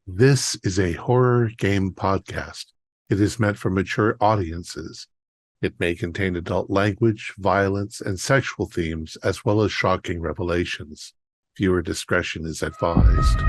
This is a horror game podcast. It is meant for mature audiences. It may contain adult language, violence, and sexual themes, as well as shocking revelations. Viewer discretion is advised.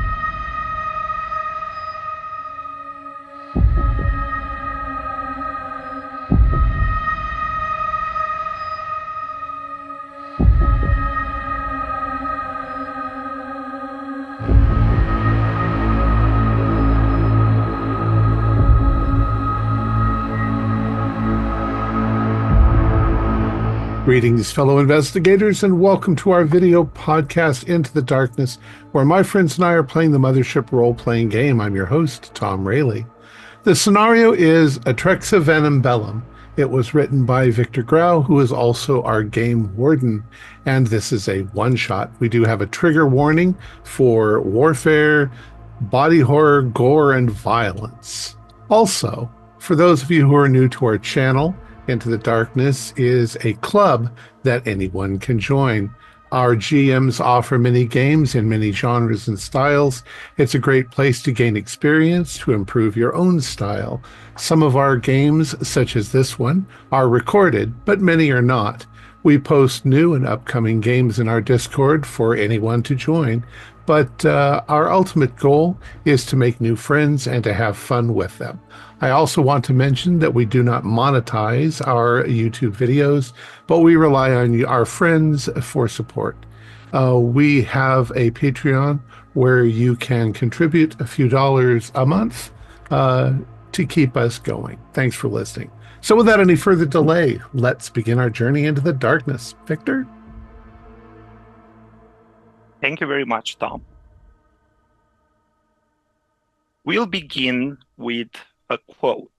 Greetings, fellow investigators, and welcome to our video podcast, Into the Darkness, where my friends and I are playing the Mothership role-playing game. I'm your host, Thom Raley. The scenario is Atrexa Vanum Bellum. It was written by Victor Graur, who is also our game warden, and this is a one-shot. We do have a trigger warning for warfare, body horror, gore, and violence. Also, for those of you who are new to our channel, Into the Darkness is a club that anyone can join. Our GMs offer many games in many genres and styles. It's a great place to gain experience to improve your own style. Some of our games, such as this one, are recorded, but many are not. We post new and upcoming games in our Discord for anyone to join, but our ultimate goal is to make new friends and to have fun with them. I also want to mention that we do not monetize our YouTube videos, but we rely on our friends for support. We have a Patreon where you can contribute a few dollars a month to keep us going. Thanks for listening. So without any further delay, let's begin our journey into the darkness. Victor? Thank you very much, Thom. We'll begin with a quote.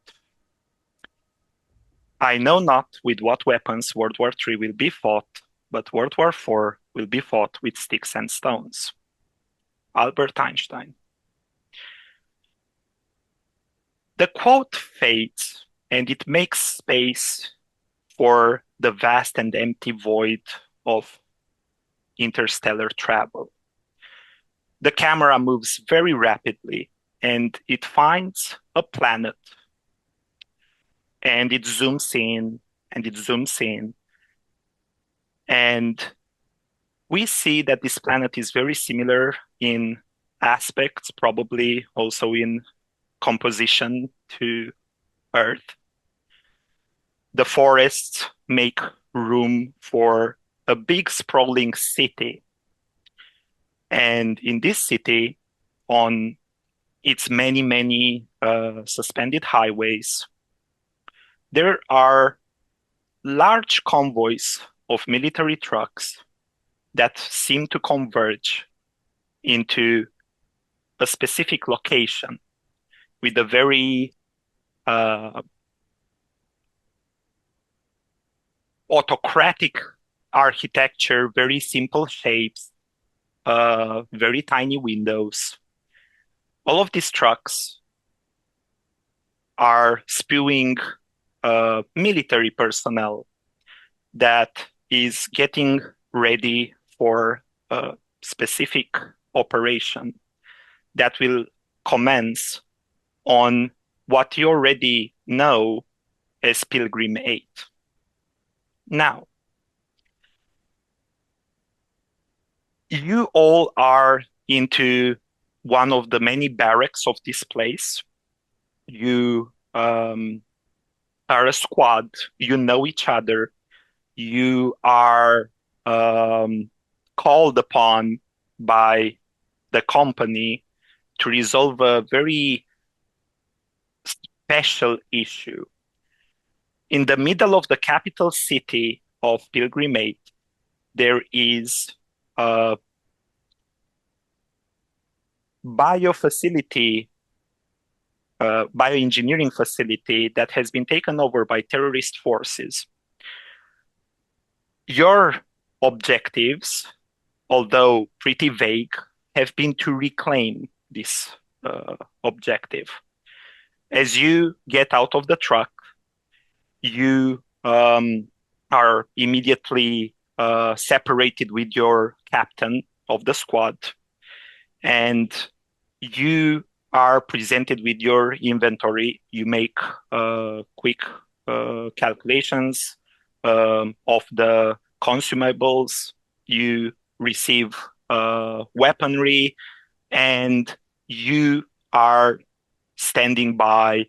"I know not with what weapons World War III will be fought, but World War IV will be fought with sticks and stones." Albert Einstein. The quote fades, and it makes space for the vast and empty void of interstellar travel. The camera moves very rapidly, and it finds a planet. And it zooms in, and it zooms in. And we see that this planet is very similar in aspects, probably also in composition to Earth. The forests make room for a big sprawling city. And in this city, on its many suspended highways, there are large convoys of military trucks that seem to converge into a specific location with a very autocratic architecture, very simple shapes, very tiny windows. All of these trucks are spewing military personnel that is getting ready for a specific operation that will commence on what you already know as Pilgrim 8. Now, you all are into one of the many barracks of this place. You are a squad. You know each other. You are called upon by the company to resolve a very special issue. In the middle of the capital city of Pilgrim 8, there is a bioengineering facility that has been taken over by terrorist forces. Your objectives, although pretty vague, have been to reclaim this objective. As you get out of the truck, you are immediately separated with your captain of the squad, and you are presented with your inventory. You make quick calculations of the consumables. You receive weaponry, and you are standing by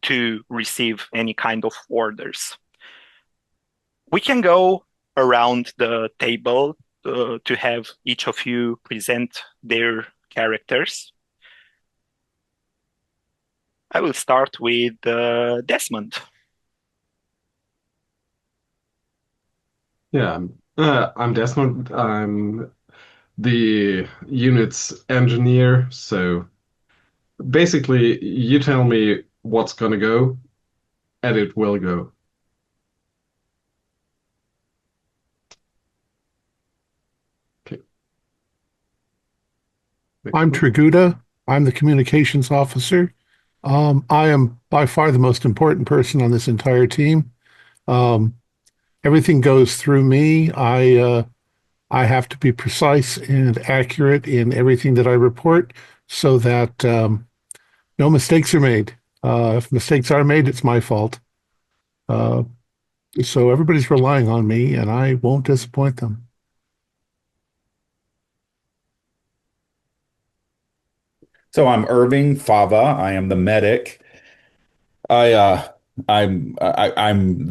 to receive any kind of orders. We can go around the table to have each of you present their characters. I will start with Desmond. Yeah, I'm Desmond. I'm the unit's engineer. So basically, you tell me what's gonna go, and it will go. Okay, next I'm one. Traguda. I'm the communications officer. I am by far the most important person on this entire team. Um, Everything goes through me. I have to be precise and accurate in everything that I report so that no mistakes are made. If mistakes are made, it's my fault. Uh, so everybody's relying on me, and I won't disappoint them. So I'm Irving Fava. I am the medic. I I'm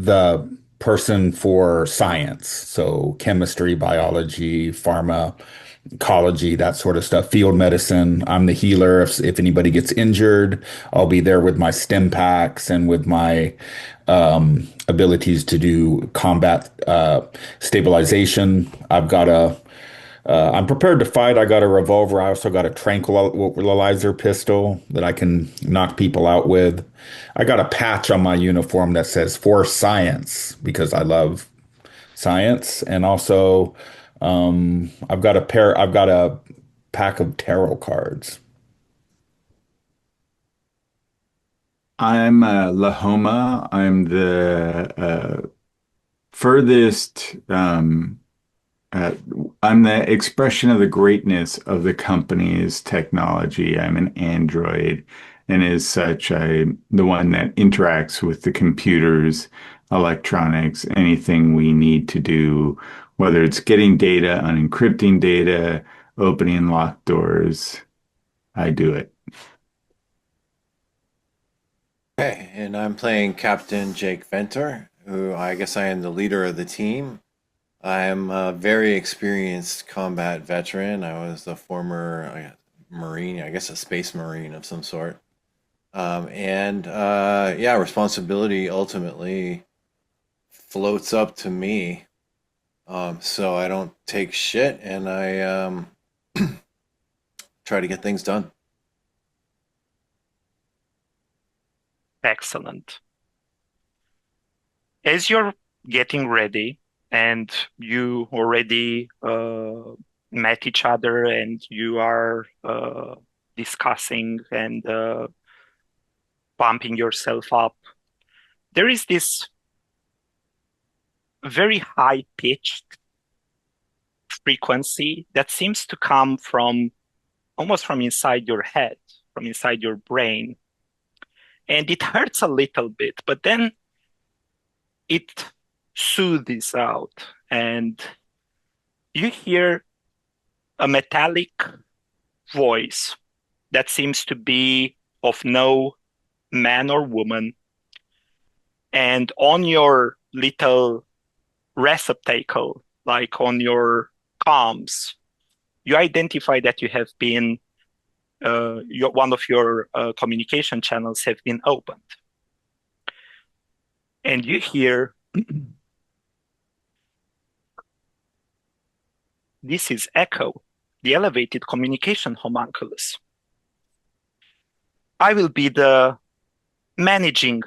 the person for science, so chemistry, biology, pharmacology, that sort of stuff, field medicine. I'm the healer. If anybody gets injured, I'll be there with my stim packs and with my abilities to do combat stabilization. I'm prepared to fight. I got a revolver. I also got a tranquilizer pistol that I can knock people out with. I got a patch on my uniform that says "For Science" because I love science. And also, I've got a pack of tarot cards. I'm Lahoma. I'm the furthest. Uh, I'm the expression of the greatness of the company's technology. I'm an android, and as such, I'm the one that interacts with the computers, electronics, anything we need to do, whether it's getting data, unencrypting data, opening locked doors. I do it. Okay, and I'm playing Captain Jake Venter, who I guess I am the leader of the team. I am a very experienced combat veteran. I was a former Marine, I guess a space Marine of some sort. Yeah, responsibility ultimately floats up to me. So I don't take shit and I try to get things done. Excellent. As you're getting ready and you already met each other and you are discussing and pumping yourself up, there is this very high pitched frequency that seems to come from almost from inside your head, from inside your brain. And it hurts a little bit, but then it soothes out, and you hear a metallic voice that seems to be of no man or woman. And on your little receptacle, like on your comms, you identify that you have been one of your communication channels have been opened, and you hear, "This is Echo, the elevated communication homunculus. I will be the managing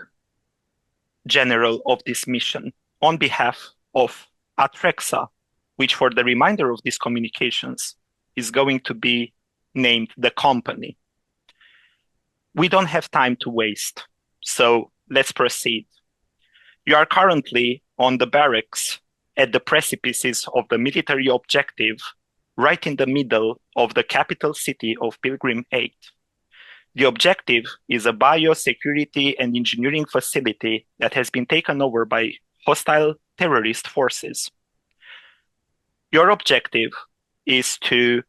general of this mission on behalf of Atrexa, which for the remainder of these communications is going to be named the company. We don't have time to waste, so let's proceed. You are currently on the barracks at the precipices of the military objective right in the middle of the capital city of Pilgrim 8. The objective is a biosecurity and engineering facility that has been taken over by hostile terrorist forces. Your objective is to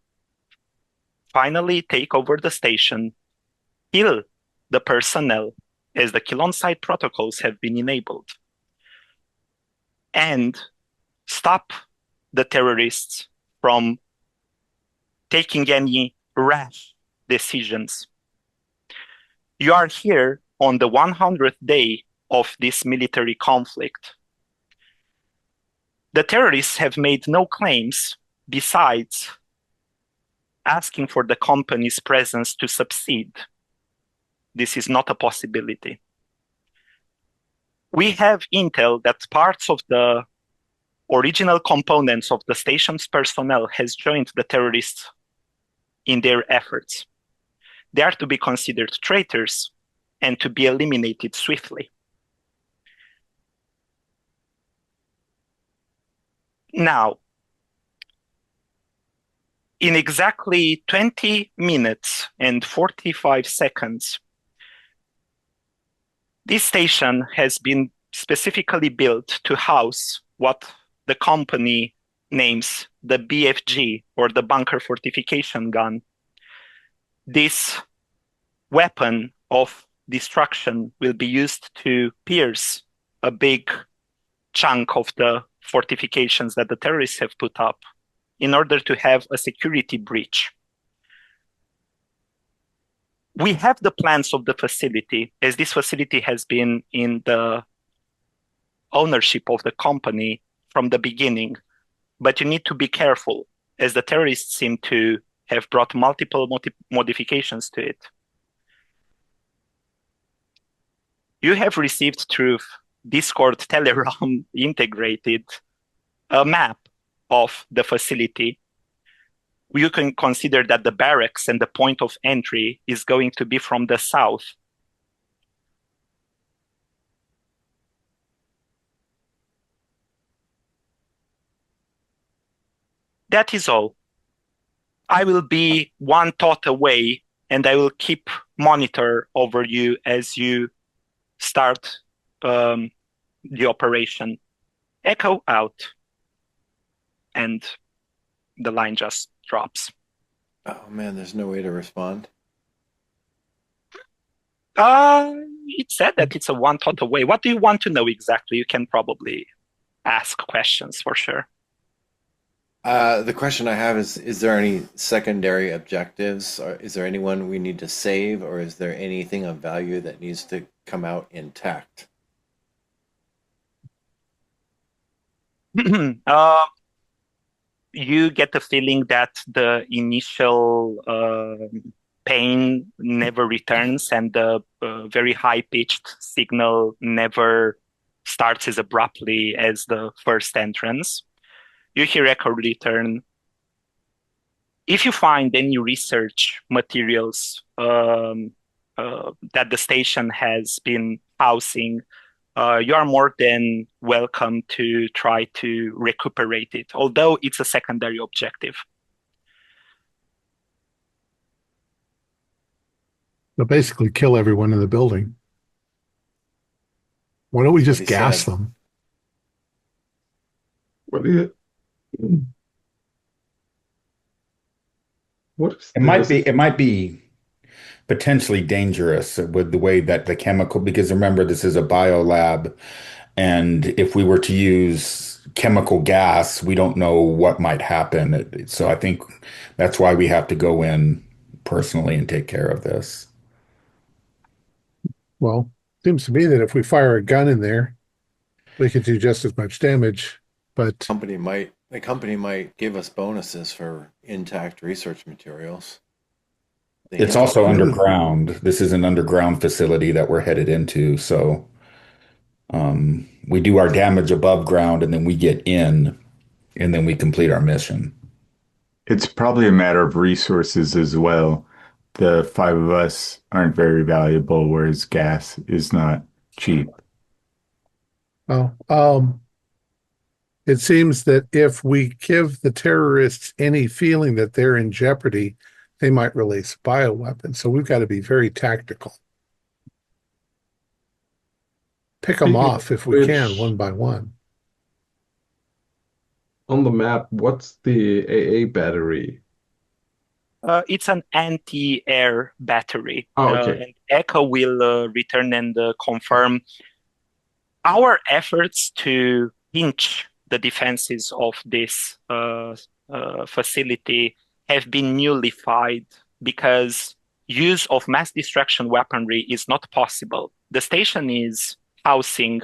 finally take over the station, kill the personnel as the kill on-site protocols have been enabled, and stop the terrorists from taking any rash decisions. You are here on the 100th day of this military conflict. The terrorists have made no claims besides asking for the company's presence to succeed. This is not a possibility. We have intel that parts of the original components of the station's personnel has joined the terrorists in their efforts. They are to be considered traitors and to be eliminated swiftly. Now, in exactly 20 minutes and 45 seconds, this station has been specifically built to house what the company names the BFG, or the bunker fortification gun. This weapon of destruction will be used to pierce a big chunk of the fortifications that the terrorists have put up in order to have a security breach. We have the plans of the facility, as this facility has been in the ownership of the company from the beginning, but you need to be careful, as the terrorists seem to have brought multiple modifications to it. You have received through Discord Telegram integrated a map of the facility. You can consider that the barracks and the point of entry is going to be from the south. That is all. I will be one thought away, and I will keep monitor over you as you start the operation. Echo out. And the line just drops. Oh man, there's no way to respond. It said that it's a one thought away. What do you want to know exactly? You can probably ask questions for sure. The question I have is there any secondary objectives? Or is there anyone we need to save, or is there anything of value that needs to come out intact? You get the feeling that the initial pain never returns, and the very high-pitched signal never starts as abruptly as the first entrance. You hear echo return. If you find any research materials that the station has been housing, you are more than welcome to try to recuperate it, although it's a secondary objective. They'll basically kill everyone in the building. Why don't we just gas them? What do you? What is It might be potentially dangerous with the way that the chemical, because remember, this is a biolab, and if we were to use chemical gas, we don't know what might happen. So I think that's why we have to go in personally and take care of this. Well, seems to me that if we fire a gun in there, we could do just as much damage. But the company might give us bonuses for intact research materials. It's also underground. This is an underground facility that we're headed into. So we do our damage above ground, and then we get in, and then we complete our mission. It's probably a matter of resources as well. The five of us aren't very valuable, whereas gas is not cheap. oh, It seems that if we give the terrorists any feeling that they're in jeopardy, they might release a bioweapon. So we've got to be very tactical. Pick them Speaking of off if we can, which, one by one. on the map, what's the AA battery? It's an anti-air battery, Oh, okay. and Echo will return and confirm our efforts to pinch the defenses of this facility have been nullified because use of mass destruction weaponry is not possible. The station is housing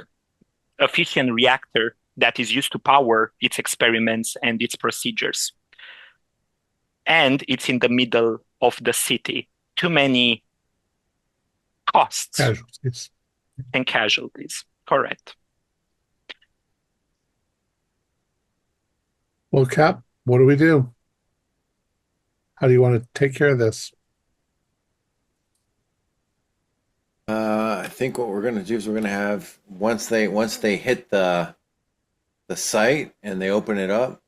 a fission reactor that is used to power its experiments and its procedures. And it's in the middle of the city. Too many costs Casualties. and casualties. Correct. Well, Cap, what do we do? How do you want to take care of this? I think what we're going to do is we're going to have once they hit the site and they open it up,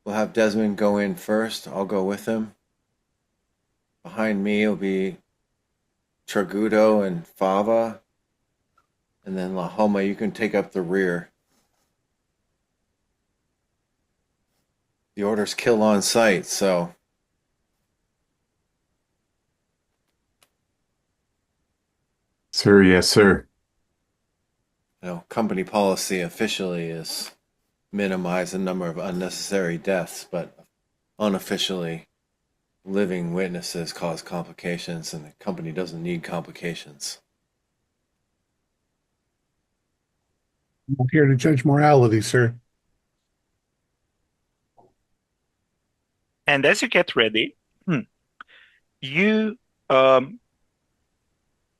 we'll have Desmond go in first. I'll go with him. Behind me will be Tragudo and Fava, and then Lahoma. You can take up the rear. The order's kill on sight, so Sir, yes, sir. company policy officially is minimize the number of unnecessary deaths, but unofficially, living witnesses cause complications, and the company doesn't need complications. I'm not here to judge morality, sir. And as you get ready, you um,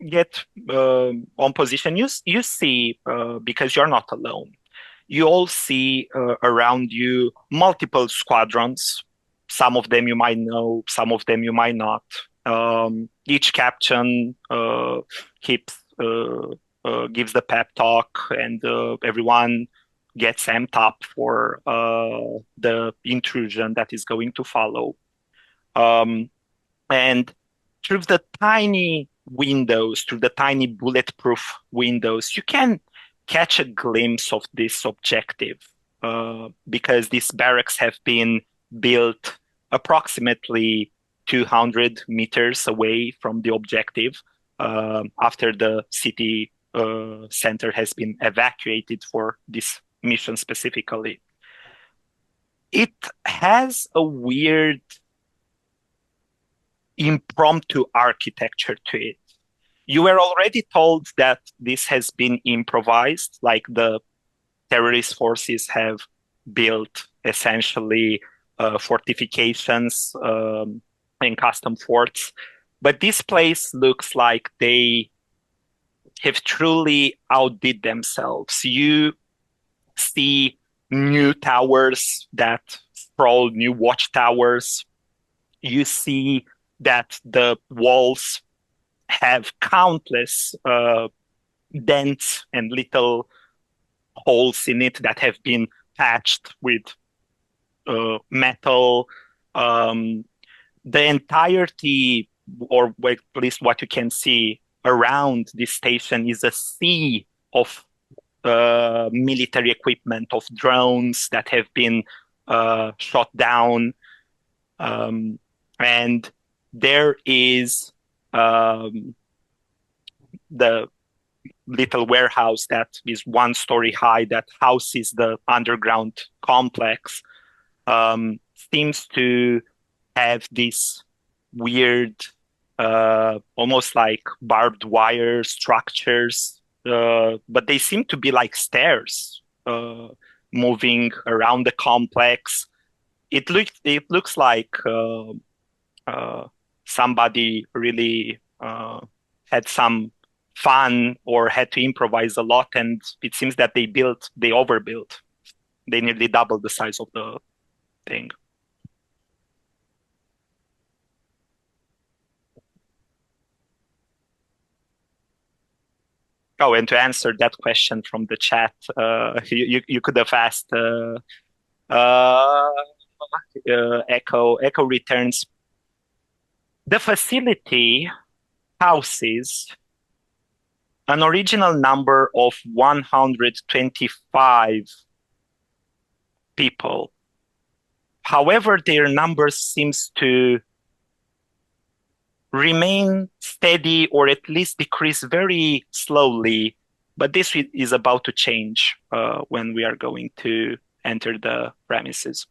get on position. You see, because you're not alone, you all see around you multiple squadrons. Some of them you might know, some of them you might not. Each captain keeps gives the pep talk, and everyone gets amped up for the intrusion that is going to follow. And through the tiny windows, through the tiny bulletproof windows, you can catch a glimpse of this objective because these barracks have been built approximately 200 meters away from the objective after the city center has been evacuated for this mission specifically. It has a weird impromptu architecture to it. You were already told that this has been improvised, like the terrorist forces have built essentially fortifications and custom forts. But this place looks like they have truly outdid themselves. You see new towers that sprawl, new watchtowers. You see that the walls have countless dents and little holes in it that have been patched with metal. The entirety, or at least what you can see around this station, is a sea of military equipment, of drones that have been shot down. And there is the little warehouse that is 1 story high that houses the underground complex. Seems to have this weird, almost like barbed wire structures, but they seem to be like stairs moving around the complex. It looks like somebody really had some fun or had to improvise a lot, and it seems that they overbuilt. They nearly doubled the size of the thing. Oh, and to answer that question from the chat, you could have asked uh, Echo returns. The facility houses an original number of 125 people. However, their number seems to remain steady or at least decrease very slowly. But this is about to change when we are going to enter the premises.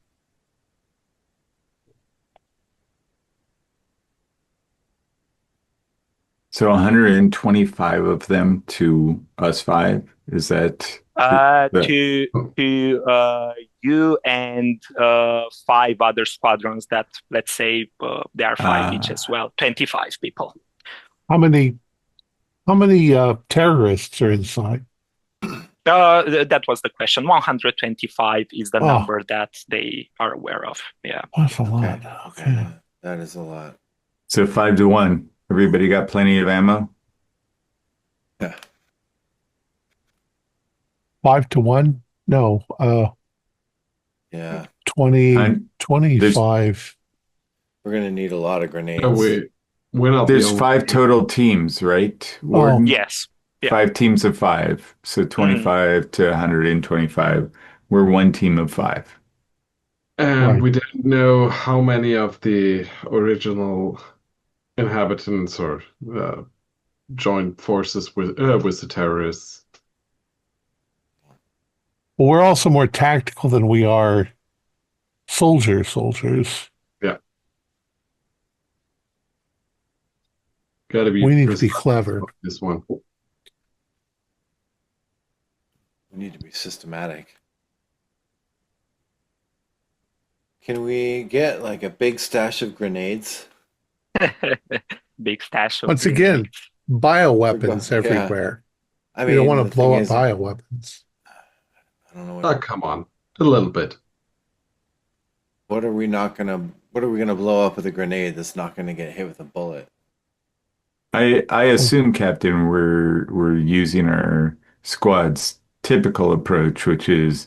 So 125 of them to us five. Is that To you and 5 other squadrons that, let's say, there are 5 each as well. 25 people. How many terrorists are inside? That was the question. 125 is the Oh. number that they are aware of. Yeah. That's a lot. Okay. That is a lot. so 5-1? Everybody got plenty of ammo? Yeah. 5-1? No, Yeah. 25. We're going to need a lot of grenades. We're not There's the only 5 total teams, right? Oh. Warden? Yes. Yeah. 5 teams of 5. So 25 to 125. We're one team of 5. And Right. we didn't know how many of the original inhabitants or joined forces with the terrorists. Well, we're also more tactical than we are soldiers. Yeah. Gotta be We need to be precise clever. about this one. We need to be systematic. Can we get like a big stash of grenades? Big stash of Once again, grenades. bioweapons Yeah. everywhere. I We don't want the to blow thing up is, bioweapons. I don't know Oh, come on. A little bit. what are we gonna blow up with a grenade that's not gonna get hit with a bullet? I assume, Captain, we're using our squad's typical approach, which is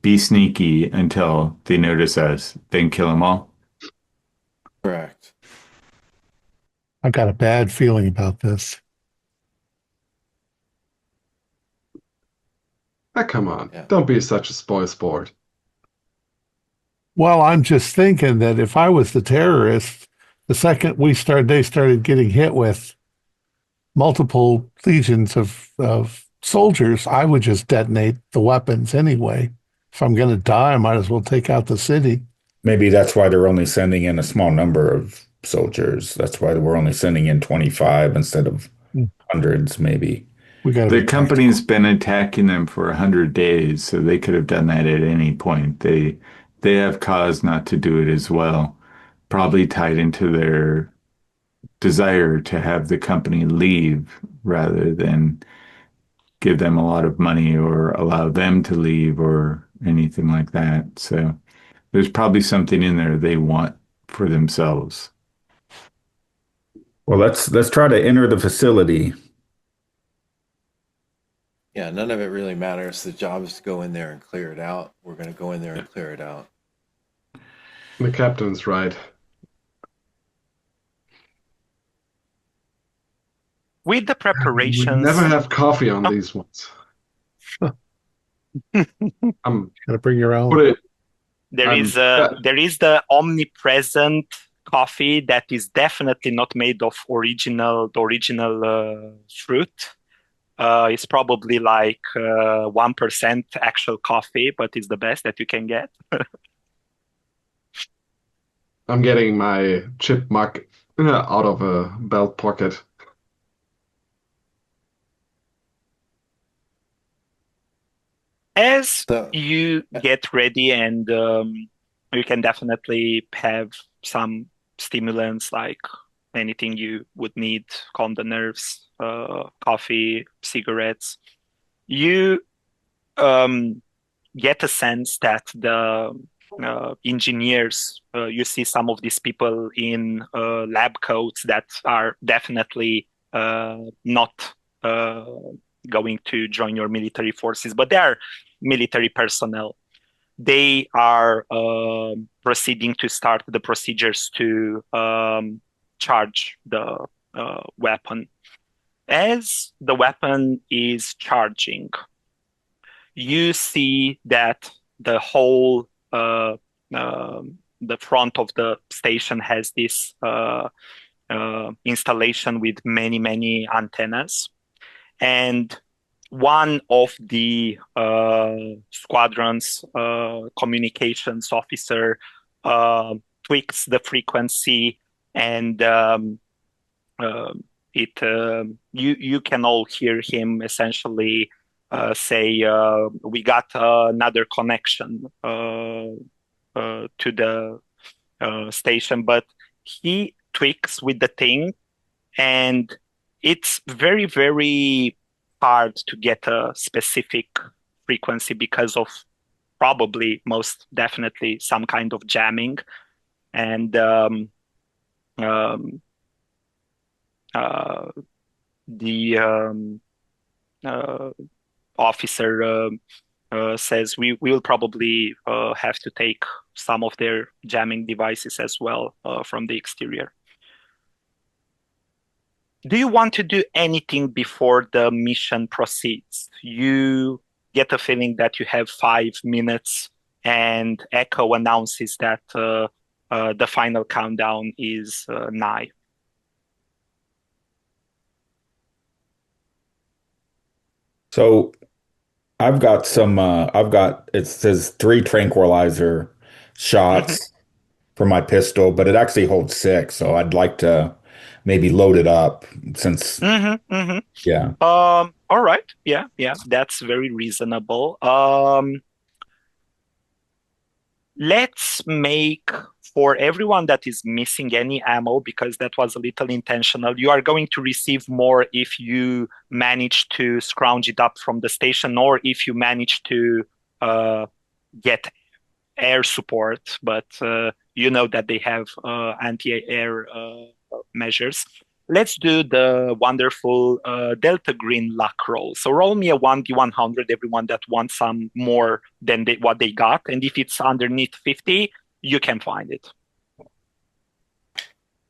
be sneaky until they notice us, then kill them all. Correct. I've got a bad feeling about this. Ah, come on. Yeah. Don't be such a spoil sport. Well, I'm just thinking that if I was the terrorist, the second they started getting hit with multiple legions of soldiers, I would just detonate the weapons anyway. If I'm going to die, I might as well take out the city. Maybe that's why they're only sending in a small number of soldiers. That's why we're only sending in 25 instead of hundreds, maybe. We got to The be company's been attacking them for 100 days, so they could have done that at any point. They have cause not to do it as well, probably tied into their desire to have the company leave rather than give them a lot of money or allow them to leave or anything like that. So there's probably something in there they want for themselves. Well, let's try to enter the facility. Yeah, none of it really matters. The job is to go in there and clear it out. We're gonna go in there and clear it out. The captain's right. With the We preparations, never have coffee on these ones. I'm got to bring your own. put it. there is the omnipresent coffee that is definitely not made of the original fruit. It's probably like 1% actual coffee, but it's the best that you can get. I'm getting my chip mug out of a belt pocket. As So- you get ready, and you can definitely have some stimulants like anything you would need, calm the nerves, coffee, cigarettes. You get a sense that the engineers, you see some of these people in lab coats that are definitely not going to join your military forces, but they are military personnel. They are proceeding to start the procedures to charge the weapon. As the weapon is charging, you see that the whole the front of the station has this installation with many antennas, and one of the squadron's communications officer tweaks the frequency, and you can all hear him essentially say, "We got another connection to the station," but he tweaks with the thing, and it's very hard to get a specific frequency because of probably most definitely some kind of jamming. And the officer says we will probably have to take some of their jamming devices as well from the exterior. Do you want to do anything before the mission proceeds? You get a feeling that you have 5 minutes, and Echo announces that the final countdown is nigh. So I've got it says 3 tranquilizer shots for my pistol, but it actually holds 6. So I'd like to maybe load it up since, yeah. All right. Yeah, that's very reasonable. Let's make, for everyone that is missing any ammo, because that was a little intentional, you are going to receive more if you manage to scrounge it up from the station, or if you manage to get air support, but you know that they have anti-air measures. Let's do the wonderful Delta Green luck roll. So roll me a 1d100, everyone that wants some more than what they got. And if it's underneath 50, you can find it.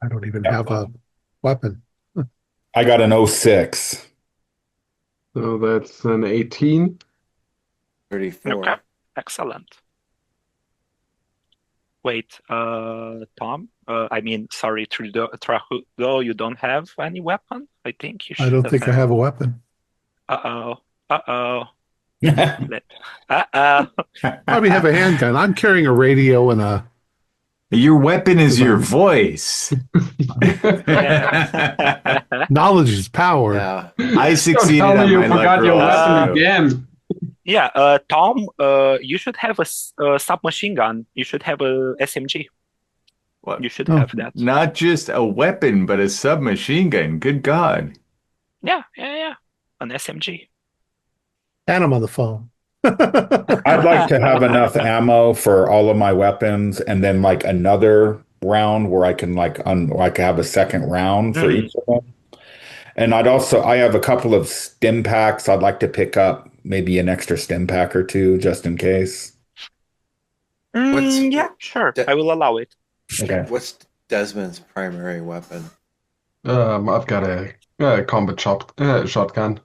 I don't even have a weapon. I got an 06. So that's an 18. 34. Okay, excellent. Wait, Thom? Sorry, Trudeau, you don't have any weapon? I think you should. I don't think I have a weapon. Uh-oh. Probably have a handgun. I'm carrying a radio and a... Your weapon is your voice. Knowledge is power. Yeah. I succeeded Don't tell on me you my luck forgot your roll, weapon so- again. Yeah, Thom, you should have a submachine gun. You should have a SMG. What? You should have that. Not just a weapon, but a submachine gun. Good God. Yeah. An SMG. And I'm on the phone. I'd like to have enough ammo for all of my weapons, and then like another round where I can have a second round for each of them. And I have a couple of stim packs. I'd like to pick up maybe an extra stim pack or 2 just in case. Yeah, sure. I will allow it. Okay. What's Desmond's primary weapon? I've got a combat shotgun.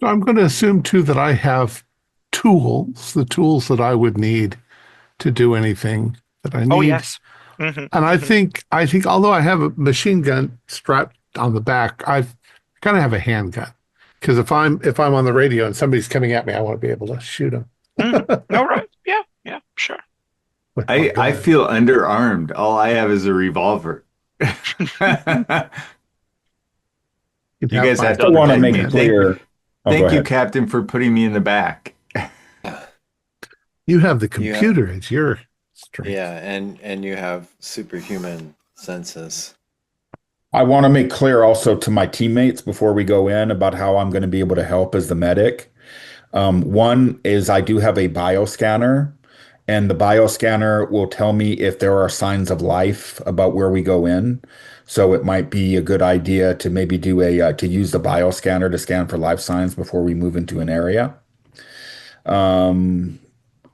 So I'm going to assume too that I have the tools that I would need to do anything that I need. Oh, yes. And I think although I have a machine gun strapped on the back, I kind of have a handgun, because if I'm on the radio and somebody's coming at me, I want to be able to shoot them. All right. Yeah, sure. I feel underarmed. All I have is a revolver. You guys have to want to protect make me. it clear. Thank you, Captain, for putting me in the back. You have the computer as your strength. Yeah, and you have superhuman senses. I want to make clear also to my teammates before we go in about how I'm going to be able to help as the medic. One is I do have a bioscanner, and the bioscanner will tell me if there are signs of life about where we go in. So it might be a good idea to maybe do to use the bioscanner to scan for life signs before we move into an area. Um,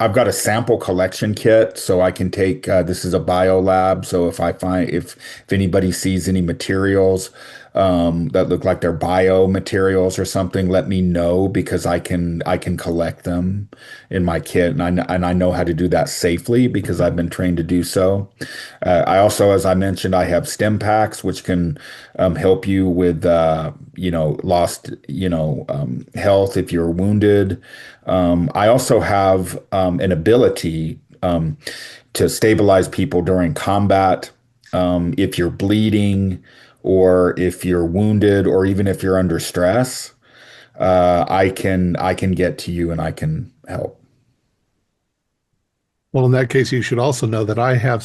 I've got a sample collection kit, so I can take. This is a bio lab, so if anybody sees any materials that look like they're bio materials or something, let me know because I can collect them in my kit, and I know how to do that safely because I've been trained to do so. I also, as I mentioned, I have stim packs which can help you with lost health if you're wounded. I also have an ability to stabilize people during combat. If you're bleeding, or if you're wounded, or even if you're under stress, I can get to you and I can help. Well, in that case, you should also know that I have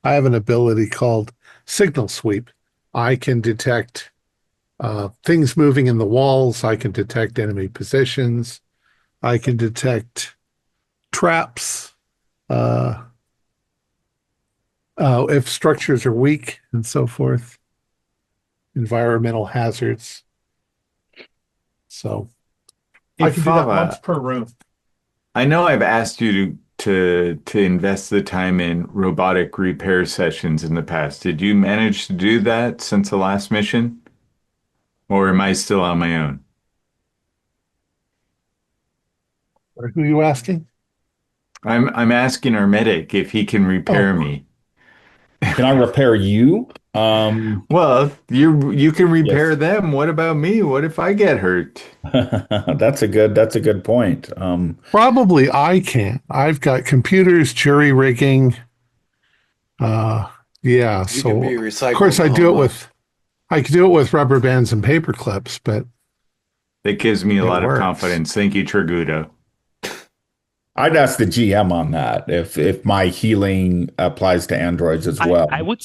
an ability called signal sweep. I can detect things moving in the walls. I can detect enemy positions. I can detect traps, uh, if structures are weak and so forth, environmental hazards. So I Hey, can do that once Fava, per room. I know I've asked you to invest the time in robotic repair sessions in the past. Did you manage to do that since the last mission? Or am I still on my own? Or who are you asking? I'm asking our medic if he can repair Oh, me. Can I repair you? Well, you can repair Yes. them. What about me? What if I get hurt? That's a good point. probably I can. I've got computers, jury rigging. Uh, yeah. You can So be of course recycled, Homa. I could do it with rubber bands and paper clips, but That gives me a it lot of works. confidence. Thank you, Tragudo. I'd ask the GM on that if my healing applies to androids as I, well. I would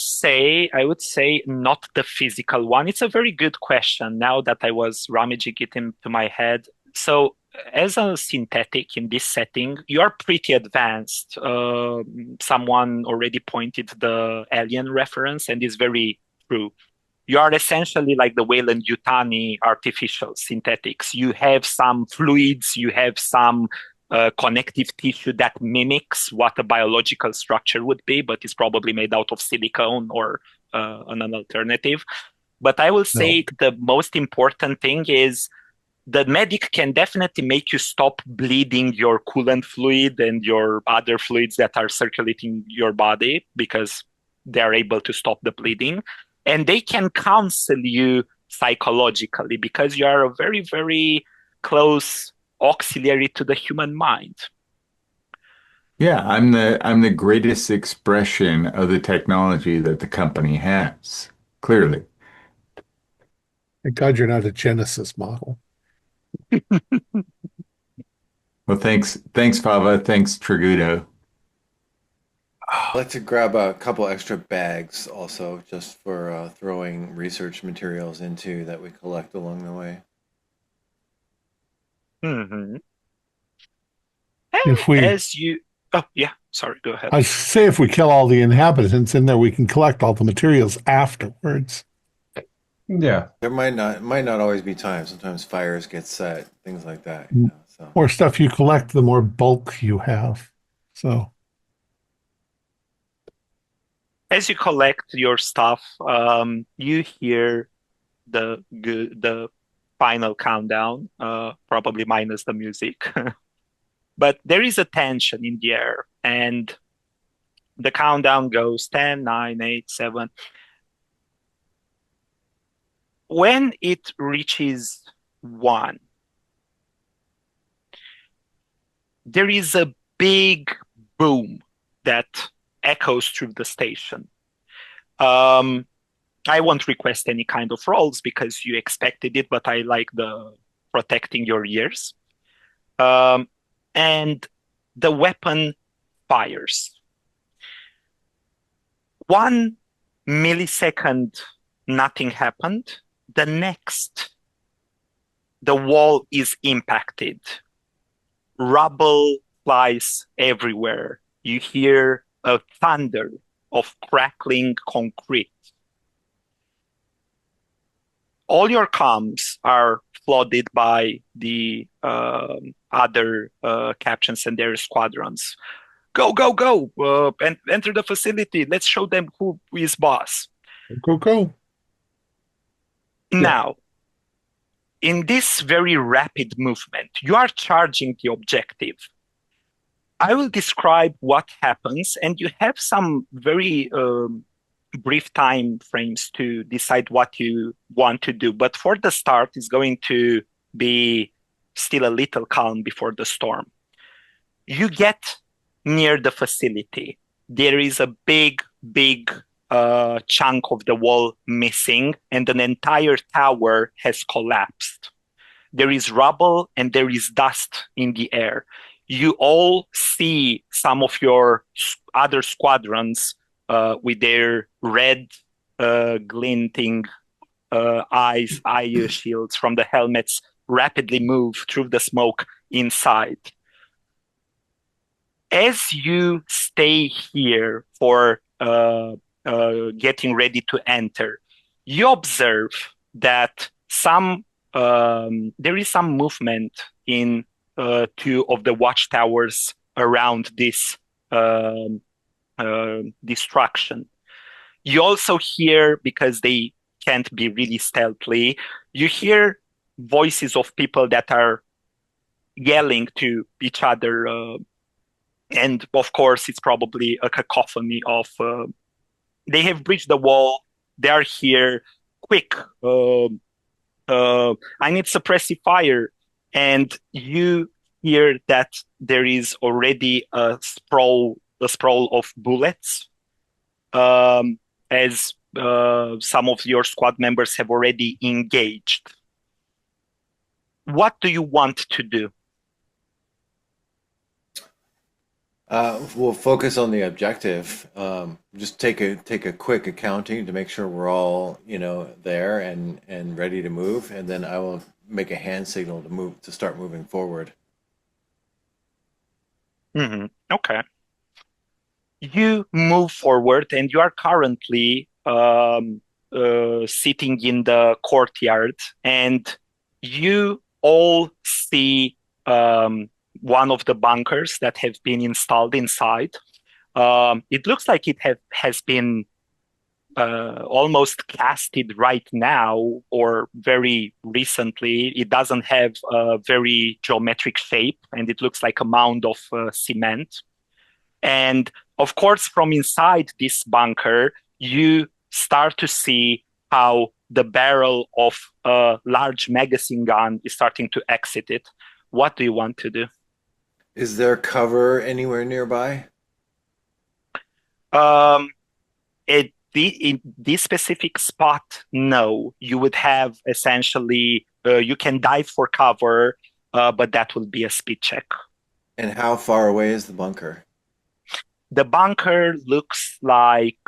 say not the physical one. It's a very good question now that I was rummaging it into my head. So as a synthetic in this setting, you are pretty advanced. Someone already pointed the alien reference and is very true. You are essentially like the Weyland Yutani artificial synthetics. You have some fluids, you have some connective tissue that mimics what a biological structure would be, but is probably made out of silicone or an alternative. But I will No. say the most important thing is the medic can definitely make you stop bleeding your coolant fluid and your other fluids that are circulating your body because they're able to stop the bleeding. And they can counsel you psychologically because you are a very, very close auxiliary to the human mind. Yeah, I'm the greatest expression of the technology that the company has. Clearly. Thank God you're not a Genesis model. Well, thanks, Fava. Thanks, Tragudo. I'd like to grab a couple extra bags also, just for throwing research materials into that we collect along the way. Mhm. If we, As you, oh yeah, sorry, go ahead. I say if we kill all the inhabitants in there, we can collect all the materials afterwards. Yeah. There might not always be time. Sometimes fires get set, things like that. The So more stuff you collect, the more bulk you have. So As you collect your stuff, you hear the final countdown, probably minus the music. But there is a tension in the air, and the countdown goes 10, 9, 8, 7. When it reaches 1, there is a big boom that echoes through the station. Um, I won't request any kind of rolls because you expected it, but I like the protecting your ears. Um, and the weapon fires. 1 millisecond, nothing happened. The next, the wall is impacted. Rubble flies everywhere. You hear a thunder of crackling concrete. All your comms are flooded by the other captains and their squadrons. Go, go, go! And enter the facility. Let's show them who is boss. Go, go. Now, in this very rapid movement, you are charging the objective. I will describe what happens, and you have some very brief time frames to decide what you want to do. But for the start, it's going to be still a little calm before the storm. You get near the facility. There is a big chunk of the wall missing, and an entire tower has collapsed. There is rubble and there is dust in the air. You all see some of your other squadrons with their red glinting eye shields from the helmets rapidly move through the smoke inside. As you stay here for getting ready to enter, you observe that there is some movement in two of the watchtowers around this destruction. You also hear, because they can't be really stealthily, you hear voices of people that are yelling to each other. And of course, it's probably a cacophony of, they have breached the wall, they are here, quick, I need suppressive fire. And you hear that there is already a sprawl of bullets, as some of your squad members have already engaged. What do you want to do? We'll focus on the objective. Just take a quick accounting to make sure we're all, there and ready to move, and then I will make a hand signal to start moving forward. Okay. You move forward, and you are currently sitting in the courtyard, and you all see one of the bunkers that have been installed inside. It looks like it has been almost casted right now or very recently. It doesn't have a very geometric shape, and it looks like a mound of cement. And of course, from inside this bunker, you start to see how the barrel of a large magazine gun is starting to exit it. What do you want to do? Is there cover anywhere nearby? In this specific spot, no. You would have essentially, you can dive for cover, but that will be a speed check. And how far away is the bunker? The bunker looks like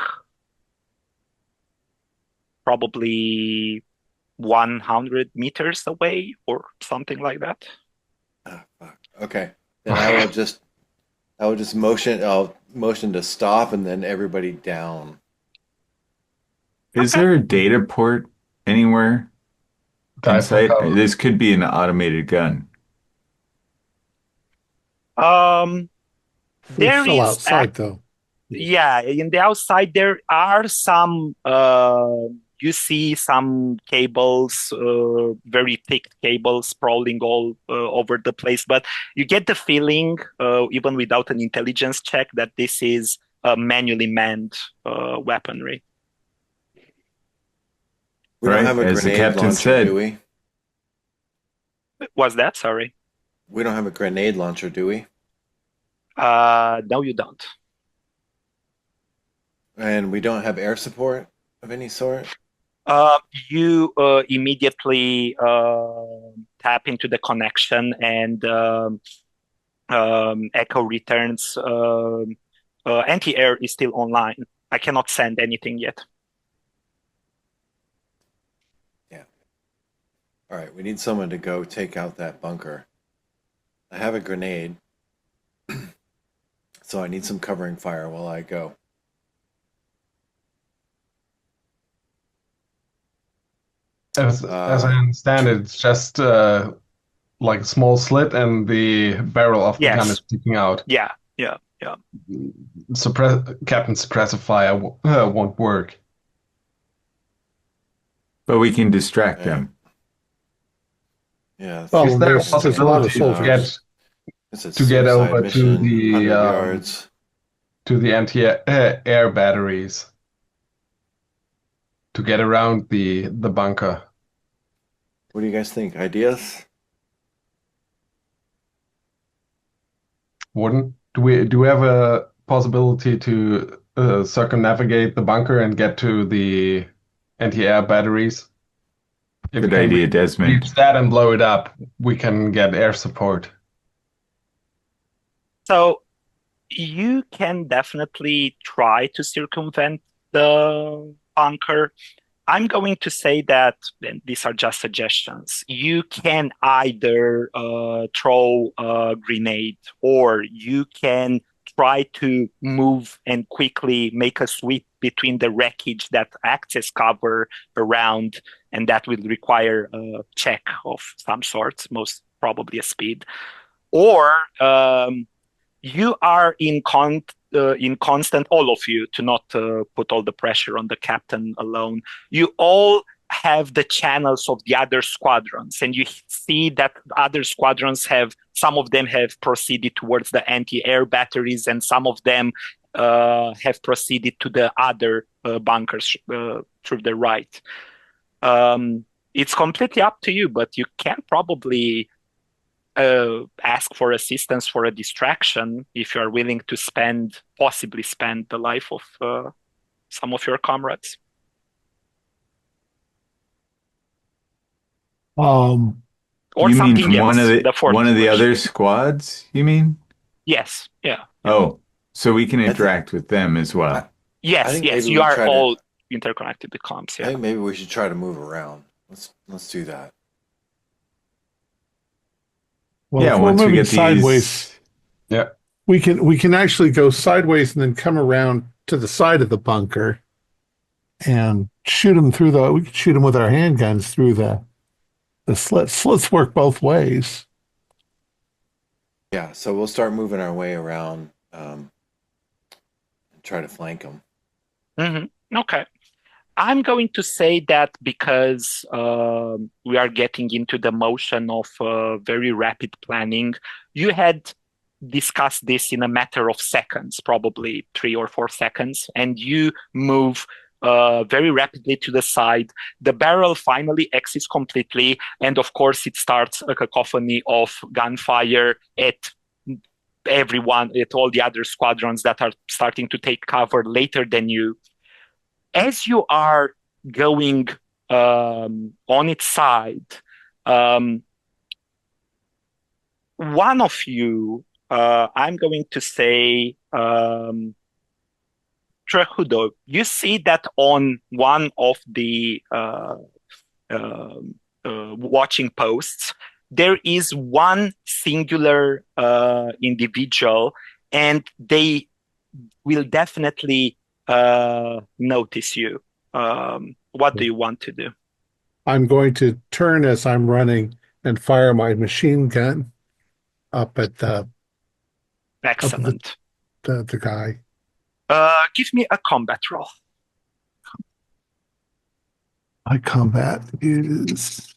probably 100 meters away or something like that. Oh, fuck. Okay. Then I'll just motion to stop, and then everybody down. Is there a data port anywhere in sight? This could be an automated gun. There is outside though. Yeah, in the outside there are some. You see some cables, very thick cables, sprawling all over the place. But you get the feeling, even without an intelligence check, that this is manually manned weaponry. We don't have a as the grenade captain launcher, said. do we? Was that? Sorry. We don't have a grenade launcher, do we? No, you don't. And we don't have air support of any sort? You immediately tap into the connection, and Echo returns. Anti-air is still online. I cannot send anything yet. Yeah. All right, we need someone to go take out that bunker. I have a grenade. so I need some covering fire while I go. As I understand it, it's just like a small slit and the barrel of the gun is Yes. sticking out. Yeah. Captain Suppressor Fire won't work. But we can distract Yeah. them. Yeah. Well, Is there a there's a lot of possibility soldiers. It's a to get suicide over mission, to the 100 yards. to the anti-air batteries to get around the bunker? What do you guys think? Ideas? Do we have a possibility to circumnavigate the bunker and get to the anti-air batteries? If Good we can idea, Desmond. reach that and blow it up, we can get air support. So you can definitely try to circumvent the bunker. I'm going to say that, and these are just suggestions, you can either throw a grenade or you can try to move and quickly make a sweep between the wreckage that acts as cover around, and that will require a check of some sort, most probably a speed. Or you are in constant, all of you, to not put all the pressure on the captain alone. You all have the channels of the other squadrons, and you see that other squadrons some of them have proceeded towards the anti-air batteries, and some of them have proceeded to the other bunkers through the right. It's completely up to you, but you can probably ask for assistance for a distraction if you are willing to possibly spend the life of some of your comrades. Um, Or You mean something from else. one of the version. other squads, you mean? Yes, yeah. Oh, so we can interact with them as well. I Yes, think yes. maybe You we are try to- all interconnected with comms, I yeah. think maybe we should try to move around. Let's do that. well, Yeah, if we're once we moving get sideways, Yeah. we can actually go sideways and then come around to the side of the bunker and shoot them we could shoot them with our handguns through the slits. Slits work both ways. Yeah, so we'll start moving our way around and try to flank them. Mm-hmm. Okay. I'm going to say that because we are getting into the motion of very rapid planning, you had discussed this in a matter of seconds, probably 3 or 4 seconds, and you move very rapidly to the side. The barrel finally exits completely, and of course it starts a cacophony of gunfire at everyone, at all the other squadrons that are starting to take cover later than you. As you are going on its side, one of you, I'm going to say, Trehudo, you see that on one of the watching posts, there is one singular individual, and they will definitely notice you. What do you want to do? I'm going to turn as I'm running and fire my machine gun up at the Excellent. guy. Give me a combat roll. My combat is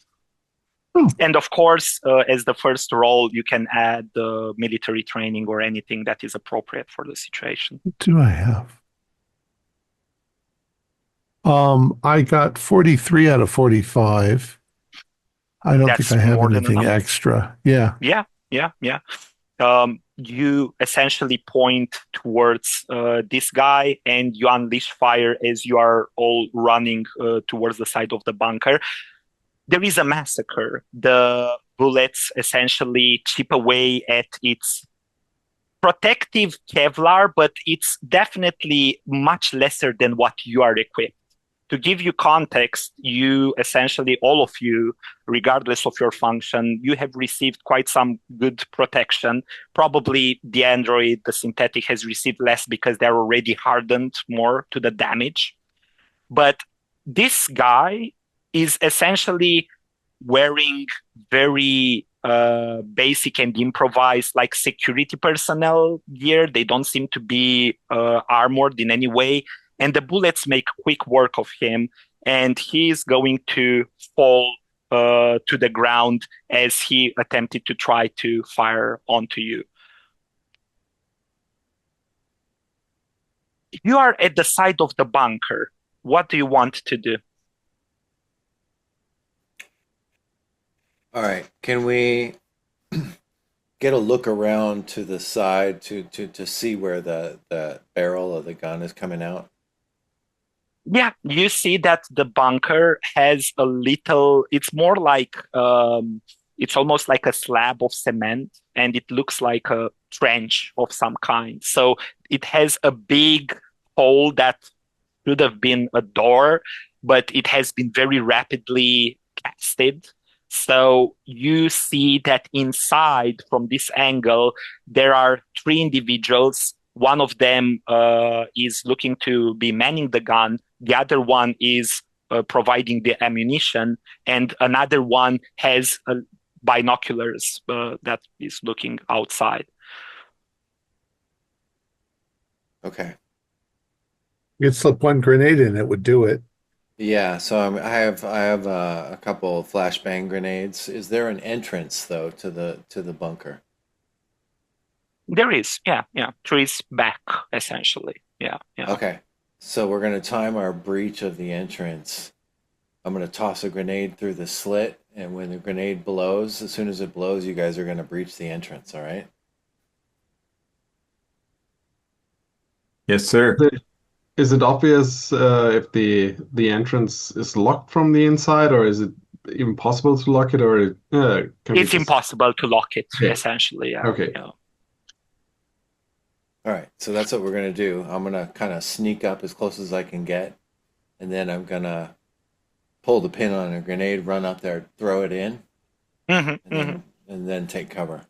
And of course, as the first roll, you can add military training or anything that is appropriate for the situation. what do I have? I got 43 out of 45. I don't That's think I have more than anything enough. extra. Yeah. Yeah. You essentially point towards this guy and you unleash fire as you are all running towards the side of the bunker. There is a massacre. The bullets essentially chip away at its protective Kevlar, but it's definitely much lesser than what you are equipped To give you context, you essentially, all of you, regardless of your function, you have received quite some good protection. Probably the android, the synthetic, has received less because they're already hardened more to the damage. But this guy is essentially wearing very basic and improvised like security personnel gear. They don't seem to be armored in any way. And the bullets make quick work of him. And he's going to fall to the ground as he attempted to try to fire onto you. You are at the side of the bunker. What do you want to do? All right. Can we get a look around to the side to see where the barrel of the gun is coming out? Yeah, you see that the bunker has a little, it's more like, it's almost like a slab of cement, and it looks like a trench of some kind. So it has a big hole that should have been a door, but it has been very rapidly casted. So you see that inside, from this angle, there are three individuals. One of them is looking to be manning the gun. The other one is providing the ammunition, and another one has binoculars that is looking outside. Okay. You could slip one grenade in, it would do it. Yeah, so I have a couple of flashbang grenades. Is there an entrance though to the bunker? There is, yeah. Trees back, essentially. Yeah. Okay. So we're going to time our breach of the entrance. I'm going to toss a grenade through the slit, and when the grenade blows, as soon as it blows, you guys are going to breach the entrance, all right? Yes, sir. Is it obvious if the entrance is locked from the inside, or is it even possible to lock it, or can we It's just... impossible to lock it, Yeah. essentially. Yeah. Okay. Yeah. All right, so that's what we're going to do. I'm going to kind of sneak up as close as I can get, and then I'm going to pull the pin on a grenade, run up there, throw it in, and then take cover.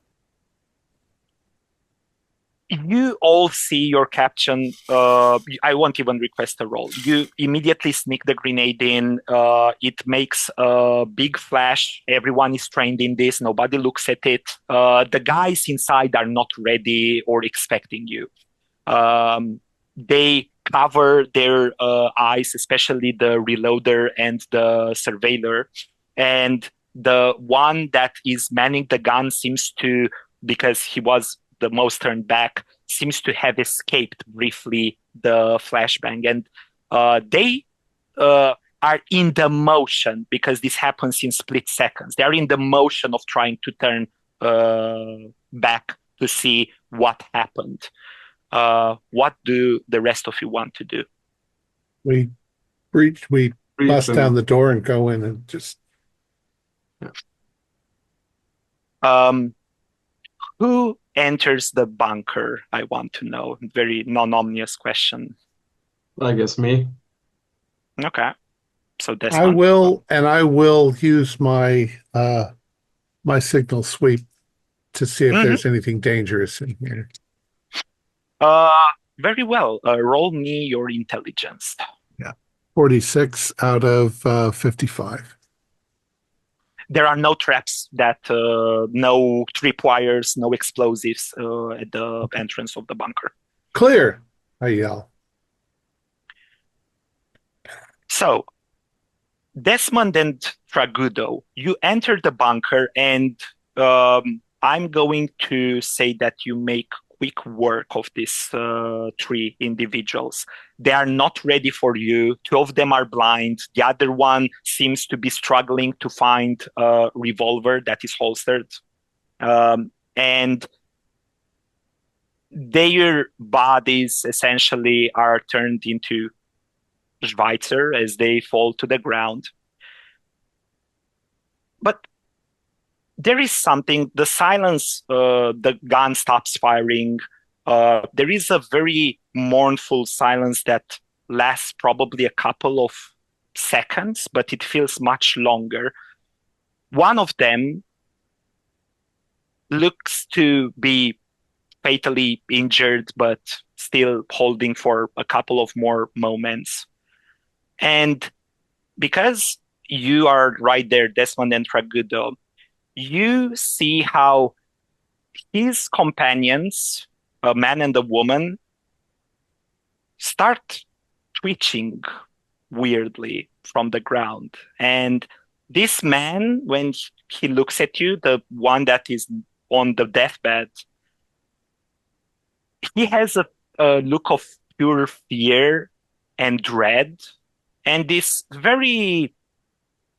You all see your captain. I won't even request a roll. You immediately sneak the grenade in. It makes a big flash. Everyone is trained in this. Nobody looks at it. The guys inside are not ready or expecting you. They cover their eyes, especially the reloader and the surveiller. And the one that is manning the gun seems to, because he was the most turned back, seems to have escaped briefly the flashbang. And they are in the motion, because this happens in split seconds. They are in the motion of trying to turn back to see what happened. What do the rest of you want to do? We bust them. down the door and go in and just... Who enters the bunker? I want to know. Very non-ominous question. I guess me. Okay. So that's I will use my my signal sweep to see if there's anything dangerous in here. Very well. Roll me your intelligence. 46 out of 55. There are no traps, no tripwires, no explosives at the entrance of the bunker. Clear, I yell. So, Desmond and Tragudo, you enter the bunker, and I'm going to say that you make quick work of these three individuals. They are not ready for you. Two of them are blind. The other one seems to be struggling to find a revolver that is holstered. And their bodies essentially are turned into Schweitzer as they fall to the ground. But there is something, the silence, the gun stops firing. There is a very mournful silence that lasts probably a couple of seconds, but it feels much longer. One of them looks to be fatally injured, but still holding for a couple of more moments. And because you are right there, Desmond and Tragudo, you see how his companions, a man and a woman, start twitching weirdly from the ground. And this man, when he looks at you, the one that is on the deathbed, he has a look of pure fear and dread, and is very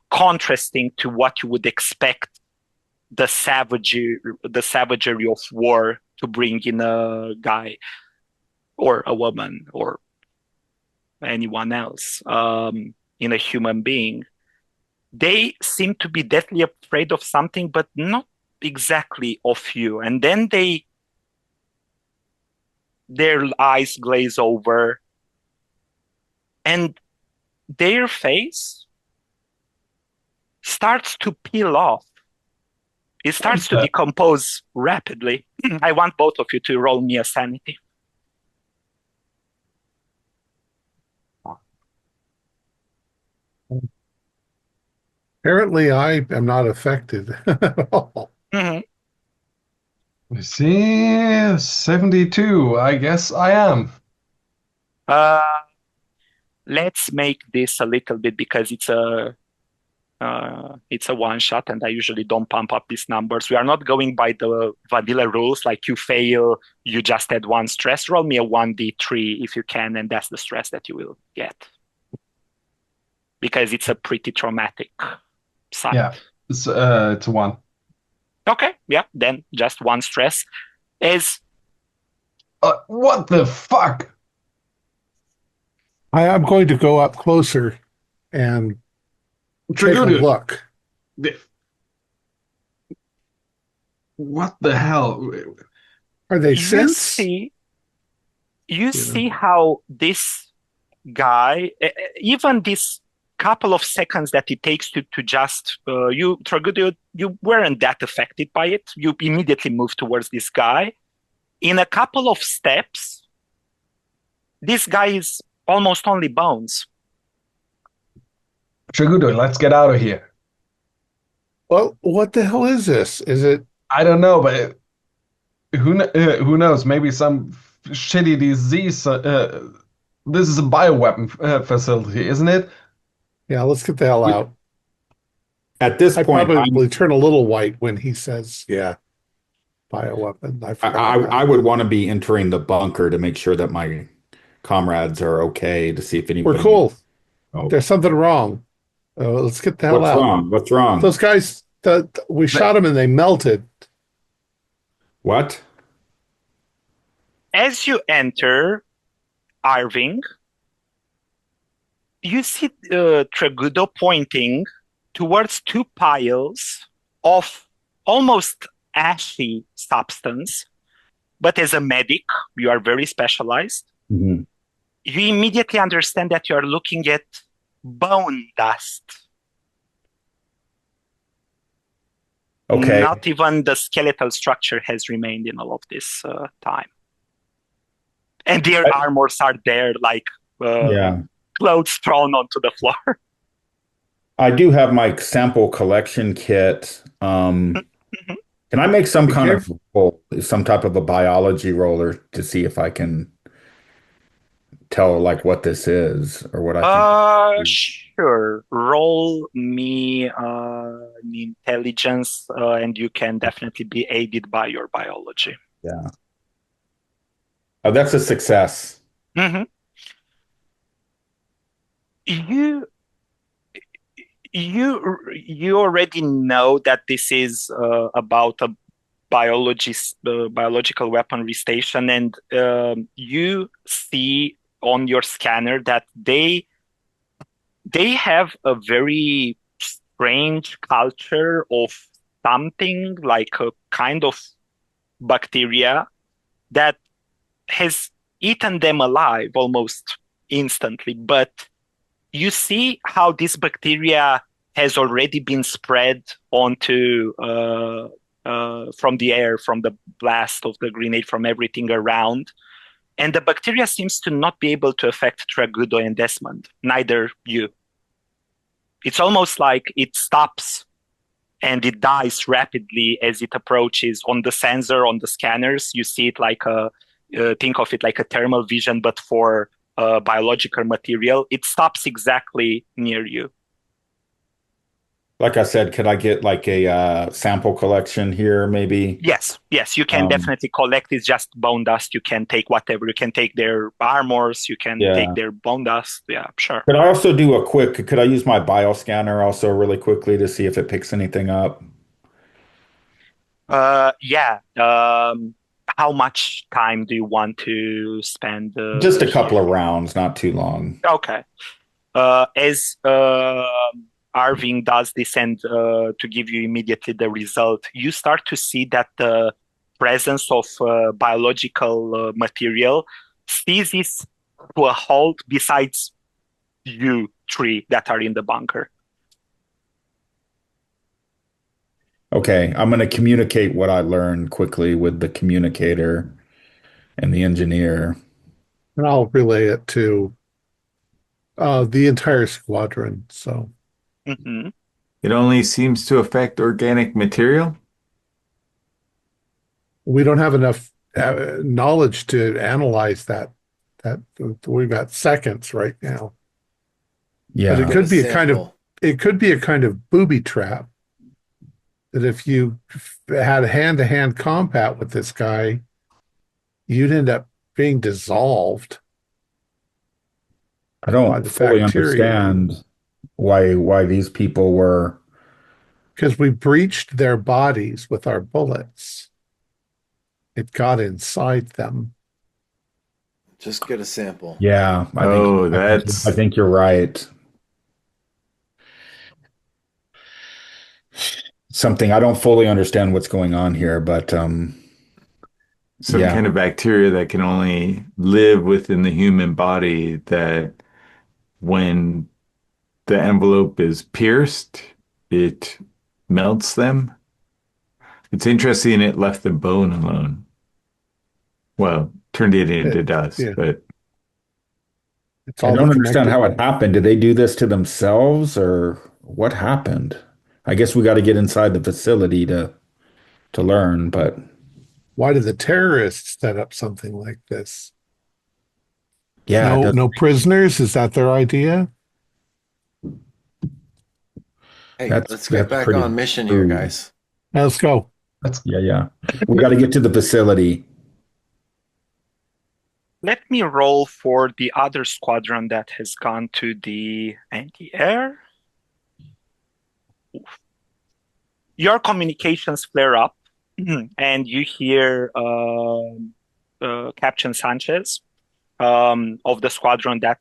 contrasting to what you would expect the savagery of war to bring in a guy or a woman or anyone else, in a human being. They seem to be deathly afraid of something, but not exactly of you. And then their eyes glaze over, and their face starts to peel off. It starts to decompose rapidly. I want both of you to roll me a sanity. Apparently, I am not affected at all. Mm-hmm. You see, 72. I guess I am. Let's make this a little bit, because it's a one shot, and I usually don't pump up these numbers. We are not going by the vanilla rules, like you fail, you just add 1 stress. Roll me a 1d3 if you can, and that's the stress that you will get. Because it's a pretty traumatic sight. Yeah, it's a 1. Okay, yeah, then just 1 stress. What the fuck? I am going to go up closer and take a look. What the hell? Are they synths? You see how this guy, even this couple of seconds that it takes to just, Tragudio, you weren't that affected by it. You immediately move towards this guy. In a couple of steps, this guy is almost only bones. Tragudo, let's get out of here. Well, what the hell is this? Is it? I don't know, but who knows? Maybe some shitty disease. This is a bioweapon facility, isn't it? Yeah, let's get the hell out. At this I point, probably turn a little white when he says, "Yeah, bioweapon." I would want to be entering the bunker to make sure that my comrades are okay, to see if anybody. We're cool. Oh. There's something wrong. Let's get the hell What's out. wrong? What's wrong? Those guys, we shot them and they melted. What? As you enter Irving, you see Tragudo pointing towards 2 piles of almost ashy substance. But as a medic, you are very specialized. Mm-hmm. You immediately understand that you are looking at bone dust. Okay. Not even the skeletal structure has remained in all of this time. And their armors are there, like clothes thrown onto the floor. I do have my sample collection kit. Can I make some type of a biology roller to see if I can tell like what this is or what I think? Sure. Roll me an intelligence, and you can definitely be aided by your biology. Yeah. Oh, that's a success. Mm-hmm. You already know that this is about a biological weaponry station, and you see on your scanner that they have a very strange culture of something like a kind of bacteria that has eaten them alive almost instantly, but You see how this bacteria has already been spread onto from the air, from the blast of the grenade, from everything around. And the bacteria seems to not be able to affect Tragudo and Desmond, neither you. It's almost like it stops and it dies rapidly as it approaches on the sensor, on the scanners. You see it like think of it like a thermal vision, but for biological material. It stops exactly near you. Like I said, could I get like a sample collection here, maybe? Yes, you can definitely collect. It's just bone dust. You can take whatever. You can take their armors. You can take Yeah. their bone dust. Yeah, sure. Could I also do could I use my bioscanner also really quickly to see if it picks anything up? Yeah. How much time do you want to spend Just a couple here? of rounds, not too long. Okay. As Arvin does this and to give you immediately the result, you start to see that the presence of biological material ceases to a halt besides you three that are in the bunker. Okay, I'm going to communicate what I learned quickly with the communicator and the engineer. And I'll relay it to the entire squadron. So Mm-hmm. It only seems to affect organic material. we don't have enough knowledge to analyze that. That we've got seconds right now. But it Yeah. could be Sample. it could be a kind of booby trap that if you had a hand-to-hand combat with this guy, you'd end up being dissolved I by don't the fully bacteria understand why these people were. because we breached their bodies with our bullets. It got inside them. Just get a sample. Yeah, Oh, I that's think you're right. Something I don't fully understand what's going on here, but some yeah, kind of bacteria that can only live within the human body that when the envelope is pierced, it melts them. It's interesting it left the bone alone. Well, turned it into dust, Yeah, but it's I all the don't understand connective. how it happened. Did they do this to themselves or what happened? I guess we got to get inside the facility to learn, but Why did the terrorists set up something like this? yeah, it does. No prisoners? Is that their idea? Hey, let's get That's back pretty on mission here, rude. guys. Now let's go. Yeah. We got to get to the facility. Let me roll for the other squadron that has gone to the anti-air. Your communications flare up, and you hear Captain Sanchez of the squadron that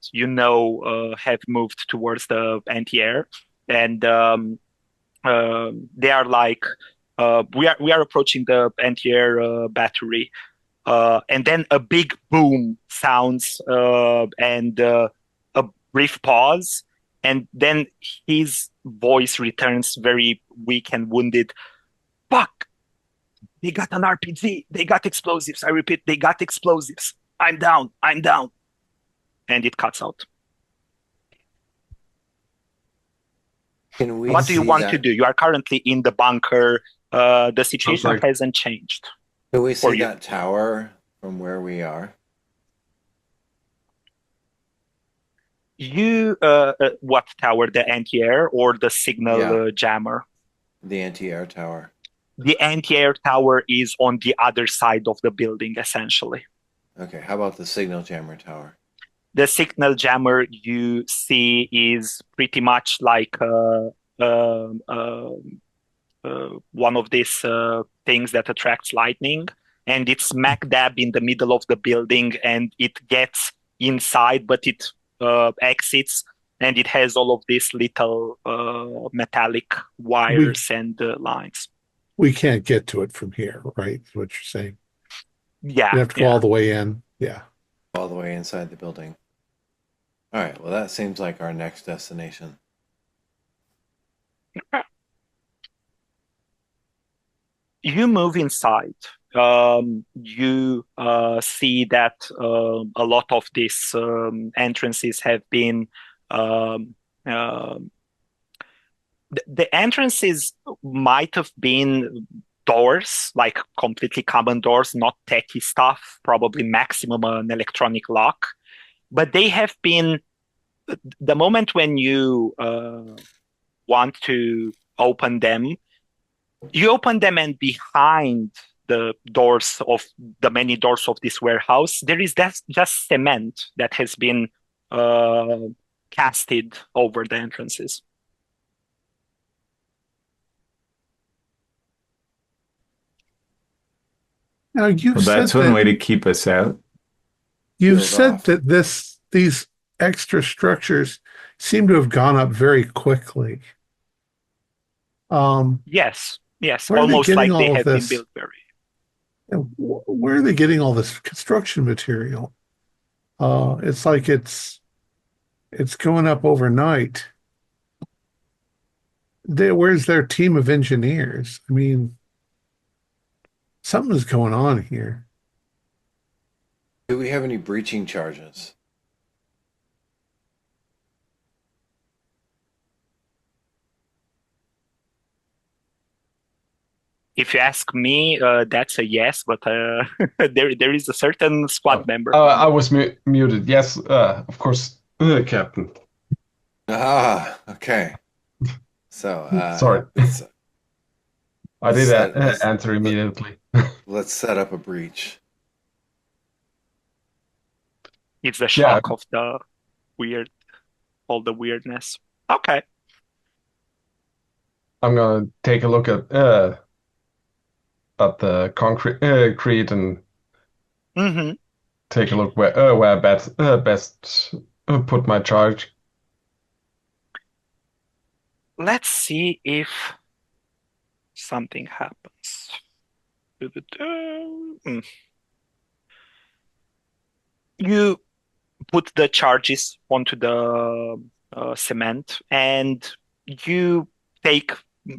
have moved towards the anti-air, and they are like, we are approaching the anti-air battery. And then a big boom sounds and a brief pause. And then his voice returns very weak and wounded. Fuck! They got an RPG. They got explosives. I repeat, they got explosives. I'm down. I'm down. And it cuts out. Can we What do you see want to that? do? You are currently in the bunker. The situation like- hasn't changed. Can we for see you. that tower from where we are? What tower? The anti-air or the signal Yeah. jammer? The anti-air tower. The anti-air tower is on the other side of the building, essentially. Okay, how about the signal jammer tower? The signal jammer you see is pretty much like one of these things that attracts lightning, and it's smack dab in the middle of the building, and it gets inside, but it exits, and it has all of these little metallic wires and lines. We can't get to it from here, right? Is what you're saying. Yeah, You have to go all the way in. Yeah. All the way inside the building. All right. Well, that seems like our next destination. You move inside. You see that a lot of these entrances have been um, uh, the entrances might have been doors, like completely common doors, not techy stuff, probably maximum an electronic lock. But they have been the moment when you want to open them, you open them, and behind the doors of the many doors of this warehouse, there is just cement that has been uh, casted over the entrances. Now, you've Well, said that's one way that to keep us out. you've Sealed said off. that these extra structures seem to have gone up very quickly. Yes, yes, Where are they almost getting like they all of have been this? built very. Where are they getting all this construction material? It's like it's going up overnight. Where's their team of engineers? I mean, something's going on here. Do we have any breaching charges? If you ask me, that's a yes, but there is a certain squad member. I was muted. Yes, of course, Captain. Ah, okay. So Sorry, I did let's answer immediately. let's set up a breach. It's the Yeah, shock of the weird, all the weirdness. Okay. I'm gonna take a look at the concrete and hmm take a look where best put my charge. Let's see if something happens. Mm. You put the charges onto the cement, and you take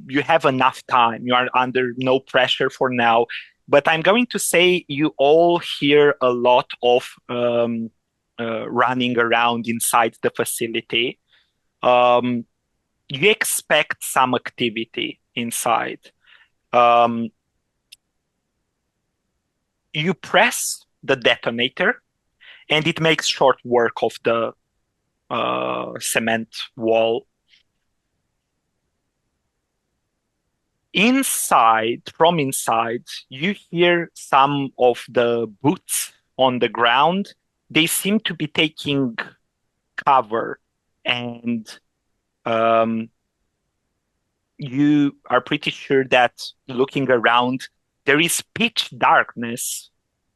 you have enough time. You are under no pressure for now, but I'm going to say you all hear a lot of running around inside the facility. Um, you expect some activity inside. Um, you press the detonator, and it makes short work of the cement wall. From inside, you hear some of the boots on the ground. They seem to be taking cover, and um, you are pretty sure that looking around, there is pitch darkness,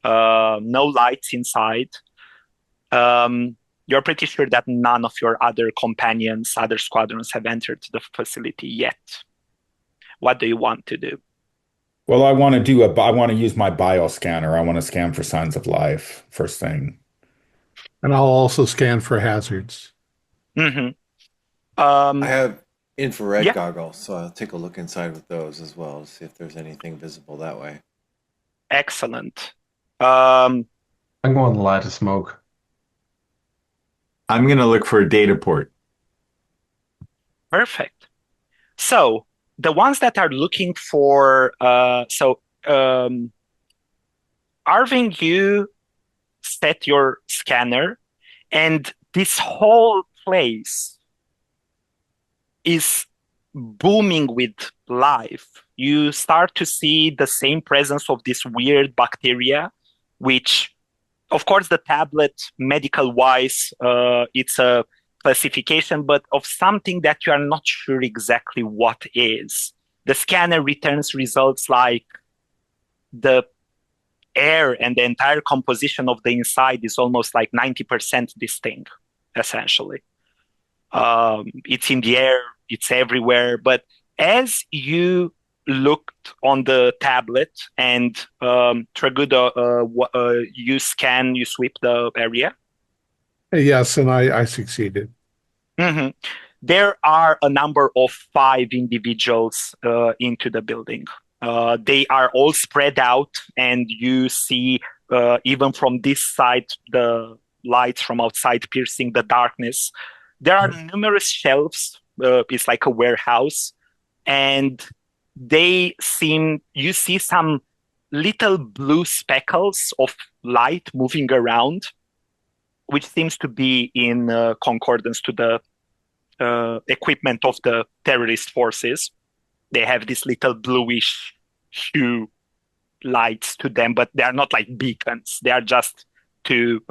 no lights inside. You're pretty sure that none of your other companions, other squadrons have entered the facility yet. What do you want to do? Well, I want to use my bioscanner. I want to scan for signs of life first thing. And I'll also scan for hazards. Mm-hmm. I have infrared Yeah, goggles, so I'll take a look inside with those as well to see if there's anything visible that way. excellent. Um, I'm going to light a smoke. I'm gonna look for a data port. Perfect. So the ones that are looking for, Arvin, you set your scanner, and this whole place is booming with life. You start to see the same presence of this weird bacteria, which, of course, the tablet, medical wise, it's a classification, but of something that you are not sure exactly what is. The scanner returns results like the air and the entire composition of the inside is almost like 90% this thing, essentially. It's in the air, it's everywhere. But as you looked on the tablet and Traguda, you sweep the area. Yes, and I succeeded. Mhm. There are a number of 5 individuals into the building. They are all spread out, and you see, even from this side, the lights from outside piercing the darkness. There are numerous shelves. It's like a warehouse, and you see some little blue speckles of light moving around, which seems to be in concordance to the equipment of the terrorist forces. They have this little bluish hue lights to them, but they are not like beacons. They are just to,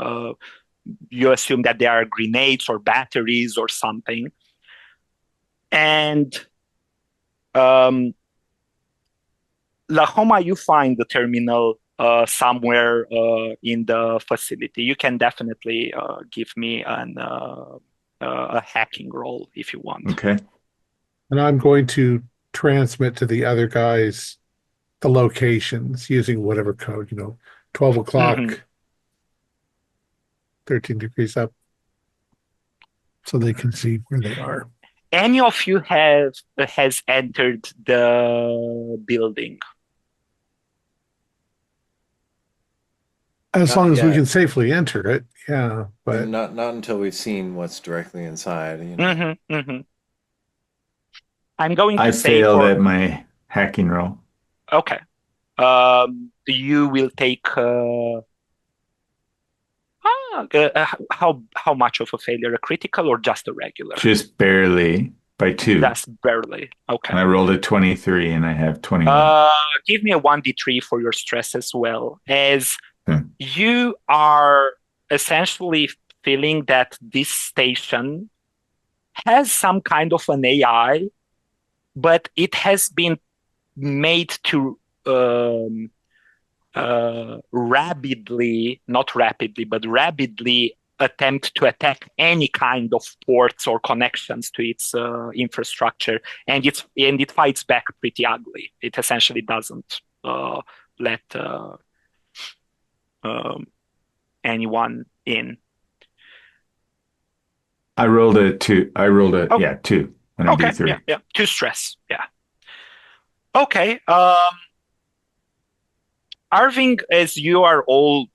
you assume that they are grenades or batteries or something. And um, Lahoma, you find the terminal somewhere in the facility. You can definitely give me a hacking roll if you want. Okay. And I'm going to transmit to the other guys the locations using whatever code, 12 o'clock, Mhm. 13 degrees up, so they can see where they are. Any of you has entered the building? As Not long as we yet. can safely enter it, yeah. But Not until we've seen what's directly inside, you know. I'm going I to say failed at my hacking roll. okay. You will take how much of a failure? A critical or just a regular? Just barely by 2. That's barely. Okay. And I rolled a 23 and I have 21. Give me a 1d3 for your stress as well, as Hmm. you are essentially feeling that this station has some kind of an AI, but it has been made to rapidly attempt to attack any kind of ports or connections to its infrastructure, and it fights back pretty ugly. It essentially doesn't let um, anyone in. I rolled a 2. I rolled a, Oh, yeah, 2 on a okay, D3. yeah, 2 stress, yeah. Okay, Arving, as you are all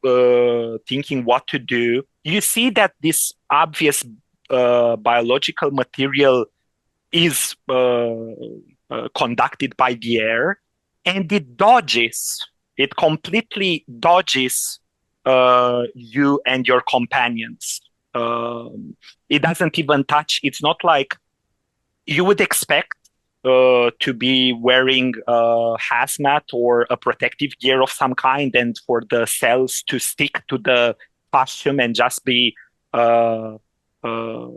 thinking what to do, you see that this obvious biological material is conducted by the air, and it completely dodges you and your companions. It doesn't even touch, it's not like you would expect to be wearing a hazmat or a protective gear of some kind, and for the cells to stick to the costume and just be uh, uh,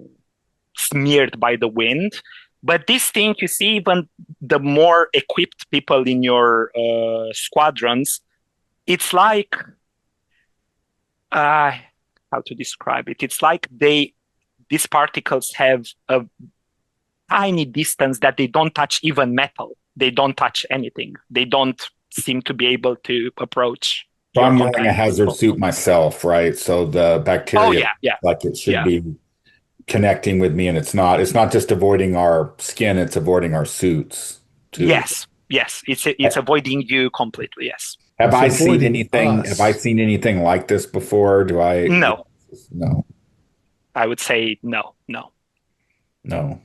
smeared by the wind. But this thing, you see, even the more equipped people in your squadrons, it's like, uh, how to describe it? It's like these particles have a tiny distance that they don't touch even metal. They don't touch anything. They don't seem to be able to approach So your I'm wearing a companion hazard people. suit myself, right? So the Oh bacteria, yeah, yeah, like it should yeah. be connecting with me, and it's not. It's not just avoiding our skin; it's avoiding our suits too. Yes, yes. It's avoiding you completely. Yes. Have it's I seen avoiding anything? Have I us. seen anything like this before? Do I? No, No, I would say no, no. no.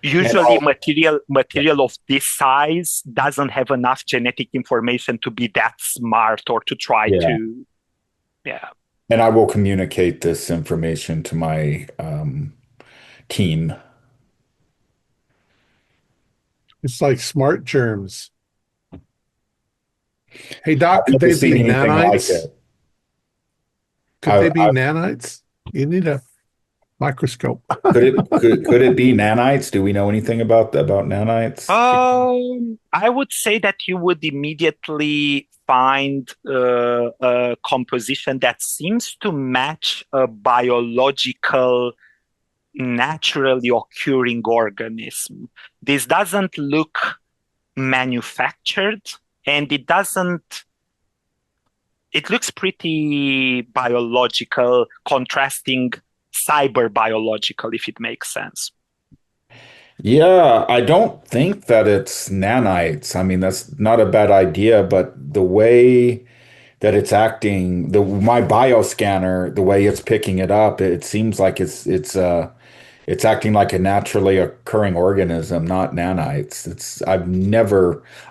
And Usually, material of this size doesn't have enough genetic information to be that smart or to try yeah, to. Yeah. and I will communicate this information to my team. It's like smart germs. Hey, Doc, I've could never they seen be anything like nanites? it. Could they I, be nanites? You need a microscope. could it be nanites? Do we know anything about nanites? I would say that you would immediately find a composition that seems to match a biological, naturally occurring organism. This doesn't look manufactured, and it looks pretty biological, contrasting cyber biological, if it makes sense. Yeah, I don't think that it's nanites. I mean, that's not a bad idea, but the way that it's acting, my bioscanner, the way it's picking it up, it seems like it's acting like a naturally occurring organism, not nanites.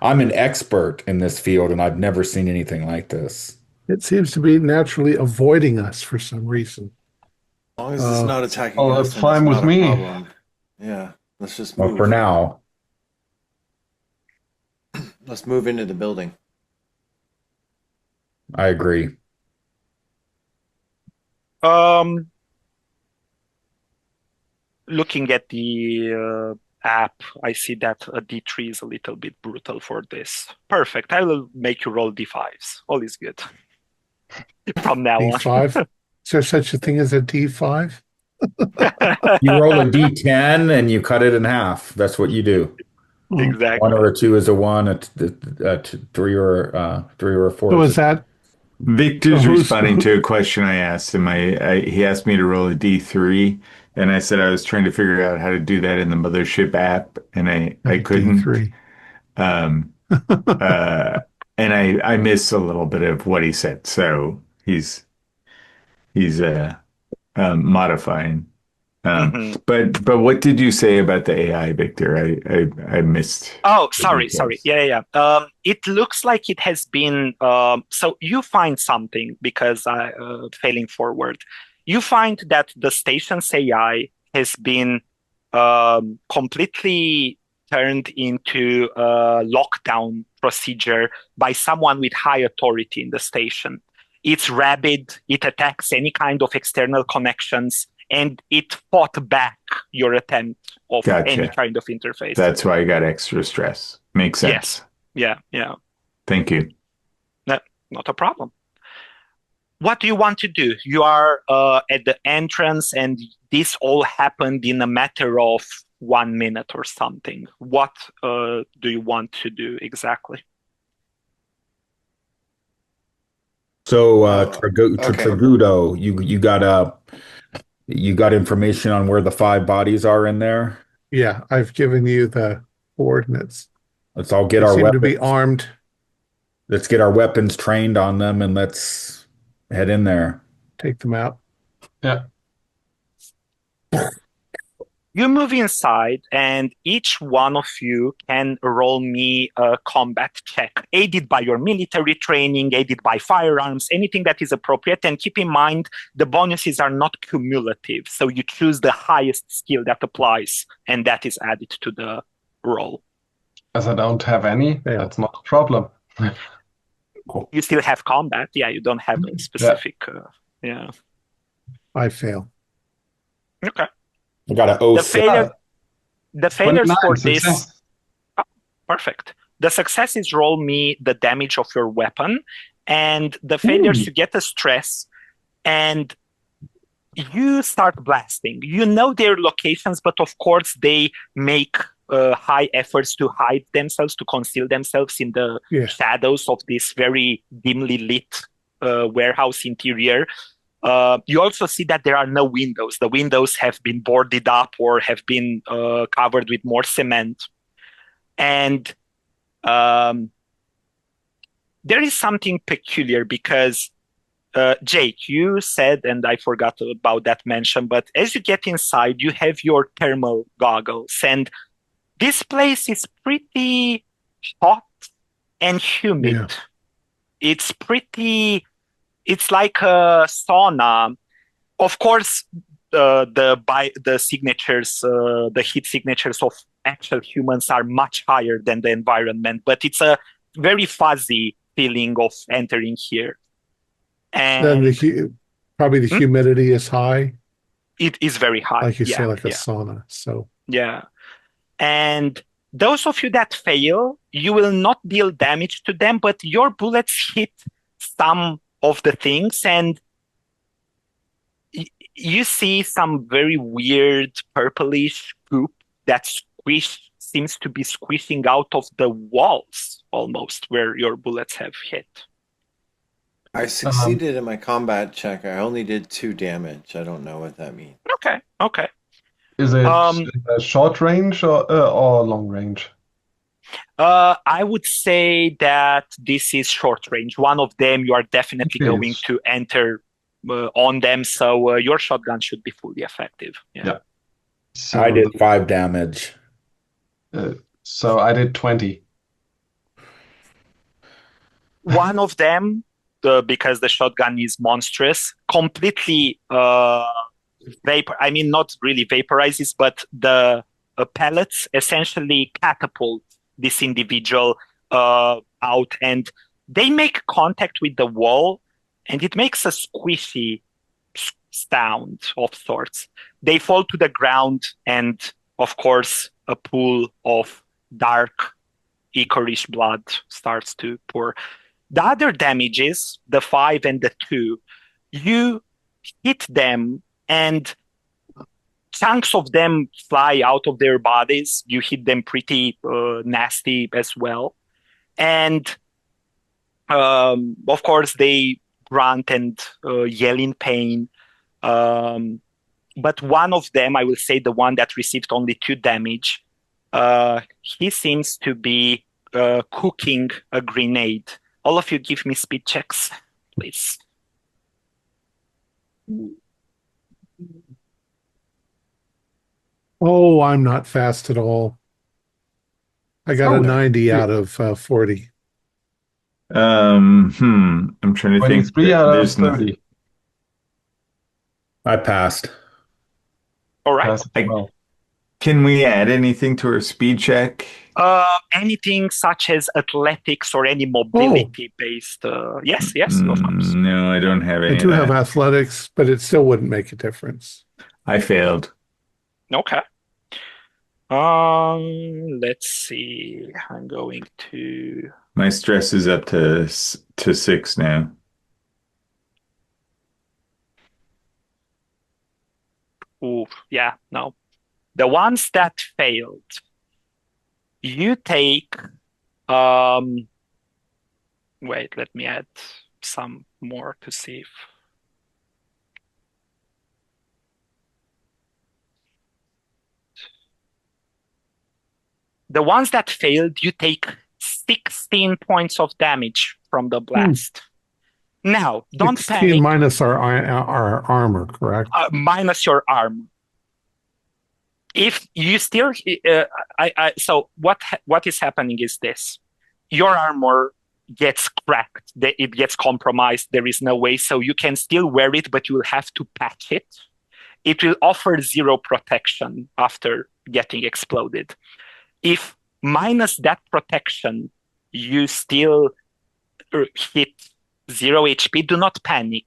I'm an expert in this field and I've never seen anything like this. It seems to be naturally avoiding us for some reason. As long as it's not attacking Oh, us, that's then it's fine with not a me. problem. Yeah, let's just Well, move. for now, Let's move into the building. I agree. Looking at the app, I see that a D3 is a little bit brutal for this. Perfect. I will make you roll D5s. All is good. From now on. D5? Is there such a thing as a D5? You roll a D10 and you cut it in half. That's what you do. One Exactly. or a two is a one, three or a four. So is that Victor's So who's- responding to a question I asked him. He asked me to roll a D3, and I said I was trying to figure out how to do that in the Mothership app, and I couldn't. D3? Um, and I missed a little bit of what he said, so he's modifying. Mhm. But what did you say about the AI, Victor? I missed. Oh, the sorry. details. Yeah. It looks like it has been. So you find something because failing forward. You find that the station's AI has been completely turned into a lockdown procedure by someone with high authority in the station. It's rabid. It attacks any kind of external connections, and it fought back your attempt of any Gotcha. kind of interface. That's why I got extra stress. Makes sense. Yes. Yeah. Thank you. No, not a problem. What do you want to do? You are at the entrance, and this all happened in a matter of 1 minute or something. What do you want to do exactly? So, Okay. Tragudo, you got information on where the 5 bodies are in there? Yeah, I've given you the coordinates. Let's all get They our seem to be weapons. armed. Let's get our weapons trained on them and let's head in there. Take them out. Yeah. You move inside, and each one of you can roll me a combat check, aided by your military training, aided by firearms, anything that is appropriate. And keep in mind, the bonuses are not cumulative. So you choose the highest skill that applies, and that is added to the roll. As I don't have any, Yeah. that's not a problem. You still have combat. Yeah, you don't have a specific. Yeah. I fail. Okay. I got an The 06. failures 29 for this. success. Perfect. The successes roll me the damage of your weapon, and the failures you get a stress, and you start blasting. You know their locations, but of course they make high efforts to hide themselves, to conceal themselves in the shadows of this very dimly lit warehouse interior. You also see that there are no windows. The windows have been boarded up or have been covered with more cement. And there is something peculiar because, Jake, you said, and I forgot about that mention, but as you get inside, you have your thermal goggles. And this place is pretty hot and humid. Yeah. It's like a sauna. Of course, the signatures, the heat signatures of actual humans are much higher than the environment, but it's a very fuzzy feeling of entering here. And Then probably the humidity is high, it is very high. like you say, like a sauna. So yeah. And those of you that fail, you will not deal damage to them, but your bullets hit some of the things, and you see some very weird purplish goop that seems to be squishing out of the walls almost where your bullets have hit. I Um, succeeded in my combat check. I only did 2 damage. I don't know what that means. Okay, okay. is it Um, short range or long range? I would say that this is short range. One of them you are definitely Okay, going to enter on them, so your shotgun should be fully effective. Yeah. yeah. I So did 5 damage. so I did 20. One of them, because the shotgun is monstrous, completely vapor. I mean, not really vaporizes, but the pellets essentially catapult this individual out, and they make contact with the wall, and it makes a squishy sound of sorts. They fall to the ground, and of course, a pool of dark licorice blood starts to pour. The other damages, the 5 and the 2, you hit them and chunks of them fly out of their bodies. You hit them pretty nasty as well. And of course, they grunt and yell in pain. Um, but one of them, I will say the one that received only 2 damage, he seems to be cooking a grenade. All of you give me speed checks, please. Oh, I'm not fast at all. I got a Oh, 90 out of 40. I'm trying to think. 23 out of There's no, 30. I passed. All right. Pass it well. can we add anything to our speed check? Anything such as athletics or any Oh, mobility-based. Yes, yes, of course. No, I don't have I any do of have that. athletics, but it still wouldn't make a difference. I failed. Okay. Let's see. I'm going to. My stress is up to 6 now. Ooh, yeah, no. The ones that failed, you take. Um, wait, let me add some more to see if. The ones that failed, you take 16 points of damage from the blast. Now, don't 16 panic. minus our armor, correct? Minus your arm. If you still, so what is happening is this: your armor gets cracked, it gets compromised. There is no way, so you can still wear it, but you will have to patch it. It will offer 0 protection after getting exploded. If minus that protection, you still hit 0 HP, do not panic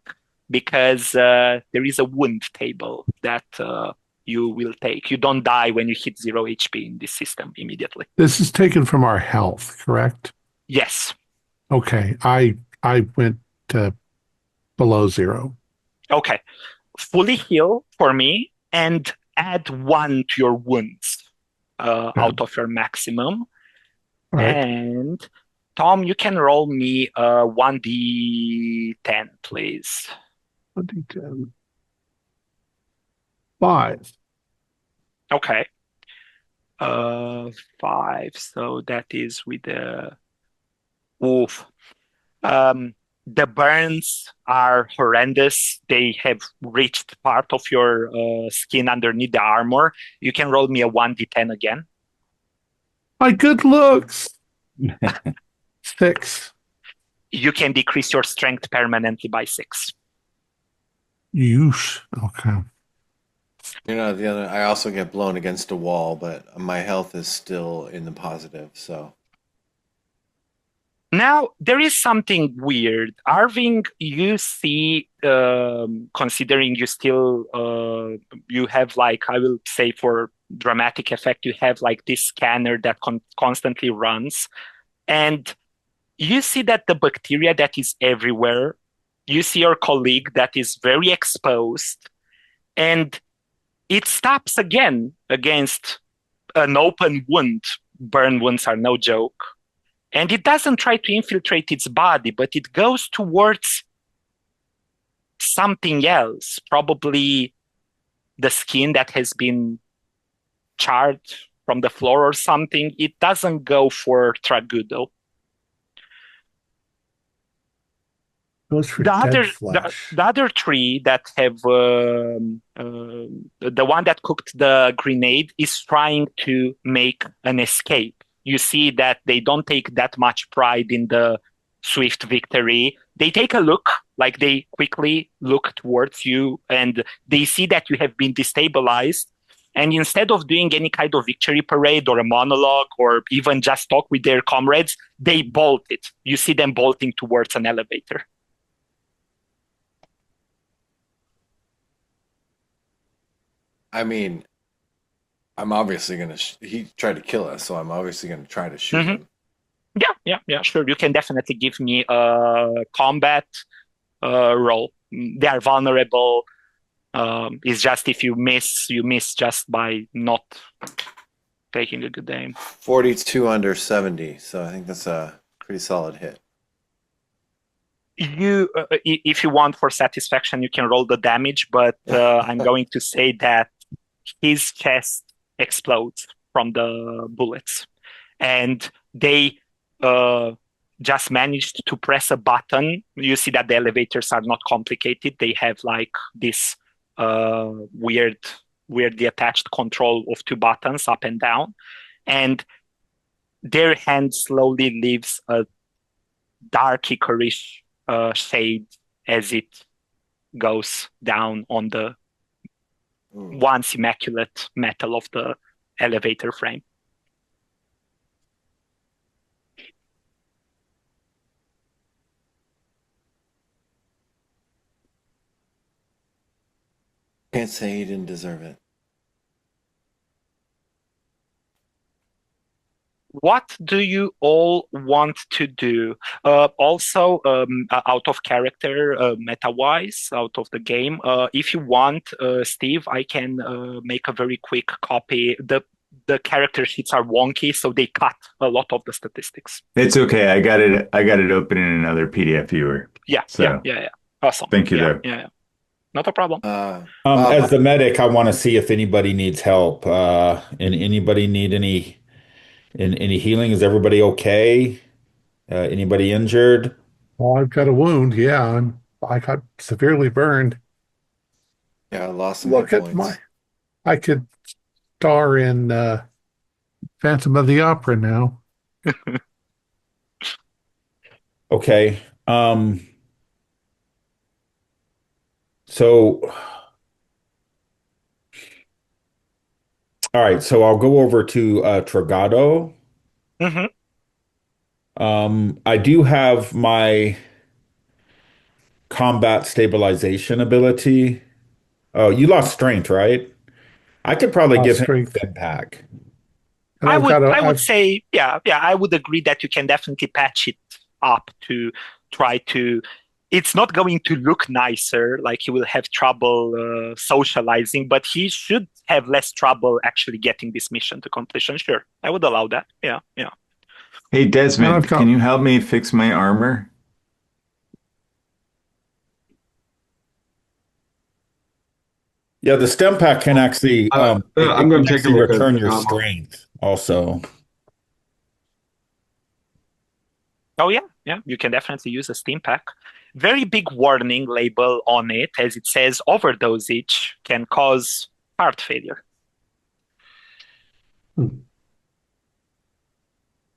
because there is a wound table that you will take. You don't die when you hit 0 HP in this system immediately. This is taken from our health, correct? Yes. Okay, I went below 0. Okay. Fully heal for me and add 1 to your wounds out of your maximum. All right, And Thom, you can roll me 1d10, please. 1d10. 5. Okay. 5. So that is with the oof. The burns are horrendous. They have reached part of your skin underneath the armor. You can roll me a 1d10 again. My good looks. 6. You can decrease your strength permanently by 6. Yeesh. Okay. The other. I also get blown against a wall, but my health is still in the positive. So Now, there is something weird. Arving, you see, considering you still, you have like, I will say for dramatic effect, you have like this scanner that constantly runs. And you see that the bacteria that is everywhere, you see your colleague that is very exposed, and it stops again against an open wound. Burn wounds are no joke. And it doesn't try to infiltrate its body, but it goes towards something else, probably the skin that has been charred from the floor or something. It doesn't go for tragudo. Goes for The dead other, flesh. the other three that have the one that cooked the grenade is trying to make an escape. You see that they don't take that much pride in the swift victory. They take a look, like they quickly look towards you, and they see that you have been destabilized. And instead of doing any kind of victory parade or a monologue or even just talk with their comrades, they bolt it. You see them bolting towards an elevator. I mean, I'm obviously gonna. He tried to kill us, so I'm obviously gonna try to shoot him. Yeah, sure. You can definitely give me a combat roll. They are vulnerable. It's just if you miss just by not taking a good aim. 42 under 70, so I think that's a pretty solid hit. If you want for satisfaction, you can roll the damage, but I'm going to say that his chest explodes from the bullets, and they just managed to press a button. You see that the elevators are not complicated. They have like this weirdly attached control of two buttons up and down, and their hand slowly leaves a dark ichorish shade as it goes down on the once immaculate metal of the elevator frame. Can't say he didn't deserve it. What do you all want to do? Also, out of character, meta-wise, out of the game, if you want, Steve, I can make a very quick copy. The character sheets are wonky, so they cut a lot of the statistics. It's okay. I got it open in another PDF viewer. Yeah. Awesome. Thank you, though. Yeah. Not a problem. As the medic, I want to see if anybody needs help. And anybody need any healing? Is everybody okay? Anybody injured? Oh, I've got a wound. Yeah, I got severely burned. Yeah, I lost some Look hit at points. I could star in Phantom of the Opera now. Okay. So, all right. So I'll go over to Tragado. Mm-hmm. I do have my combat stabilization ability. Oh, you lost strength, right? I could probably give him a Strength. fed pack. And I would I've say, yeah, I would agree that you can definitely patch it up to try to. It's not going to look nicer, like he will have trouble socializing, but he should have less trouble actually getting this mission to completion. Sure, I would allow that. Yeah. Hey, Desmond, I've got- can you help me fix my armor? Yeah, the stem pack can actually I'm going to take a look at return the your armor. strength also. Oh yeah, you can definitely use a steam pack. Very big warning label on it, as it says overdosage can cause heart failure.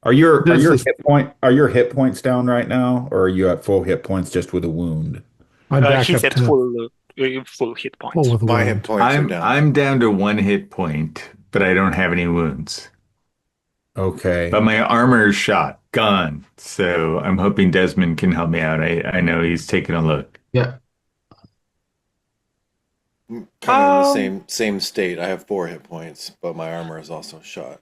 Are your This hit points down right now, or are you at full hit points just with a wound? I'm back He's up at to full hit points. full with My wound. hit points are down. I'm down to 1 hit point, but I don't have any wounds. Okay. But my armor is shot, gone. So I'm hoping Desmond can help me out. I know he's taking a look. Yeah. Kind of in the same state. I have 4 hit points, but my armor is also shot.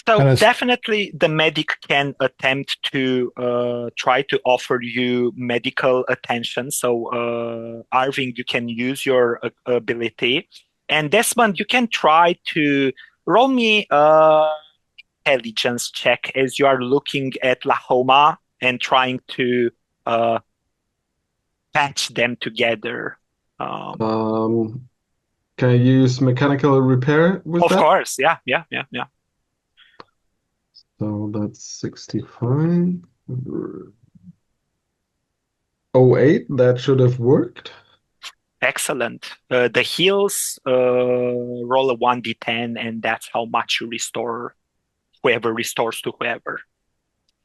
So And definitely the medic can attempt to try to offer you medical attention. So Arving, you can use your ability. And Desmond, you can try to roll me intelligence check as you are looking at Lahoma and trying to patch them together. Can I use mechanical repair with Of that? course, yeah. So that's 65. 08, that should have worked. Excellent. The heals roll a 1d10, and that's how much you restore. Whoever restores to whoever.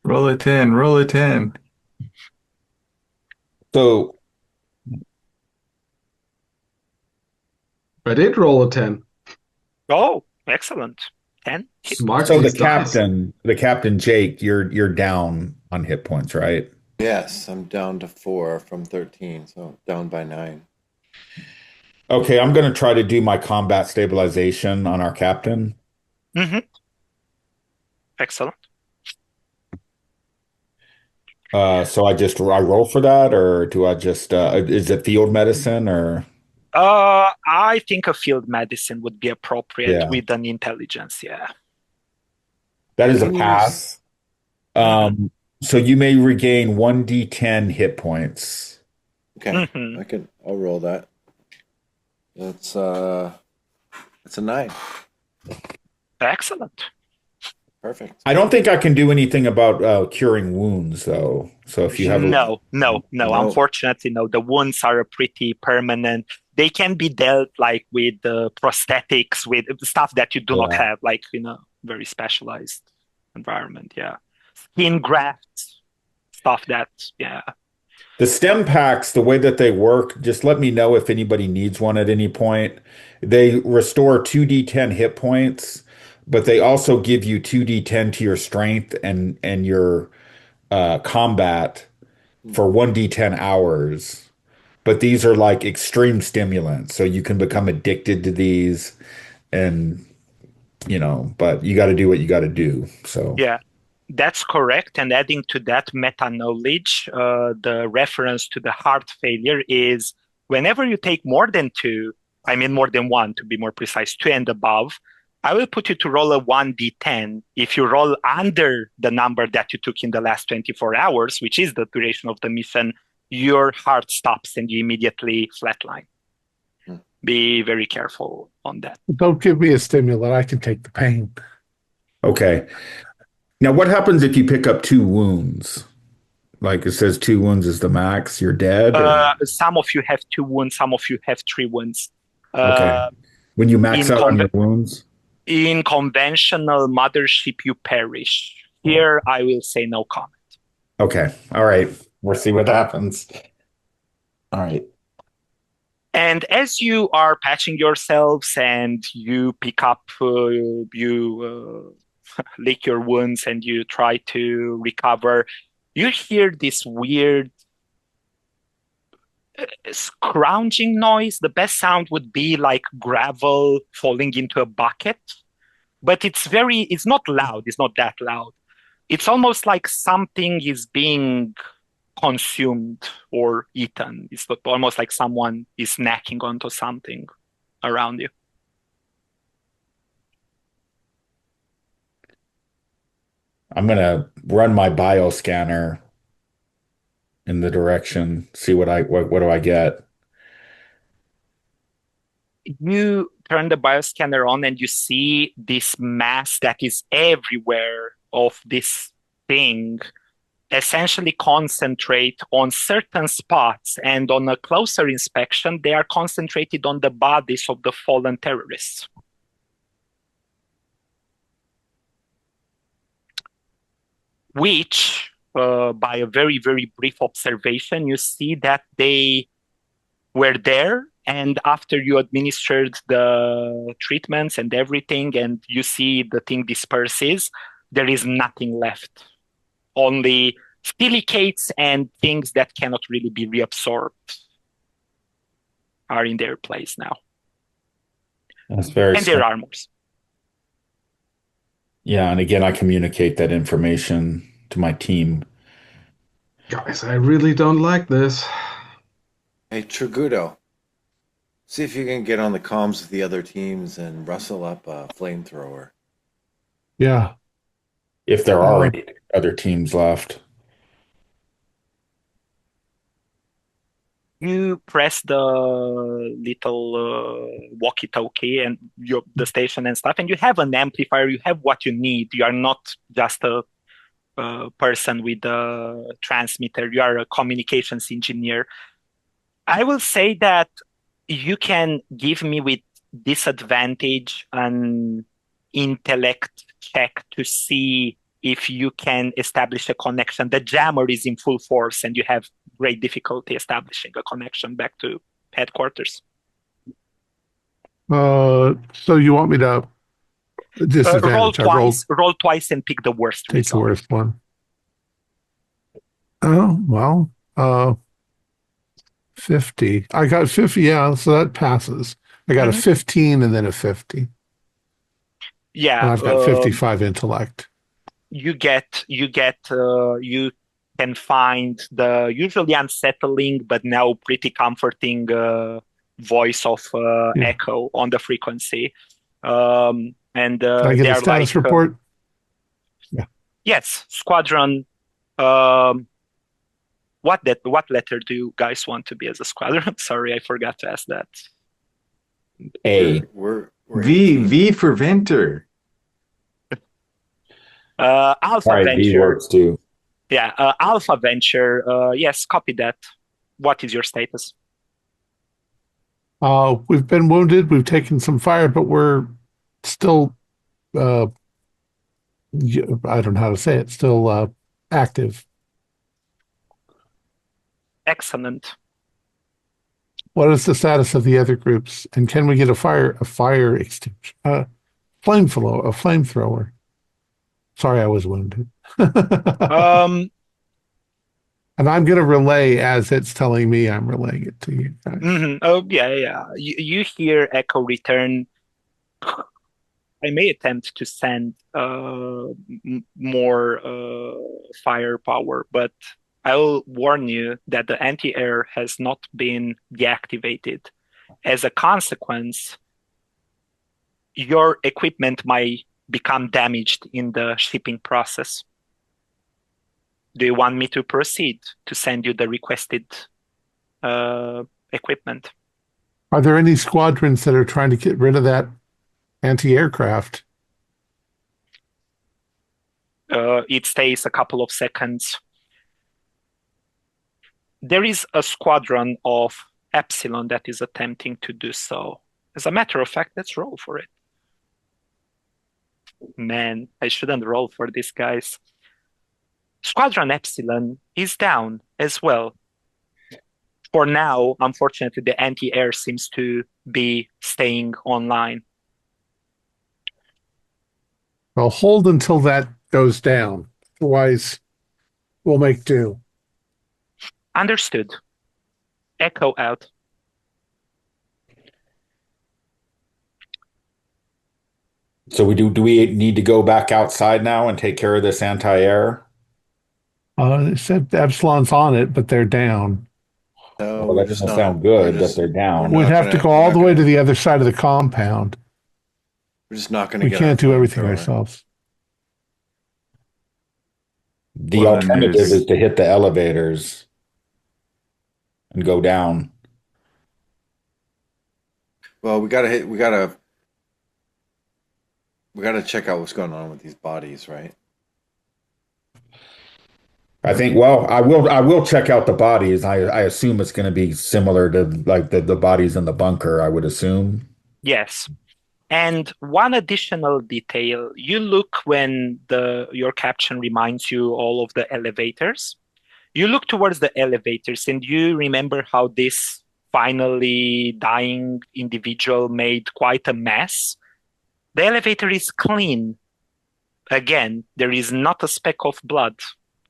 Roll a 10, roll a 10. So I did roll a 10. Oh, excellent. 10 hit Smart points. so these dice. the captain Jake, you're down on hit points, right? Yes, I'm down to 4 from 13, so down by 9. Okay, I'm going to try to do my combat stabilization on our captain. Mm-hmm. Excellent. So I roll for that, or do I just is it field medicine or I think a field medicine would be appropriate yeah, with an intelligence, yeah. that I is a can use. pass. Mm-hmm. So you may regain 1d10 hit points. Okay, Mm-hmm. I'll roll that. It's it's a 9. Excellent. Perfect. I don't think I can do anything about curing wounds though. So if you have a No. No. Unfortunately, no. The wounds are pretty permanent. They can be dealt like with prosthetics, with stuff that you do not yeah. have, like in a very specialized environment. Yeah, skin grafts, stuff that. Yeah. The stem packs, the way that they work, just let me know if anybody needs one at any point. They restore 2d10 hit points, but they also give you 2d10 to your strength and your combat for 1d10 hours. But these are like extreme stimulants, so you can become addicted to these and but you got to do what you got to do. So, Yeah, that's correct. And adding to that meta knowledge, the reference to the heart failure is whenever you take more than two, I mean more than one to be more precise, two and above, I will put you to roll a 1d10. If you roll under the number that you took in the last 24 hours, which is the duration of the mission, your heart stops and you immediately flatline. Hmm. Be very careful on that. Don't give me a stimulant. I can take the pain. okay. Now, what happens if you pick up two wounds? Like it says two wounds is the max, you're dead or Some of you have two wounds, some of you have three wounds. okay. Uh, When you max in out on con your wounds? in conventional Mothership, you perish. Here, I will say no comment. Okay. All right. We'll see what happens. All right. And as you are patching yourselves and you pick up, lick your wounds and you try to recover, you hear this weird scrounging noise. The best sound would be like gravel falling into a bucket, but it's not loud. It's not that loud. It's almost like something is being consumed or eaten. It's almost like someone is snacking onto something around you. I'm gonna run my bioscanner in the direction, see what do I get. You turn the bioscanner on and you see this mass that is everywhere of this thing essentially concentrate on certain spots, and on a closer inspection, they are concentrated on the bodies of the fallen terrorists. Which, by a very, very brief observation, you see that they were there, and after you administered the treatments and everything, and you see the thing disperses, there is nothing left. Only silicates and things that cannot really be reabsorbed are in their place now. That's very And their strange. armors. Yeah, and again, I communicate that information to my team. Guys, I really don't like this. Hey, Tragudo, see if you can get on the comms with the other teams and rustle up a flamethrower. Yeah. If there are any other teams left. You press the little walkie-talkie and the station and stuff, and you have an amplifier. You have what you need. You are not just a person with a transmitter. You are a communications engineer. I will say that you can give me with disadvantage an intellect check to see if you can establish a connection. The jammer is in full force and you have great difficulty establishing a connection back to headquarters. So you want me to disadvantage? Roll twice and pick the worst Take result. the worst one. Oh, well, 50. I got 50. Yeah, so that passes. I got a 15 and then a 50. Yeah. And I've got 55 intellect. You can find the usually unsettling but now pretty comforting voice of Echo on the frequency. And Can I get a status report? Yeah. Yes, Squadron. What letter do you guys want to be as a squadron? I'm sorry, I forgot to ask that. A. We're V for Venter. Alpha All right, Venture. V works too. Yeah, Alpha Venture. Yes, copy that. What is your status? We've been wounded. We've taken some fire, but we're still, I don't know how to say it, still active. Excellent. What is the status of the other groups? And can we get a fire extinguisher, flamethrower? Sorry, I was wounded. And I'm going to relay as it's telling me I'm relaying it to you guys. Oh, yeah. You hear Echo return. I may attempt to send more firepower, but I'll warn you that the anti-air has not been deactivated. As a consequence, your equipment might become damaged in the shipping process. Do you want me to proceed to send you the requested equipment? Are there any squadrons that are trying to get rid of that anti-aircraft? It stays a couple of seconds. There is a squadron of Epsilon that is attempting to do so. As a matter of fact, let's roll for it. Man, I shouldn't roll for this, guys. Squadron Epsilon is down as well. For now, unfortunately, the anti-air seems to be staying online. Well, hold until that goes down. Otherwise, we'll make do. Understood. Echo out. So do we need to go back outside now and take care of this anti-air? It said Epsilon's on it, but they're down. No, Well, that doesn't sound good that they're down. We'd have to go all the way to the other side of the compound. We're just not going to We get. can't do everything ourselves. The alternative is to hit the elevators and go down. Well, we gotta check out what's going on with these bodies, right? I think, well, I will check out the bodies. I assume it's going to be similar to like the bodies in the bunker, I would assume. Yes. And one additional detail, you look when your caption reminds you all of the elevators. You look towards the elevators and you remember how this finally dying individual made quite a mess. The elevator is clean. Again, there is not a speck of blood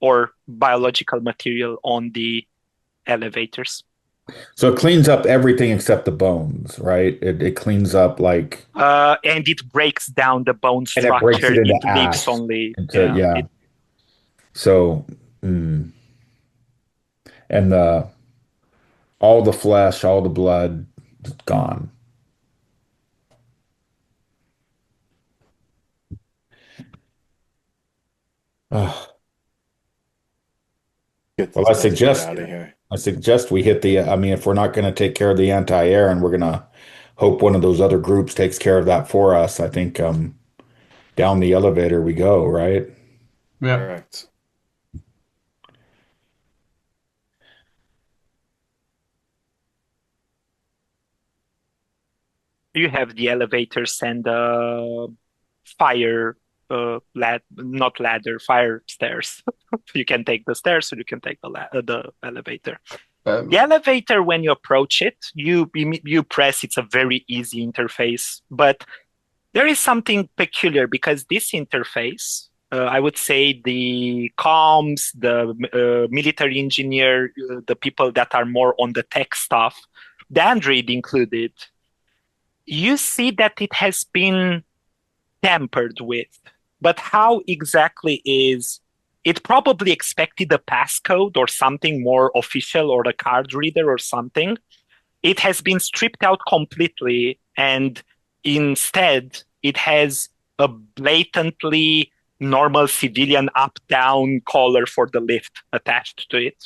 or biological material on the elevators. So it cleans up everything except the bones, right? It cleans up like... and it breaks down the bone structure. And it breaks it into leaves ash. only... So, and all the flesh, all the blood, is gone. Get Well, I suggest out of here. I suggest we hit I mean, if we're not going to take care of the anti-air and we're going to hope one of those other groups takes care of that for us, I think down the elevator we go, right? Yeah. Correct. You have the elevator send fire not ladder, fire stairs. You can take the stairs or you can take the elevator. The Um, elevator, when you approach it, you press. It's a very easy interface, but there is something peculiar because this interface, I would say the comms, the military engineer, the people that are more on the tech stuff, the Android included, you see that it has been tampered with. But how exactly is it? Probably expected a passcode or something more official or a card reader or something. It has been stripped out completely, and instead it has a blatantly normal civilian up-down collar for the lift attached to it.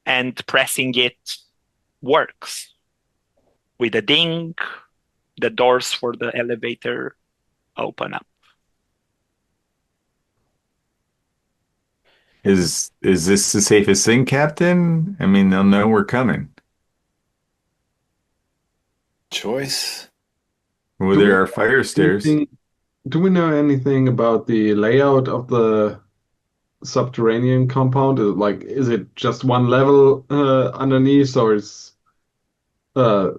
And pressing it works. With a ding, the doors for the elevator open up. Is this the safest thing, Captain? I mean, they'll know we're coming. Choice. Well, do we there are fire stairs. do we know anything about the layout of the subterranean compound? Is it just one level underneath, or is uh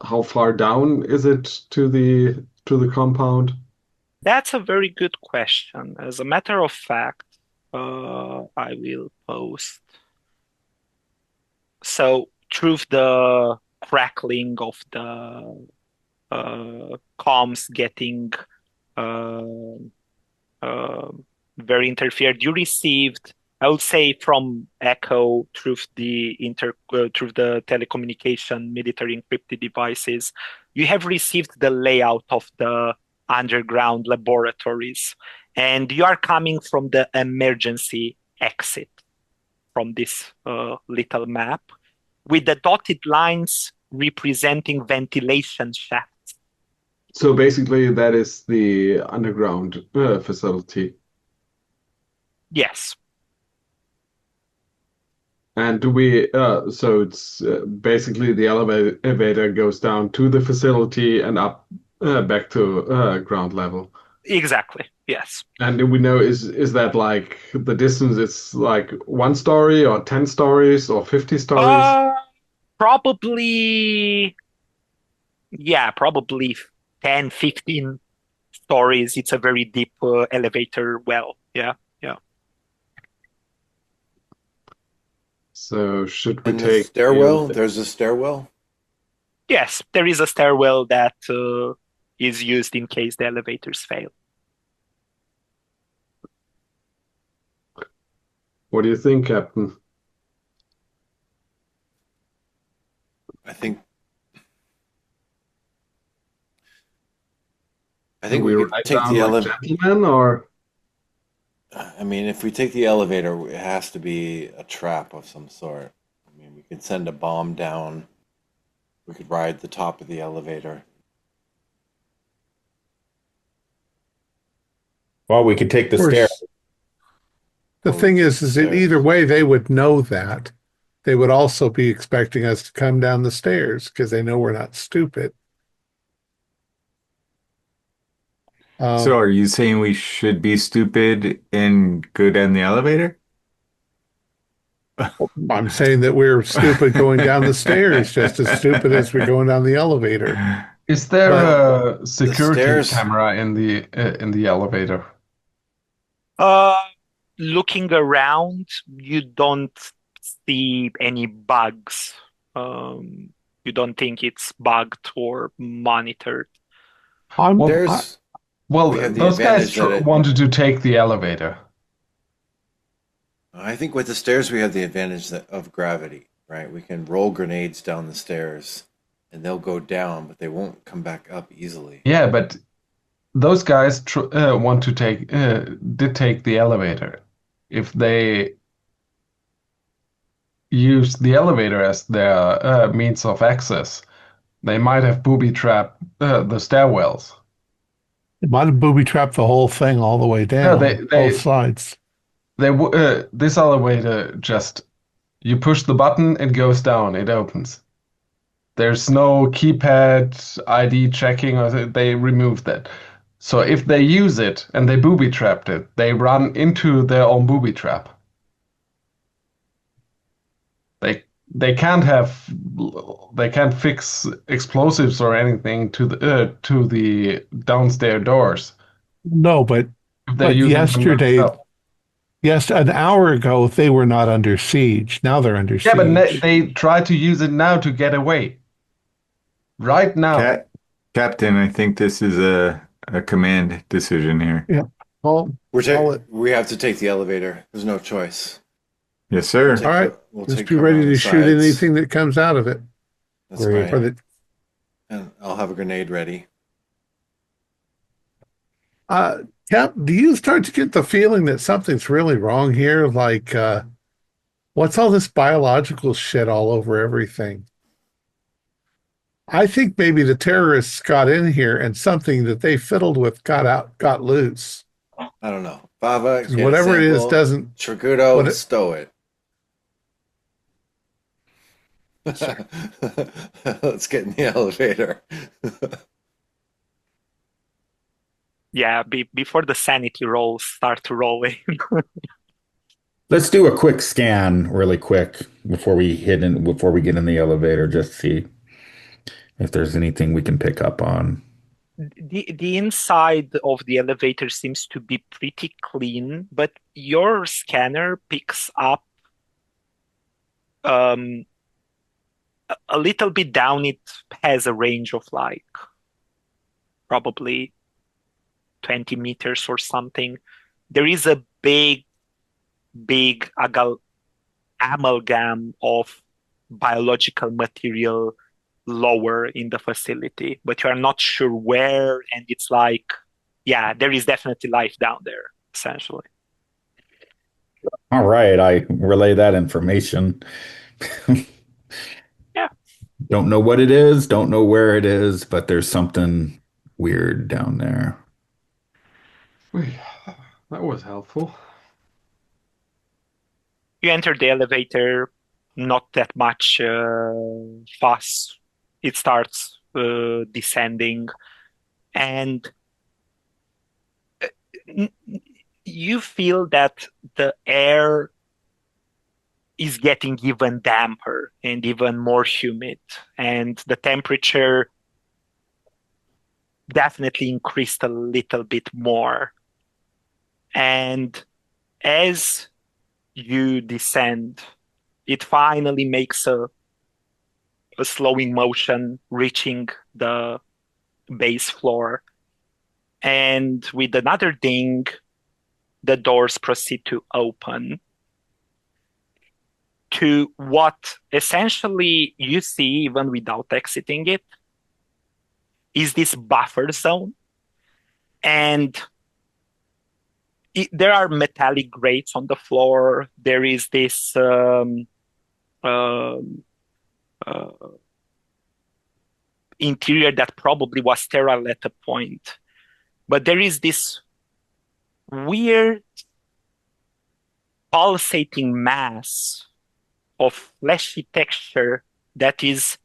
how far down is it to the compound? That's a very good question. As a matter of fact, I will post. So through the crackling of the comms getting uh, uh, very interfered, you received, I would say, from Echo through through the telecommunication military encrypted devices, you have received the layout of the underground laboratories, and you are coming from the emergency exit from this little map with the dotted lines representing ventilation shafts. So basically, that is the underground facility. Yes, And do we, so it's basically the elevator goes down to the facility and up back to ground level. exactly. Yes. And do we know, is that like the distance is like 1 story or 10 stories or 50 stories? Uh, Probably, yeah, probably 10, 15 stories. It's a very deep elevator well. Yeah, yeah. So should we And the take stairwell, there's a stairwell. Yes, there is a stairwell that is used in case the elevators fail. What do you think, Captain? I think Do we we could ride take down the like elevator. gentlemen, or I mean, if we take the elevator, it has to be a trap of some sort. I mean, we could send a bomb down. We could ride the top of the elevator. Well, we could take the Of stair. course, the Or we thing take is the that either stairs. way, they would know that. They would also be expecting us to come down the stairs because they know we're not stupid. So Um, are you saying we should be stupid and go down the elevator? I'm saying that we're stupid going down the stairs, just as stupid as we're going down the elevator. is there But a The security stairs. camera in the elevator? Uh, Looking around, you don't see any bugs. You don't think it's bugged or monitored. I'm, Well, Stairs. well, We have the those guys advantage that wanted to take the elevator. I think with the stairs we have the advantage of gravity, right? We can roll grenades down the stairs, and they'll go down, but they won't come back up easily. Yeah, but those guys want to did take the elevator. If they use the elevator as their means of access. They might have booby-trapped the stairwells. It might have booby trapped the whole thing all the way Yeah, down, both sides. this elevator just you push the button, it goes down, it opens. There's no keypad ID checking, or they removed that. So if they use it and they booby trapped it, they run into their own booby trap. They they can't have they can't fix explosives or anything to the downstairs doors No, if they're but using them yesterday, themselves. yes, an hour ago they were not under siege. Now they're under Yeah, but siege. they try to use it now to get away. Right now. Captain, I think this is a command decision here. Yeah. Call it. We have to take the elevator. There's no choice. Yes, sir. All right. We'll Just take be cover ready on to the shoot sides. anything that comes out of it. That's Great. For fine. the And I'll have a grenade ready. Cap, do you start to get the feeling that something's really wrong here? Like, what's all this biological shit all over everything? I think maybe the terrorists got in here and something that they fiddled with got loose. I don't know. Bava, 'Cause get whatever a it is sample. doesn't. Charcuto, What it- stow it. Let's get in the elevator. Yeah, before the sanity rolls start rolling. Let's do a quick scan really quick before we get in the elevator, just to see if there's anything we can pick up on. The inside of the elevator seems to be pretty clean, but your scanner picks up a little bit down. It has a range of like probably 20 meters or something. There is a big amalgam of biological material lower in the facility, but you are not sure where, and it's like, yeah, there is definitely life down there, essentially. All right, I relay that information. Yeah. Don't know what it is, don't know where it is, but there's something weird down there. That was helpful. You enter the elevator, not that much fuss. It starts descending, and you feel that the air is getting even damper and even more humid, and the temperature definitely increased a little bit more. And as you descend, it finally makes a slowing motion, reaching the base floor. And with another ding, the doors proceed to open to what essentially you see, even without exiting it, is this buffer zone. And there are metallic grates on the floor. There is this interior that probably was sterile at a point. But there is this weird pulsating mass of fleshy texture that is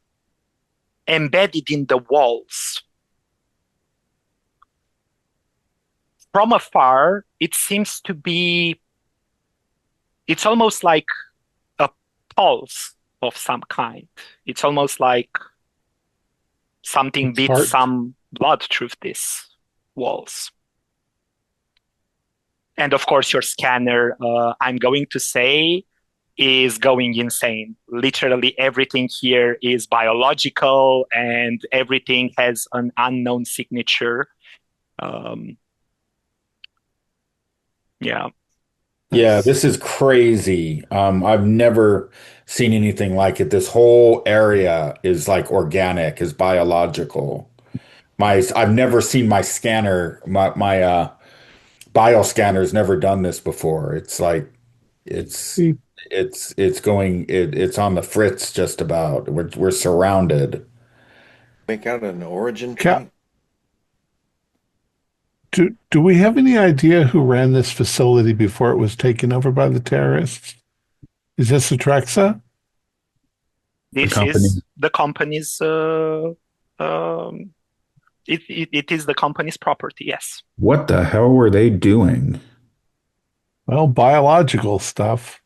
embedded in the walls. From afar, it seems to be, it's almost like a pulse of some kind. It's almost like something beats some blood through these walls. And of course, your scanner, I'm going to say, is going insane. Literally everything here is biological and everything has an unknown signature. Yeah. Yeah, this is crazy. I've never seen anything like it. This whole area is like organic, is biological. I've never seen my scanner, my bioscanner's never done this before. It's like it's It's on the fritz just about. We're surrounded. Make out an origin Cap, point? do we have any idea who ran this facility before it was taken over by the terrorists? Is this Atrexa? The This company. is the company's um, it is the company's property, yes. What the hell were they doing? Well, biological stuff.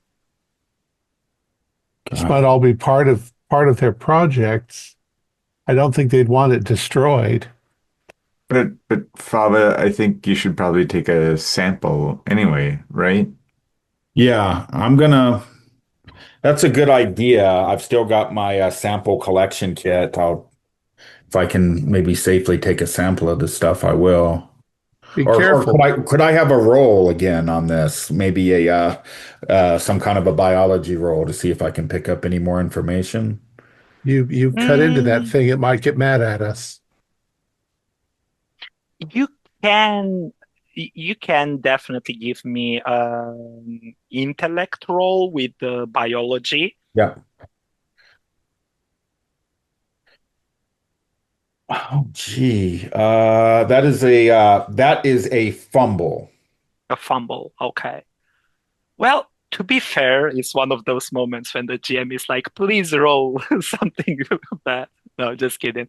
This might God. all be part of their projects. I don't think they'd want it destroyed. But Fava, I think you should probably take a sample anyway, right? Yeah, I'm gonna. That's a good idea. I've still got my sample collection kit. If I can maybe safely take a sample of this stuff, I will. Be Or careful. could I have a roll again on this? Maybe a some kind of a biology roll to see if I can pick up any more information. You cut into that Mm, thing, it might get mad at us. you can you can definitely give me intellect roll with the biology, Yeah. Oh, gee. That is a fumble. a fumble. Okay. Well, to be fair, it's one of those moments when the GM is like, please roll something bad. No, just kidding.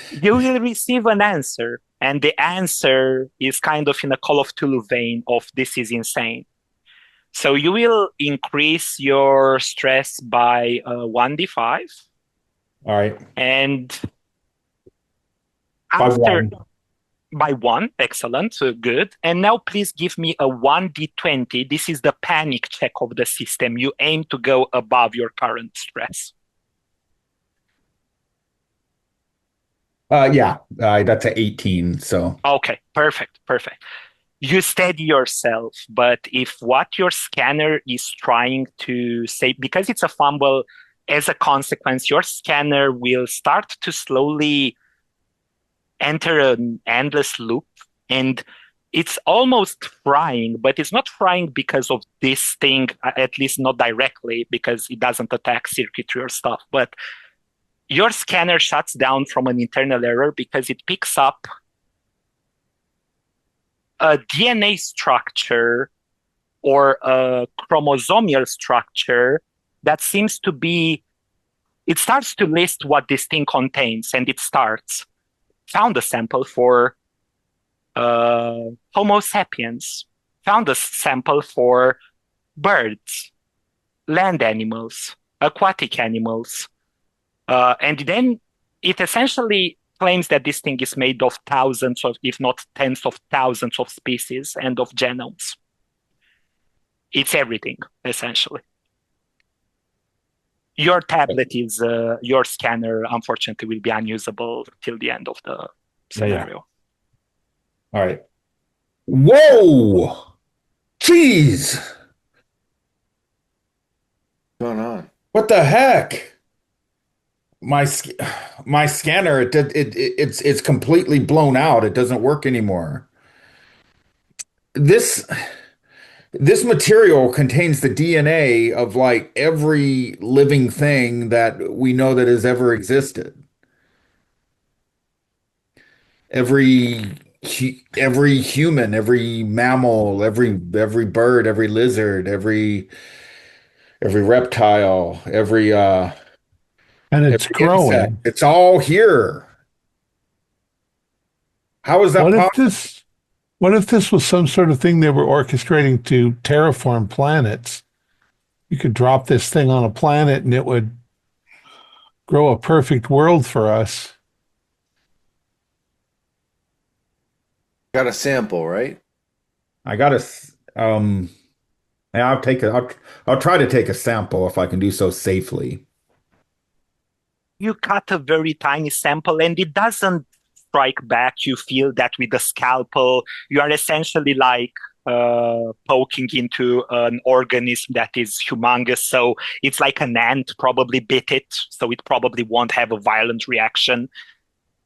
You will receive an answer, and the answer is kind of in a Call of Cthulhu vein of this is insane. So you will increase your stress by 1d5, All right. and By after one. by one, excellent, good. And now please give me a 1d20. This is the panic check of the system. You aim to go above your current stress. Yeah, that's a 18. So, Okay, perfect, perfect. You steady yourself, but if what your scanner is trying to say, because it's a fumble, as a consequence, your scanner will start to slowly enter an endless loop, and it's almost frying, but it's not frying because of this thing, at least not directly, because it doesn't attack circuitry or stuff. But your scanner shuts down from an internal error because it picks up a DNA structure or a chromosomal structure that seems to be, it starts to list what this thing contains, and it starts, found a sample for Homo sapiens, found a sample for birds, land animals, aquatic animals. And then it essentially claims that this thing is made of thousands of, if not tens of thousands of species and of genomes. It's everything, essentially. Your tablet is, your scanner, unfortunately, will be unusable till the end of the yeah. scenario. All right. Whoa! Jeez! What's going on? What the heck? My scanner it's completely blown out. It doesn't work anymore. This this material contains the DNA of like every living thing that we know that has ever existed. Every human, every mammal, every bird, every lizard, every reptile, And it's every insect. growing. It's all here. How is that What if possible? this what if this was some sort of thing they were orchestrating to terraform planets? You could drop this thing on a planet and it would grow a perfect world for us. Got a sample, right? I gotta yeah, I'll try to take a sample if I can do so safely. You cut a very tiny sample and it doesn't strike back. You feel that with the scalpel, you are essentially like poking into an organism that is humongous. So it's like an ant probably bit it, so it probably won't have a violent reaction.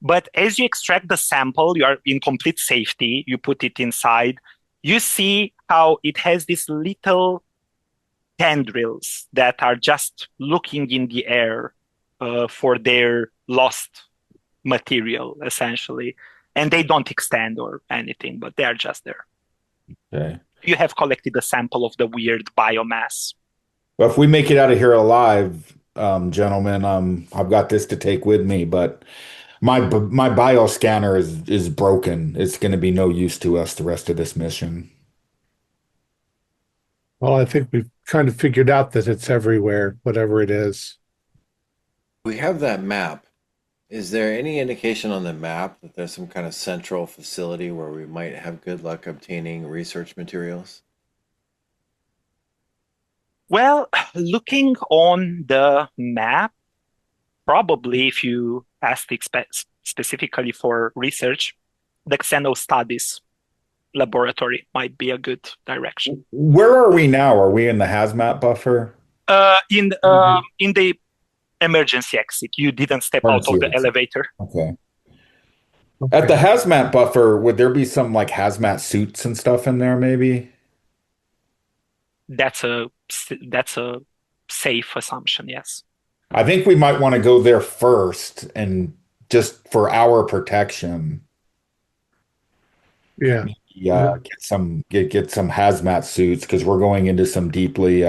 But as you extract the sample, you are in complete safety. You put it inside. You see how it has this little tendrils that are just looking in the air for their lost material, essentially. And they don't extend or anything, but they are just there. Okay. You have collected a sample of the weird biomass. Well, if we make it out of here alive, gentlemen, I've got this to take with me, but my bioscanner is broken. It's going to be no use to us the rest of this mission. Well, I think we've kind of figured out that it's everywhere, whatever it is. We have that map. Is there any indication on the map that there's some kind of central facility where we might have good luck obtaining research materials? Well, looking on the map, probably if you asked specifically for research, the Xeno Studies laboratory might be a good direction. Where are we now? Are we in the hazmat buffer? In the emergency exit, you didn't step out of the elevator. Okay. At the hazmat buffer, would there be some like hazmat suits and stuff in there, maybe? That's a safe assumption, yes. I think we might want to go there first and just for our protection. Yeah. Get some hazmat suits because we're going into some deeply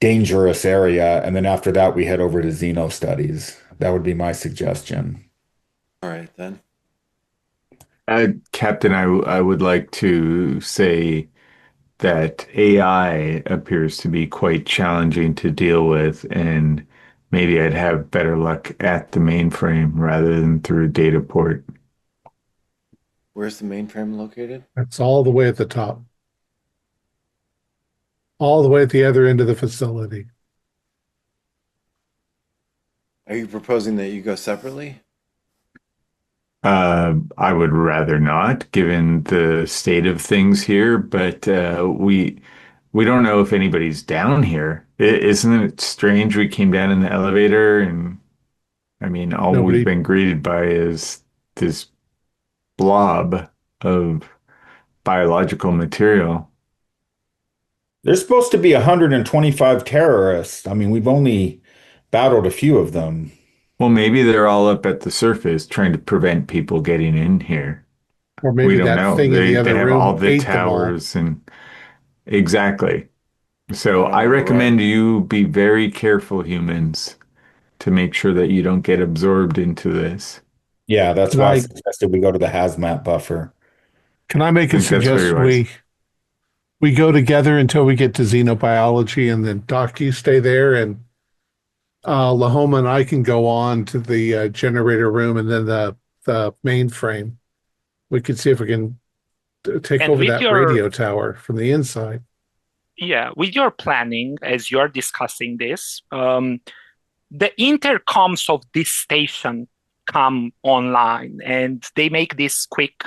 dangerous area, and then after that we head over to Xeno Studies. That would be my suggestion. All right, then. Captain, I would like to say that AI appears to be quite challenging to deal with, and maybe I'd have better luck at the mainframe rather than through a data port. Where's the mainframe located? That's all the way at the top. All the way at the other end of the facility. Are you proposing that you go separately? I would rather not, given the state of things here, but we don't know if anybody's down here. Isn't it strange we came down in the elevator and I mean all Nobody. we've been greeted by is this blob of biological material. There's supposed to be 125 terrorists. I mean, we've only battled a few of them. Well, maybe they're all up at the surface trying to prevent people getting in here. Or We maybe don't that know. thing in the They other have all room the ate them all. towers and exactly. So I don't I know, recommend right? you be very careful, humans, to make sure that you don't get absorbed into this. Yeah, that's Can why I I suggested we go to the hazmat buffer. can I make I a think that's very suggestion? wise. We go together until we get to xenobiology, and then Doc, you stay there, and Lahoma and I can go on to the generator room and then the mainframe. We could see if we can take And over with that your radio tower from the inside. with your planning, as you're discussing this, the intercoms of this station come online and they make this quick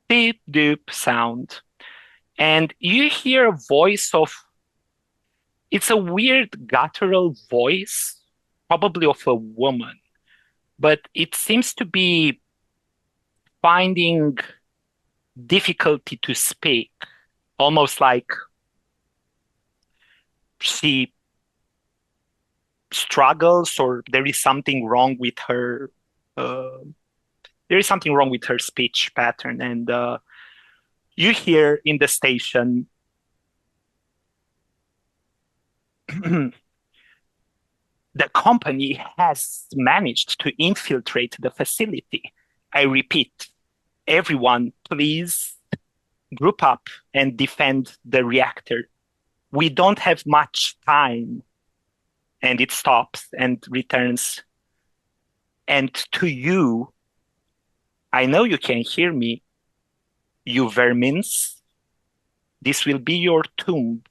beep doop sound. And you hear a voice it's a weird guttural voice, probably of a woman, but it seems to be finding difficulty to speak, almost like she struggles or there is something wrong with her speech pattern. And you hear in the station the company has managed to infiltrate the facility. I repeat, everyone, please group up and defend the reactor. We don't have much time. And it stops and returns. And to you, I know you can hear me, you vermins. This will be your tomb.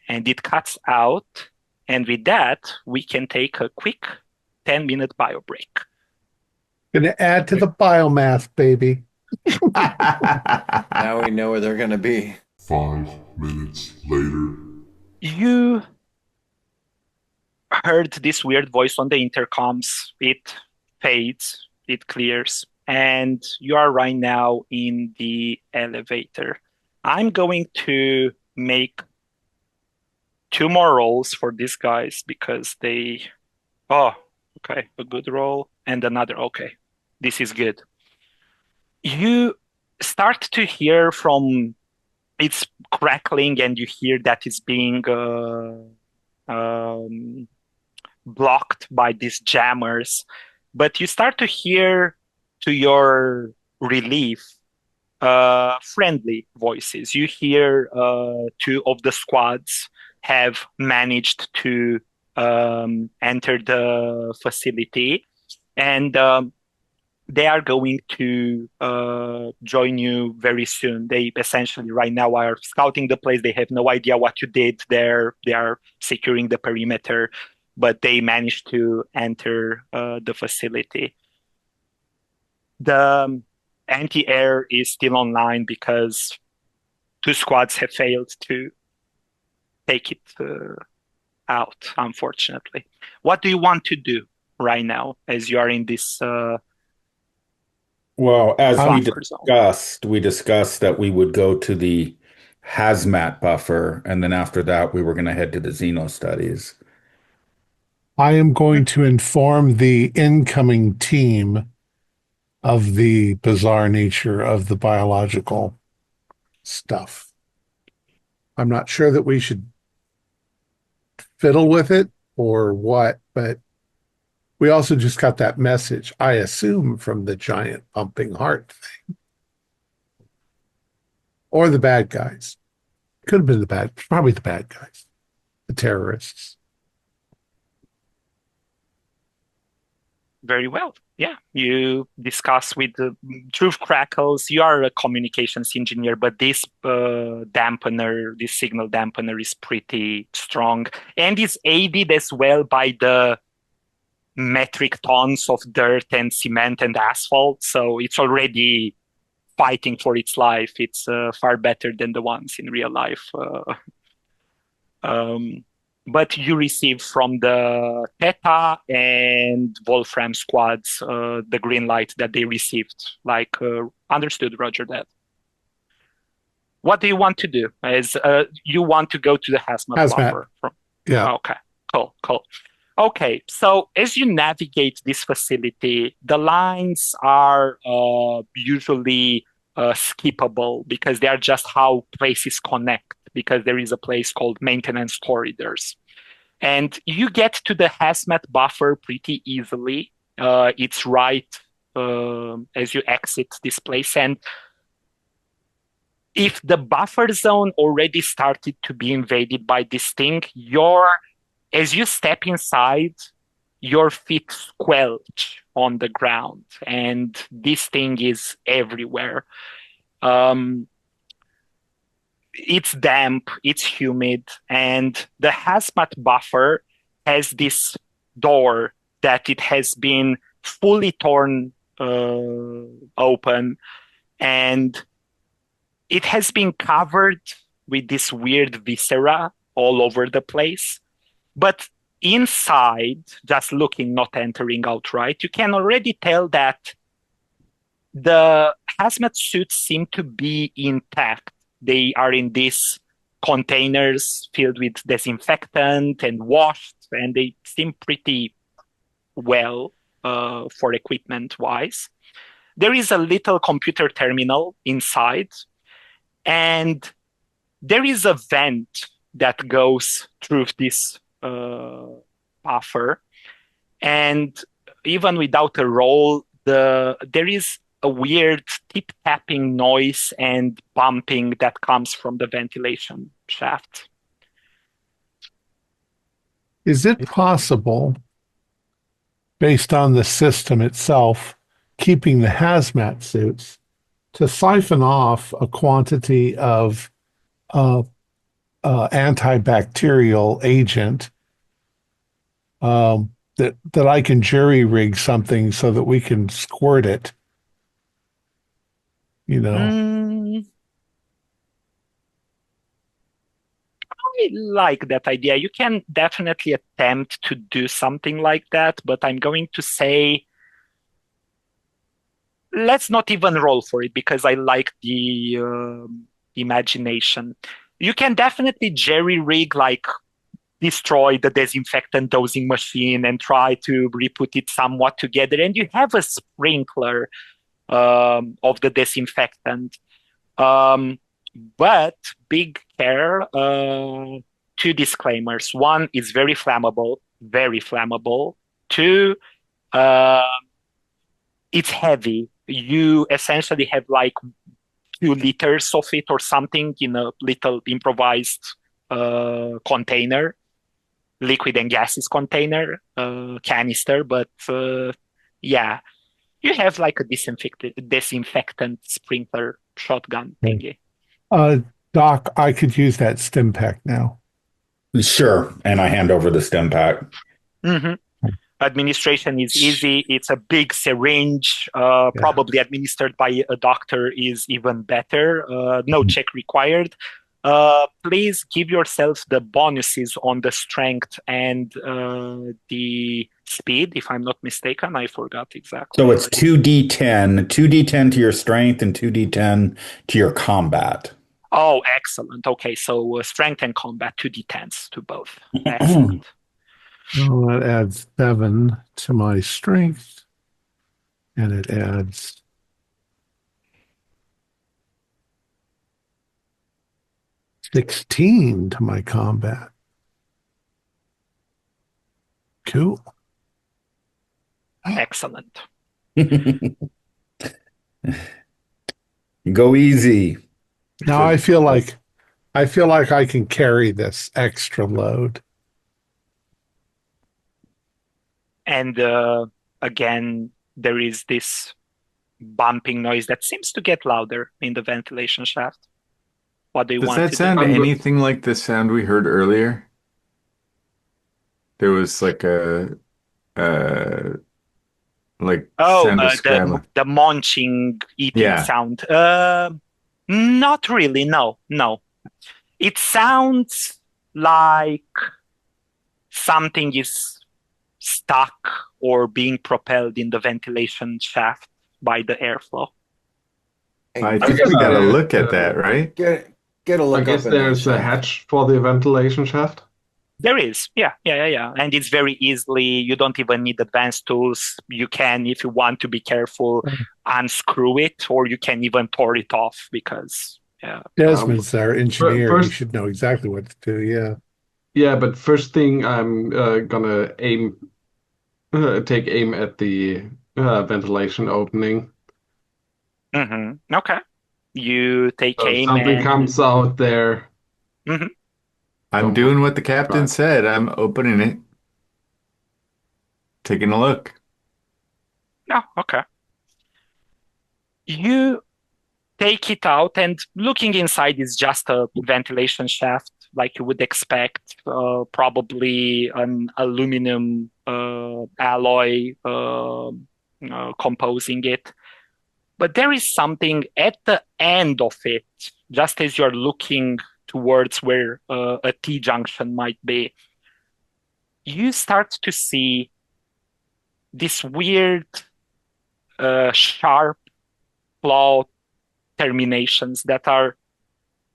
And it cuts out. And with that, we can take a quick 10-minute bio break. Gonna add to the biomass, baby. Now we know where they're going to be. 5 minutes later. You heard this weird voice on the intercoms. It fades, it clears, and you are right now in the elevator. I'm going to make 2 more rolls for these guys because they... Oh, okay, a good roll and another. Okay, this is good. You start to hear from... It's crackling and you hear that it's being blocked by these jammers. But you start to hear, to your relief, friendly voices. You hear 2 of the squads have managed to enter the facility, and they are going to join you very soon. They essentially right now are scouting the place. They have no idea what you did there. They are securing the perimeter, but they managed to enter the facility. The anti-air is still online because 2 squads have failed to take it out, unfortunately. What do you want to do right now as you are in this Well, as buffer zone? we discussed that we would go to the hazmat buffer, and then after that, we were going to head to the Xeno studies. I am going to inform the incoming team of the bizarre nature of the biological stuff. I'm not sure that we should fiddle with it or what, but we also just got that message, I assume, from the giant pumping heart thing. Or the bad guys. Could have been probably the bad guys, the terrorists. Very well. Yeah, you discuss with the Truth Crackles. You are a communications engineer, but this dampener, this signal dampener is pretty strong and is aided as well by the metric tons of dirt and cement and asphalt. So it's already fighting for its life. It's far better than the ones in real life. But you receive from the Theta and Wolfram squads the green light that they received. Like, understood, Roger that. What do you want to do? As you want to go to the hazmat buffer? Yeah. Okay, cool. Okay, so as you navigate this facility, the lines are usually skippable because they are just how places connect, because there is a place called maintenance corridors. And you get to the hazmat buffer pretty easily. It's right as you exit this place. And if the buffer zone already started to be invaded by this thing, as you step inside, your feet squelch on the ground. And this thing is everywhere. It's damp, it's humid, and the hazmat buffer has this door that it has been fully torn open, and it has been covered with this weird viscera all over the place. But inside, just looking, not entering outright, you can already tell that the hazmat suits seem to be intact. They are in these containers filled with disinfectant and washed, and they seem pretty well for equipment-wise. There is a little computer terminal inside, and there is a vent that goes through this buffer. And even without a roll, there is a weird tip-tapping noise and bumping that comes from the ventilation shaft. Is it possible, based on the system itself, keeping the hazmat suits, to siphon off a quantity of antibacterial agent that I can jury rig something so that we can squirt it? I like that idea. You can definitely attempt to do something like that, but I'm going to say let's not even roll for it because I like the imagination. You can definitely jerry-rig, like destroy the disinfectant dosing machine and try to re-put it somewhat together. And you have a sprinkler of the disinfectant. But big care, two disclaimers. One, is very flammable, very flammable. Two, uh, it's heavy. You essentially have like 2 liters of it or something in a little improvised container, liquid and gases container, canister. But yeah, you have like a disinfectant sprinkler shotgun thingy. Doc, I could use that stim pack now. Sure. And I hand over the stem pack. Mm-hmm. Administration is easy. It's a big syringe, probably administered by a doctor is even better. No check required. Please give yourself the bonuses on the strength and the speed, if I'm not mistaken. I forgot exactly. So it's 2d10, 2d10 to your strength and 2d10 to your combat. Oh, excellent. Okay, so strength and combat, 2d10s to both. Excellent. Well, that adds 7 to my strength, and it adds 16 to my combat. Cool. Excellent. Go easy. Now I feel like I can carry this extra load. And again, there is this bumping noise that seems to get louder in the ventilation shaft. What do you Does want that to sound do? anything like the sound we heard earlier? There was like a sound of scrabbling. the munching, eating Yeah. sound. Not really. No. It sounds like something is stuck or being propelled in the ventilation shaft by the airflow. I think we gotta look at that, right? Get a look I guess up in there's that a shaft. hatch for the ventilation shaft. There is, yeah. And it's very easily, you don't even need advanced tools. You can, if you want to be careful, unscrew it, or you can even tore it off because, yeah. Desmond's our engineer. He first- should know exactly what to do. Yeah. Yeah, but first thing I'm gonna take aim at the ventilation opening. Mm-hmm. Okay. You take So aim something and... comes out there. Mhm. I'm doing what the captain said. I'm opening it, taking a look. Oh, okay. You take it out, and looking inside is just a ventilation shaft, like you would expect, probably an aluminum alloy composing it. But there is something at the end of it, just as you're looking towards where a T-junction might be. You start to see this weird, sharp claw terminations that are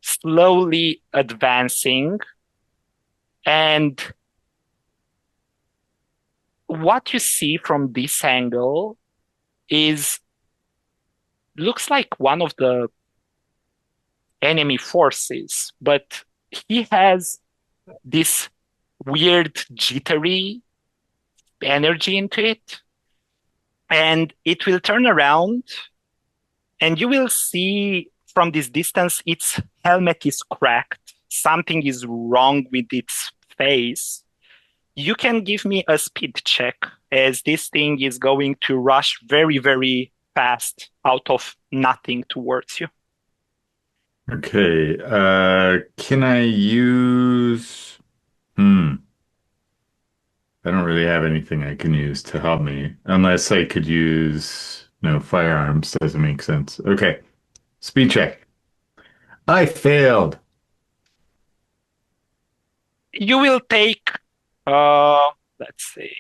slowly advancing. And what you see from this angle looks like one of the enemy forces, but he has this weird jittery energy into it. And it will turn around, and you will see from this distance its helmet is cracked. Something is wrong with its face. You can give me a speed check, as this thing is going to rush very, very fast out of nothing towards you. Okay. Can I use... I don't really have anything I can use to help me, unless I could use... No, firearms doesn't make sense. Okay. Speed check. I failed. You will take, let's see,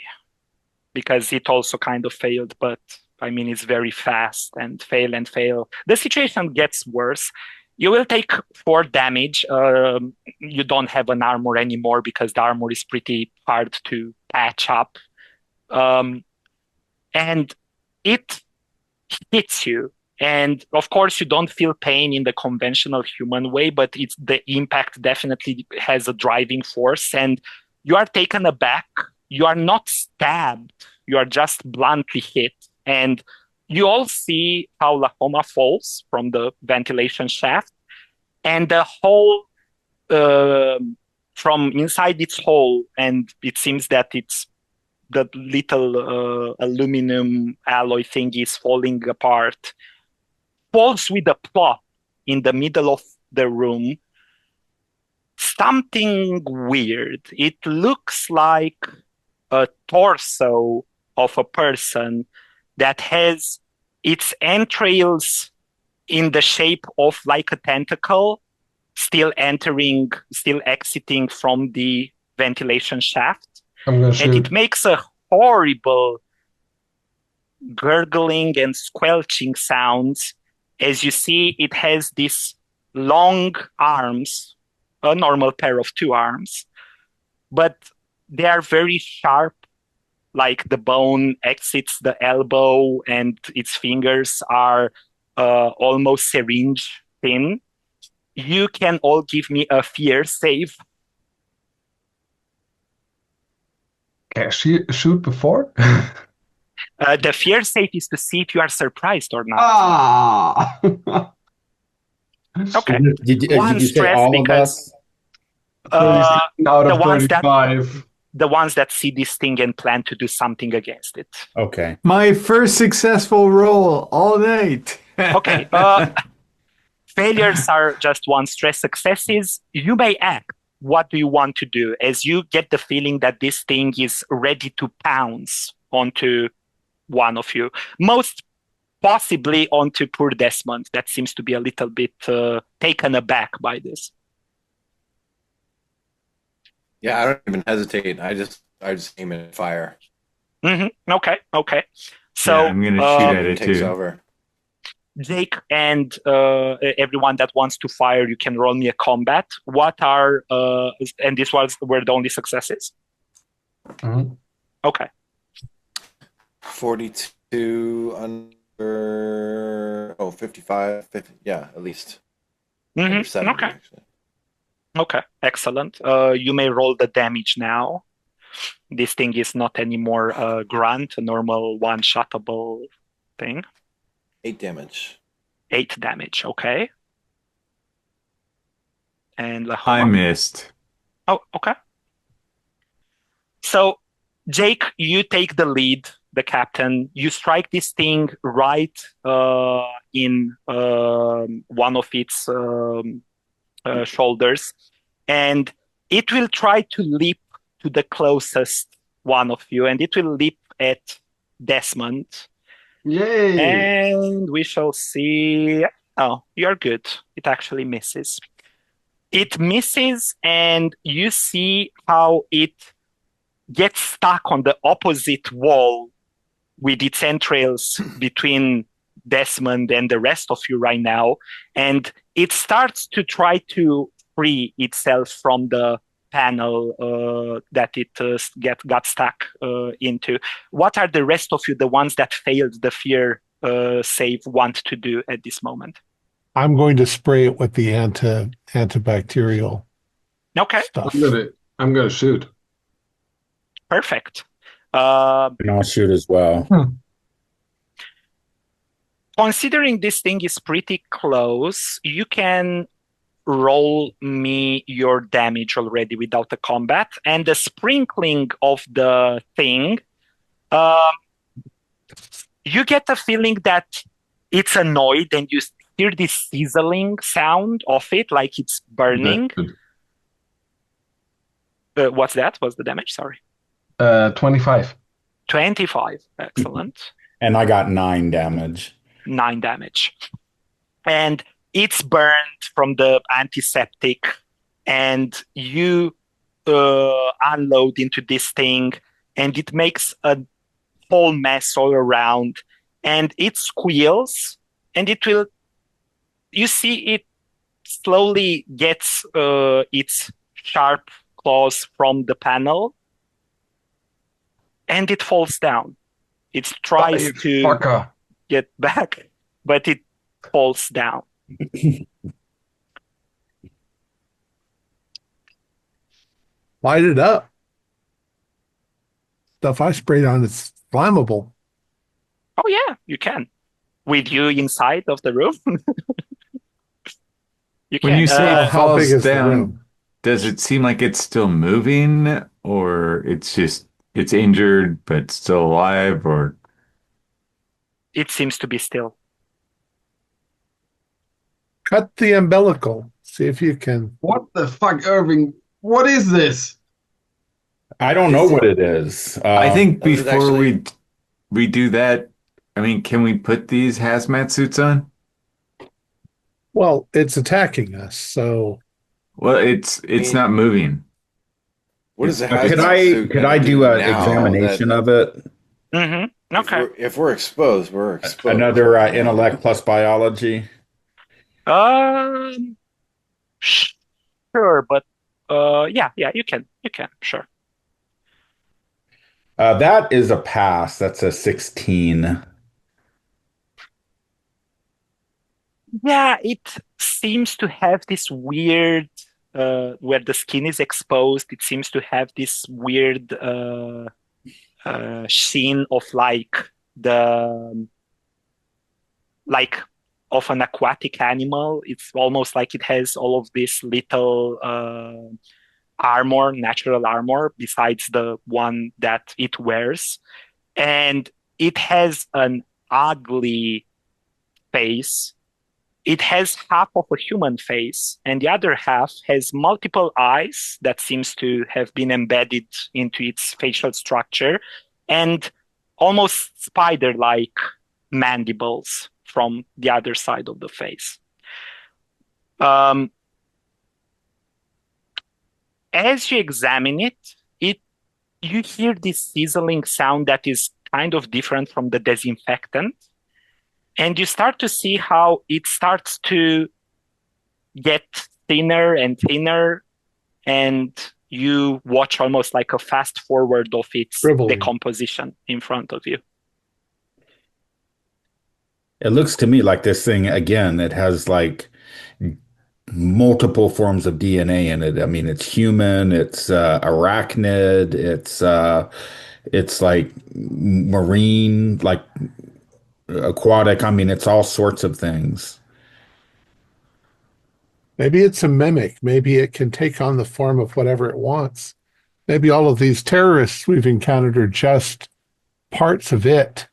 because it also kind of failed, but I mean, it's very fast and fail and fail. The situation gets worse. You will take 4 damage. You don't have an armor anymore because the armor is pretty hard to patch up. And it hits you. And of course, you don't feel pain in the conventional human way, but the impact definitely has a driving force, and you are taken aback. You are not stabbed. You are just bluntly hit. And you all see how Lahoma falls from the ventilation shaft, and the hole uh, from inside its hole, and it seems that it's the little aluminum alloy thing is falling apart, falls with a plop in the middle of the room. Something weird. It looks like a torso of a person that has its entrails in the shape of like a tentacle, still exiting from the ventilation shaft. I'm gonna And shoot. it makes a horrible gurgling and squelching sounds. As you see, it has these long arms, a normal pair of 2 arms, but they are very sharp, like the bone exits the elbow, and its fingers are almost syringe thin. You can all give me a fear save. Can I shoot before? The fear save is to see if you are surprised or not. Ah! Okay. Did One you say stress all of because out the of ones that 35. the ones that see this thing and plan to do something against it. Okay. My first successful roll all night. Okay. Failures are just 1 stress. Successes, you may act. What do you want to do? As you get the feeling that this thing is ready to pounce onto one of you, most possibly onto poor Desmond. That seems to be a little bit taken aback by this. Yeah, I don't even hesitate. I just aim and fire. Okay. So Yeah, I'm gonna shoot at it Takes too. over. Jake and everyone that wants to fire, you can roll me a combat. What are and these were the only successes? Mhm. Okay. 42 under 55, 50, yeah, at least. Under 70, Okay. actually. Okay, excellent. You may roll the damage now. This thing is not anymore a grunt, a normal one-shotable thing. 8 damage. 8 damage, okay. And I Lahoma? missed. Oh, okay. So, Jake, you take the lead, the captain. You strike this thing right in one of its shoulders, and it will try to leap to the closest one of you, and it will leap at Desmond. Yay! And we shall see. Oh, you're good. It actually misses. It misses, and you see how it gets stuck on the opposite wall with its entrails between Desmond and the rest of you right now. And it starts to try to free itself from the panel that it got stuck into. What are the rest of you, the ones that failed the fear save, want to do at this moment? I'm going to spray it with the antibacterial Okay, stuff. I'm gonna shoot. perfect. And I'll shoot as well. Considering this thing is pretty close, you can roll me your damage already without the combat, and the sprinkling of the thing, you get a feeling that it's annoyed, and you hear this sizzling sound of it, like it's burning. What's that? What's the damage? Sorry. 25. 25. Excellent. And I got 9 damage. 9 damage. And it's burned from the antiseptic, and you unload into this thing, and it makes a whole mess all around, and it squeals, and you see it slowly gets its sharp claws from the panel, and it falls down. It tries to Fucker. get back, but it falls down. Light it up. Stuff I sprayed on is flammable. Oh yeah, you can. With you inside of the room, you When can. you say it how big falls is the down, room? does it seem like it's still moving, or it's injured but still alive, or It seems to be still. Cut the umbilical. See if you can. What the fuck, Irving? What is this? I don't know what it is. I think That was before actually- we do that, I mean, can we put these hazmat suits on? Well, it's attacking us, so Well, it's mean- not moving. What is the Could could hazmat suit I gonna do an now examination that of it? Mm-hmm. Okay. if we're exposed, we're exposed. Another intellect plus biology. Um, sure, but yeah, you can, sure. That is a pass. That's a 16. Yeah, it seems to have this weird, where the skin is exposed, it seems to have this weird sheen of like of an aquatic animal. It's almost like it has all of this little armor, natural armor, besides the one that it wears. And it has an ugly face. It has half of a human face, and the other half has multiple eyes that seems to have been embedded into its facial structure, and almost spider-like mandibles from the other side of the face. As you examine it, you hear this sizzling sound that is kind of different from the disinfectant. And you start to see how it starts to get thinner and thinner, and you watch almost like a fast forward of its Shriveling. decomposition in front of you. It looks to me like this thing, again, it has like multiple forms of DNA in it. I mean, it's human, it's arachnid, it's like marine, like aquatic. I mean, it's all sorts of things. maybe it's a mimic. Maybe it can take on the form of whatever it wants. Maybe all of these terrorists we've encountered are just parts of it,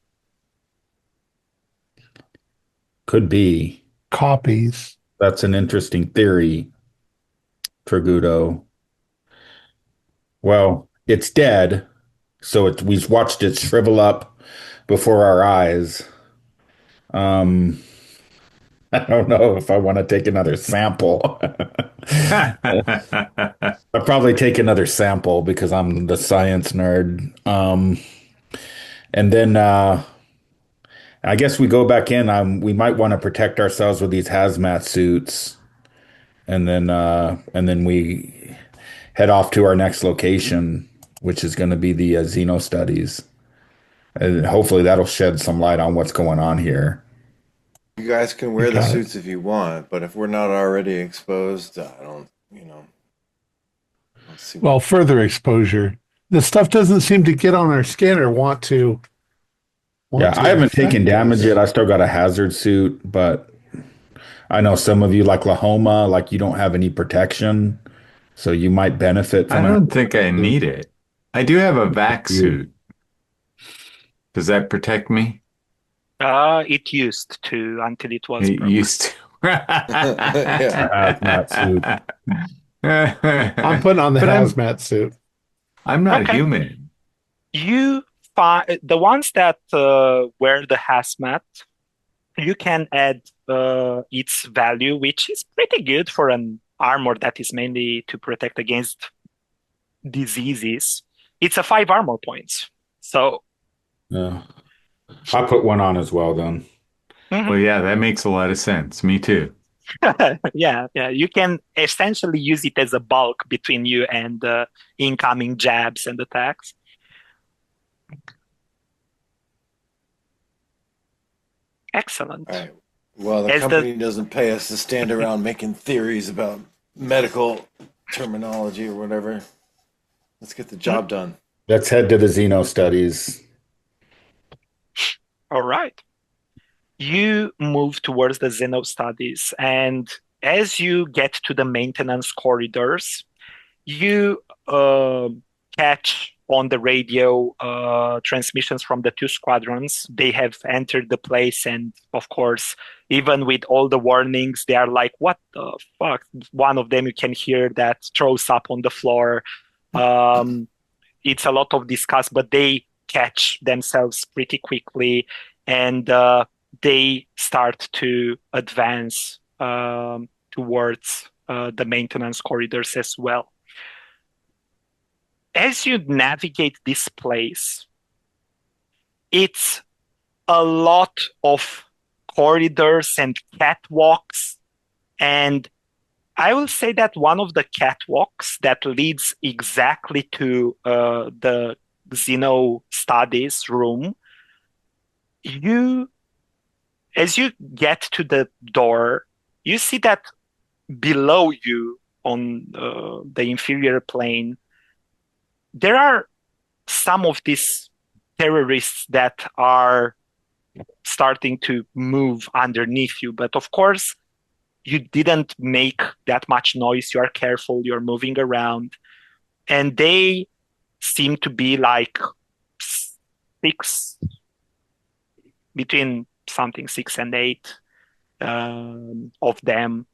Could be. copies. That's an interesting theory, Tragudo. Well, it's dead, so we've watched it shrivel up before our eyes. I don't know if I want to take another sample. I'll probably take another sample because I'm the science nerd. And then I guess we go back in. We might want to protect ourselves with these hazmat suits, and then we head off to our next location, which is going to be the Xeno studies. And hopefully that'll shed some light on what's going on here. You guys can wear the Got it. suits if you want, but if we're not already exposed, I don't, let's see. Well, further exposure. The stuff doesn't seem to get on our skin or want to. Yeah, I haven't affect taken damage us. yet. I still got a hazard suit, but I know some of you like Lahoma, like you don't have any protection, so you might benefit I from don't it. think I need it. I do have a vac suit. Does that protect me? It used to until it was It broke. used to. Yeah. Hazmat suit. I'm putting on the But I'm- hazmat suit. I'm not Okay. human. You find the ones that wear the hazmat, you can add its value, which is pretty good for an armor that is mainly to protect against diseases. It's a 5 armor points. So Yeah. I'll put one on as well then. Well, yeah, that makes a lot of sense. Me too. Yeah, yeah. You can essentially use it as a bulk between you and incoming jabs and attacks. Excellent. All right. Well, the As the company doesn't pay us to stand around making theories about medical terminology or whatever. Let's get the job done. Let's head to the Xeno studies. All right. You move towards the Xeno studies, and as you get to the maintenance corridors, you catch on the radio transmissions from the two squadrons. They have entered the place, and of course, even with all the warnings, they are like, "What the fuck?" One of them you can hear that throws up on the floor. It's a lot of disgust, but they catch themselves pretty quickly, and they start to advance towards the maintenance corridors as well. As you navigate this place, it's a lot of corridors and catwalks. And I will say that one of the catwalks that leads exactly to the Xeno studies room, as you get to the door, you see that below you on the inferior plane, there are some of these terrorists that are starting to move underneath you. But of course, you didn't make that much noise. You are careful. You're moving around. And they seem to be like between something 6 and 8 of them.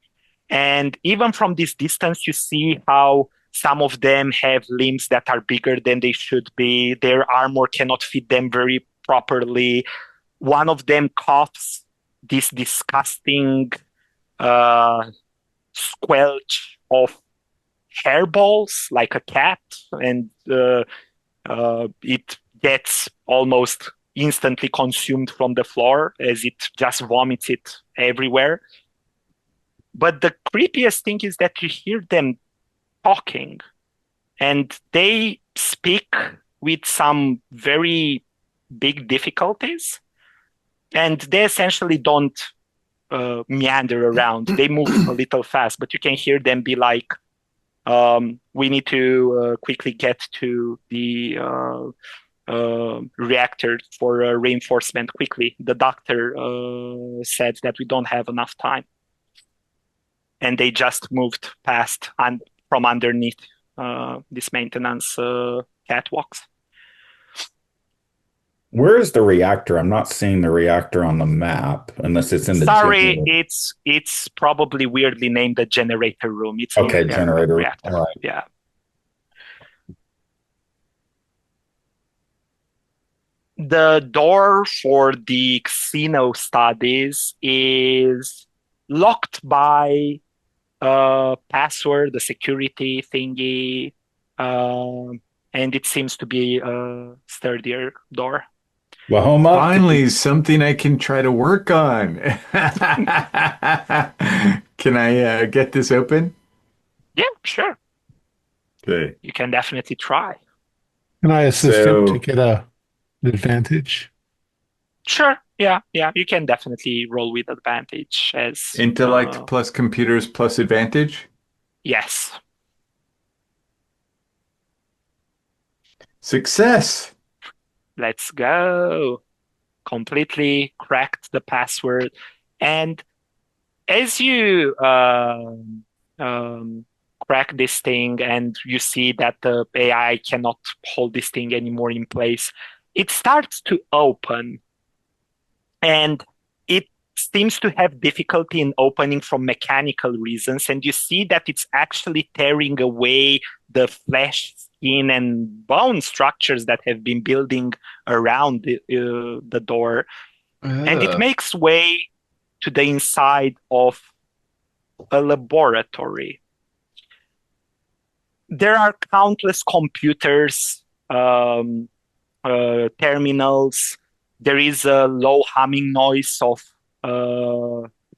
And even from this distance, you see how some of them have limbs that are bigger than they should be. Their armor cannot fit them very properly. One of them coughs this disgusting squelch of hairballs like a cat, and it gets almost instantly consumed from the floor as it just vomits it everywhere. But the creepiest thing is that you hear them talking, and they speak with some very big difficulties, and they essentially don't meander around. They move a little fast, but you can hear them be like, we need to quickly get to the reactor for reinforcement quickly. The doctor said that we don't have enough time. And they just moved past and from underneath this maintenance catwalks. Where is the reactor? I'm not seeing the reactor on the map unless it's in the Sorry, generator. it's probably weirdly named the generator room. It's Okay, nuclear generator. reactor. All right. Yeah. The door for the Xeno studies is locked by password, the security thingy, and it seems to be a sturdier door. Lahoma? Finally, something I can try to work on. Can I get this open? Yeah, sure. Okay. You can definitely try. Can I assist him to So- get an advantage? Sure. Yeah, you can definitely roll with advantage as Intellect plus computers plus advantage? yes. Success! Let's go. Completely cracked the password. And as you crack this thing and you see that the AI cannot hold this thing anymore in place, it starts to open. And it seems to have difficulty in opening from mechanical reasons. And you see that it's actually tearing away the flesh, skin, and bone structures that have been building around the door. And it makes way to the inside of a laboratory. There are countless computers, terminals. There is a low humming noise of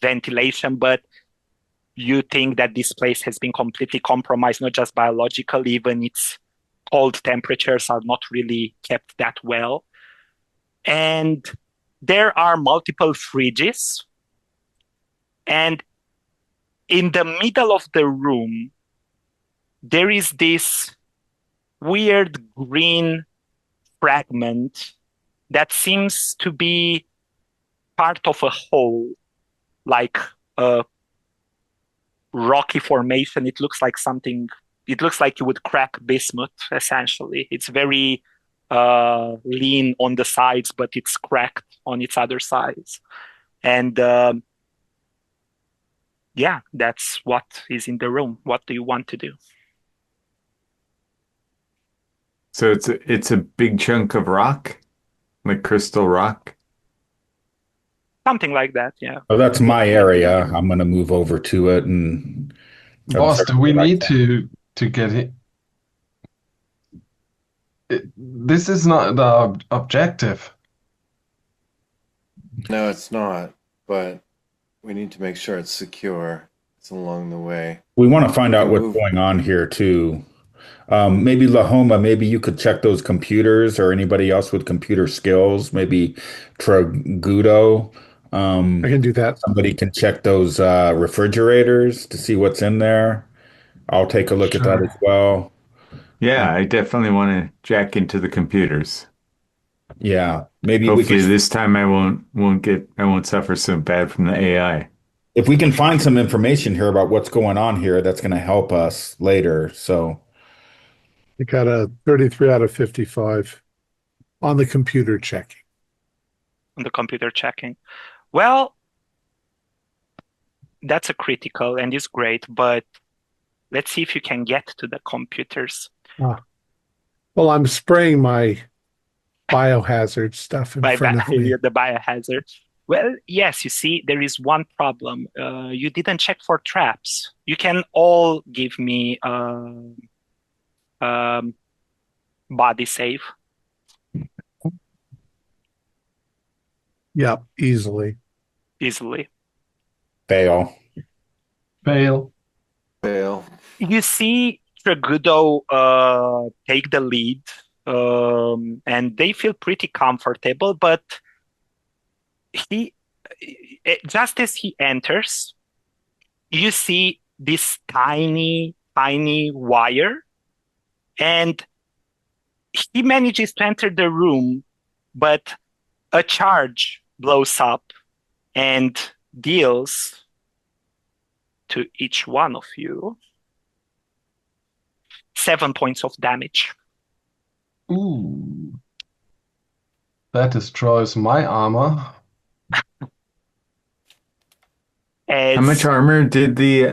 ventilation, but you think that this place has been completely compromised, not just biologically, even its cold temperatures are not really kept that well. And there are multiple fridges. And in the middle of the room, there is this weird green fragment that seems to be part of a hole, like a rocky formation. It looks like you would crack bismuth, essentially. It's very lean on the sides, but it's cracked on its other sides. And yeah, that's what is in the room. What do you want to do? So it's a big chunk of rock, like crystal rock. Something like that, yeah. Oh, that's my area. I'm going to move over to it and Boss, do observe we what I need can. to get it? This is not the objective. No, it's not, but we need to make sure it's secure. It's along the way. We want to find We out can what's move. going on here too. Maybe Lahoma, maybe you could check those computers or anybody else with computer skills. Maybe Tragudo. I Um, can do that. somebody can check those refrigerators to see what's in there. I'll take a look at that as Sure. well. Yeah, I definitely want to jack into the computers. Yeah, maybe we could, Hopefully this time I won't suffer so bad from the AI. if we can find some information here about what's going on here, that's going to help us later. So, I got a 33 out of 55 on the computer checking. On the computer checking. Well, that's a critical and is great, but let's see if you can get to the computers. Well, I'm spraying my biohazard stuff in front of me. The biohazard. Well, yes, you see, there is one problem. You didn't check for traps. You can all give me body save. Yeah, easily. fail. Fail. Fail. You see Tragudo take the lead, and they feel pretty comfortable, but just as he enters, you see this tiny, tiny wire, and he manages to enter the room, but a charge blows up and deals to each one of you 7 points of damage. Ooh. That destroys my armor. How much As armor did the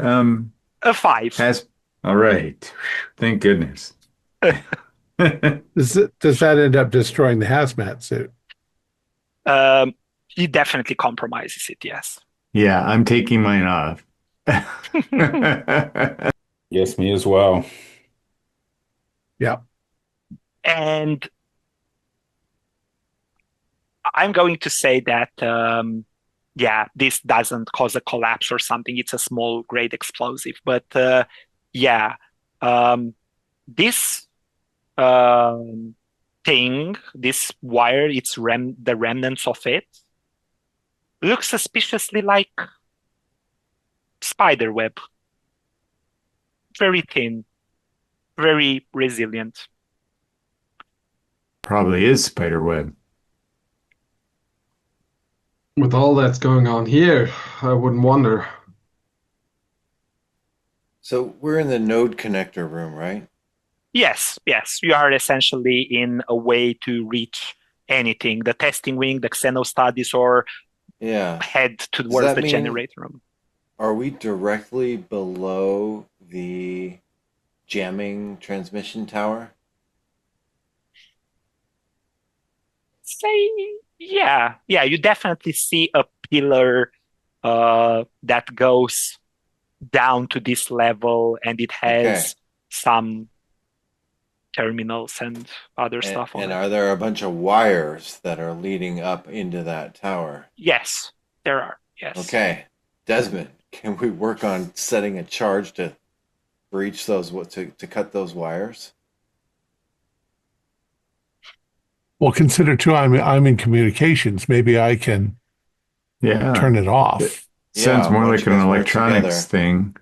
a 5. has? All right. Thank goodness. Does that end up destroying the hazmat suit? He definitely compromises it, yes. Yeah, I'm taking mine off. Yes, me as well. Yeah. And I'm going to say that, this doesn't cause a collapse or something. It's a small grade explosive. But this thing, this wire, the remnants of it, looks suspiciously like spider web. Very thin, very resilient. Probably is spider web. With all that's going on here, I wouldn't wonder. So we're in the node connector room, right? Yes. You are essentially in a way to reach anything, the testing wing, the Xeno studies, or Yeah. head towards that the mean- generator room. Are we directly below the jamming transmission tower? Say, yeah, you definitely see a pillar that goes down to this level, and it has some terminals and other stuff on And it. are there a bunch of wires that are leading up into that tower? Yes, there are. Yes. Okay. Desmond, Can we work on setting a charge to reach those to cut those wires? Well, consider too, I'm in communications. Maybe I can Yeah. turn it off. Sounds Yeah, more why don't like you an guys work electronics together? thing.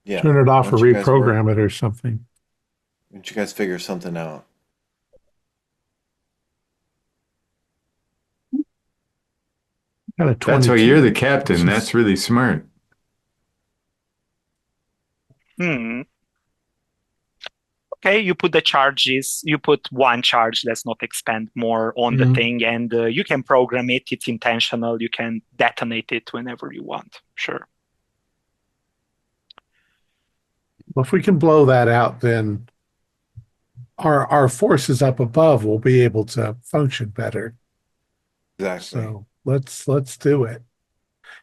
Yeah. Turn it off Why or don't you guys work? reprogram it or something. Why don't you guys figure something out? Got a That's why you're 22. the captain. This is- That's really smart. Hmm. Okay, you put the charges, you put one charge, let's not expand more on the thing, and you can program it. It's intentional. You can detonate it whenever you want. Sure. Well, if we can blow that out, then our forces up above will be able to function better. Exactly. So let's do it.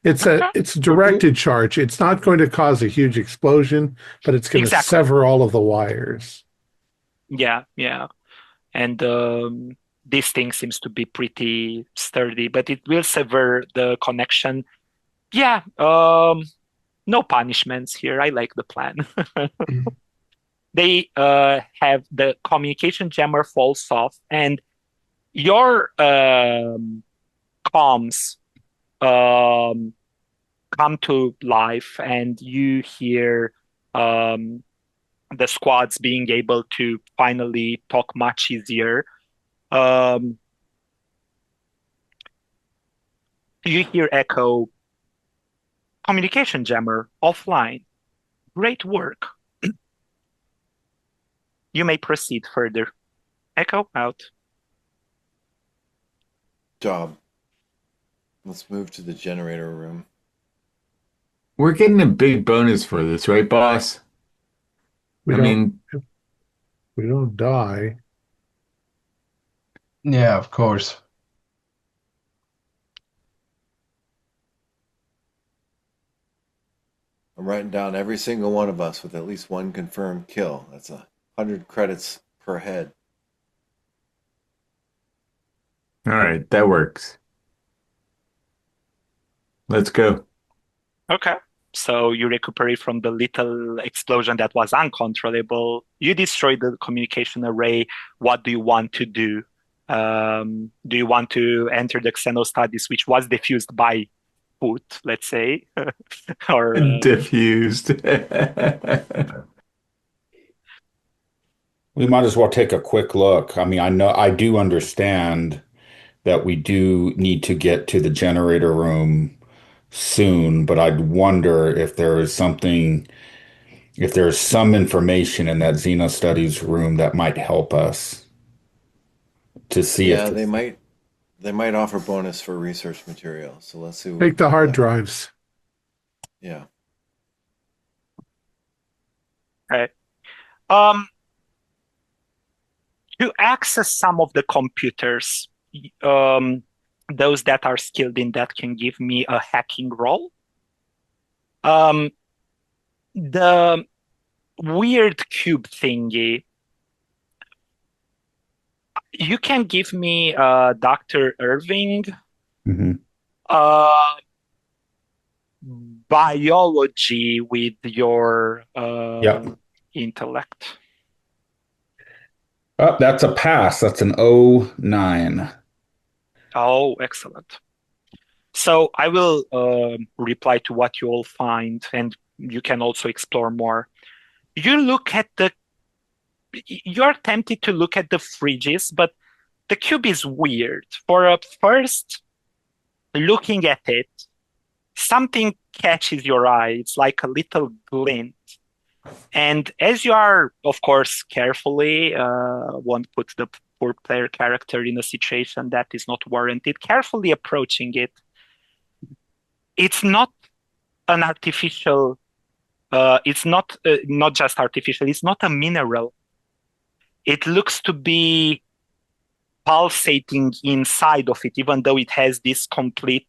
It's Okay. a directed charge. It's not going to cause a huge explosion, but it's going to Exactly. sever all of the wires. Yeah, yeah. And this thing seems to be pretty sturdy, but it will sever the connection. Yeah, no punishments here. I like the plan. They have the communication jammer falls off, and your comms um, come to life, and you hear the squads being able to finally talk much easier. Um, you hear Echo, communication jammer offline. Great work. You may proceed further. Echo out. Job. Let's move to the generator room. We're getting a big bonus for this, right, boss? We I don't mean, if we don't die. Yeah, of course. I'm writing down every single one of us with at least one confirmed kill. That's 100 credits per head. all right, that works. Let's go. Okay. So you recuperate from the little explosion that was uncontrollable. You destroyed the communication array. What do you want to do? Do you want to enter the Xeno studies, which was diffused by foot, let's say, or Diffused. We might as well take a quick look. I mean, I do understand that we do need to get to the generator room soon, but I'd wonder if there is something, if there's some information in that Xeno Studies room that might help us to see if Yeah, they might offer bonus for research material. So let's see. Take the hard that- drives. Yeah. okay. Um, to access some of the computers, those that are skilled in that can give me a hacking roll. The weird cube thingy, you can give me Dr. Irving Mhm. biology with your Yep. intellect. Oh, that's a pass. That's an 09. Oh, excellent. So I will reply to what you all find, and you can also explore more. You're tempted to look at the fridges, but the cube is weird. For a first looking at it, something catches your eye. It's like a little glint. And as you are, of course, carefully, won't put the poor player character in a situation that is not warranted, carefully approaching it, it's not an artificial, it's not just artificial, it's not a mineral. It looks to be pulsating inside of it, even though it has this complete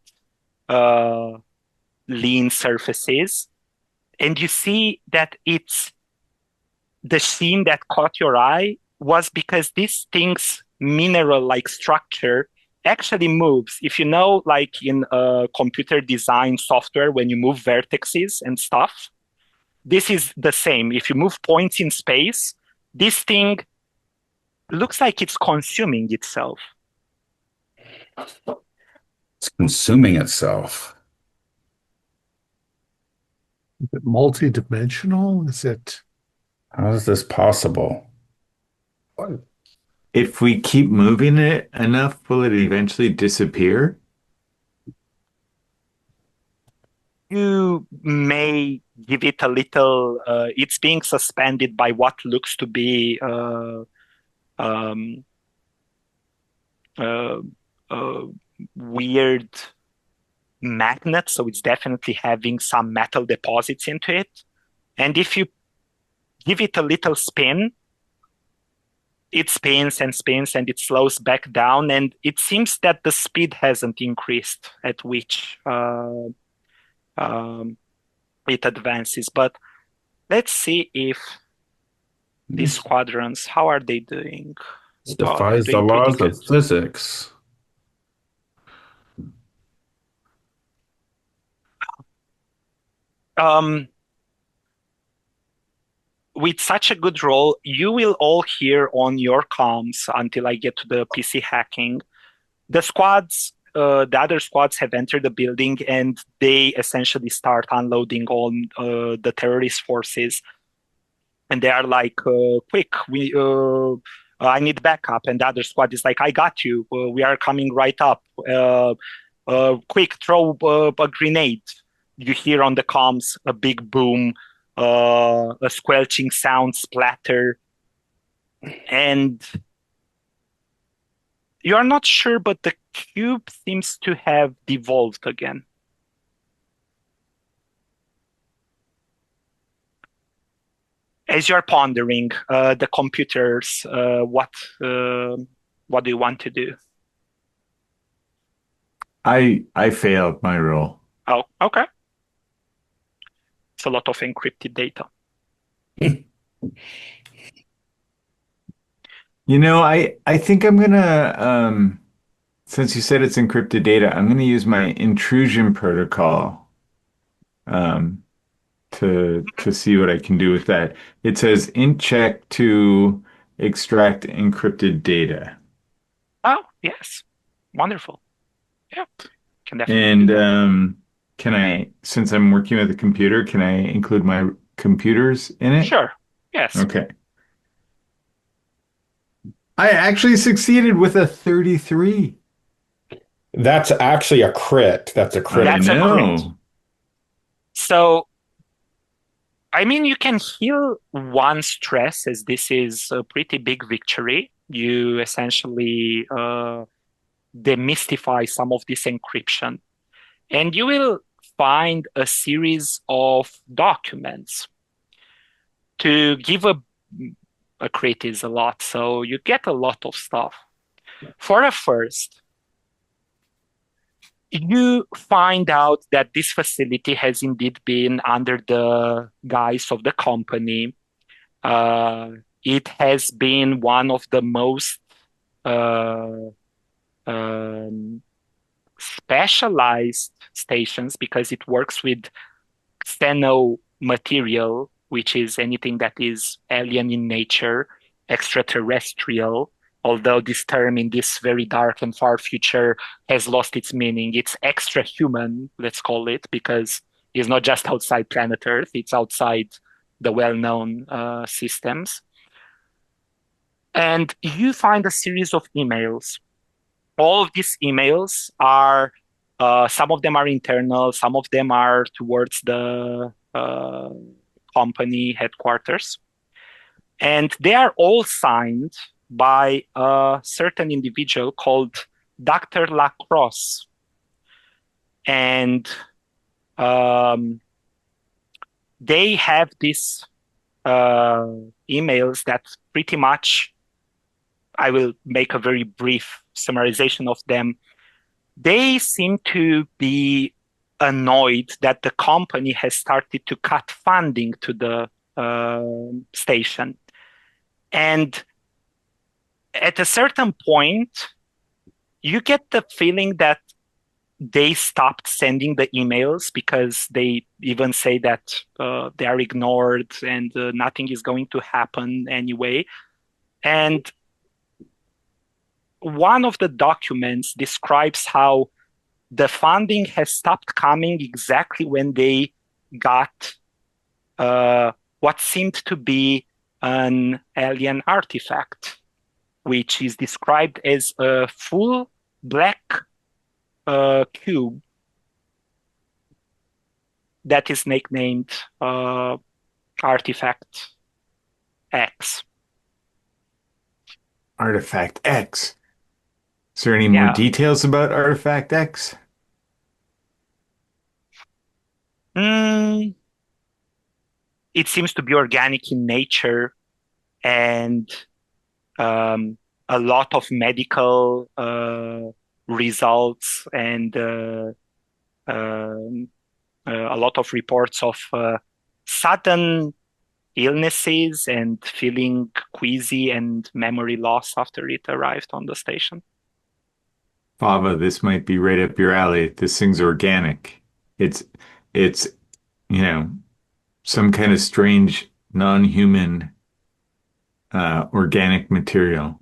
lean surfaces. And you see that it's the sheen that caught your eye was because this thing's mineral-like structure actually moves. If you know, like in computer design software, when you move vertices and stuff, this is the same. If you move points in space, this thing looks like it's consuming itself. It's consuming itself. Is it multi-dimensional? Is it? How is this possible? If we keep moving it enough, will it eventually disappear? You may give it a little, it's being suspended by what looks to be um, uh, weird magnet, so it's definitely having some metal deposits into it. And if you give it a little spin, it spins and spins and it slows back down. And it seems that the speed hasn't increased at which it advances. But let's see if these squadrons, how are they doing? It Oh, they're defies the doing pretty laws good. of physics. With such a good roll, you will all hear on your comms until I get to the PC hacking. The squads, the other squads have entered the building and they essentially start unloading on the terrorist forces. And they are like, quick, I need backup. And the other squad is like, I got you. We are coming right up. Quick, throw a grenade. You hear on the comms a big boom, a squelching sound, splatter. And you are not sure, but the cube seems to have devolved again. As you're pondering the computers, what do you want to do? I failed my roll. Oh, okay. It's a lot of encrypted data. I think I'm gonna since you said it's encrypted data, I'm gonna use my intrusion protocol um to see what I can do with that. It says int check to extract encrypted data. Oh, yes. Wonderful. Yeah, can definitely do And that. can I, since I'm working with a computer, can I include my computers in it? Sure. Yes. Okay. I actually succeeded with a 33. That's actually a crit. That's a crit. That's a crit. know. So, I mean, you can heal one stress as this is a pretty big victory. You essentially demystify some of this encryption. And you will find a series of documents. To give a crit is a lot, so you get a lot of stuff. For a first, you find out that this facility has indeed been under the guise of the company. It has been one of the most uh, um, specialized stations because it works with xeno material, which is anything that is alien in nature, extraterrestrial, although this term in this very dark and far future has lost its meaning. It's extra human, let's call it, because it's not just outside planet Earth, it's outside the well-known systems. And you find a series of emails. All of these emails are, some of them are internal, some of them are towards the company headquarters. And they are all signed by a certain individual called Dr. Lacrosse. And they have these emails that pretty much, I will make a very brief summarization of them. They seem to be annoyed that the company has started to cut funding to the station. And at a certain point, You get the feeling that they stopped sending the emails because they even say that they are ignored and nothing is going to happen anyway. And one of the documents describes how the funding has stopped coming exactly when they got what seemed to be an alien artifact, which is described as a full black cube that is nicknamed Artifact X. Artifact X. Is there any more details about Artifact X? It seems to be organic in nature, and a lot of medical results and a lot of reports of sudden illnesses and feeling queasy and memory loss after it arrived on the station. Fava, this might be right up your alley. This thing's organic. It's some kind of strange non-human organic material.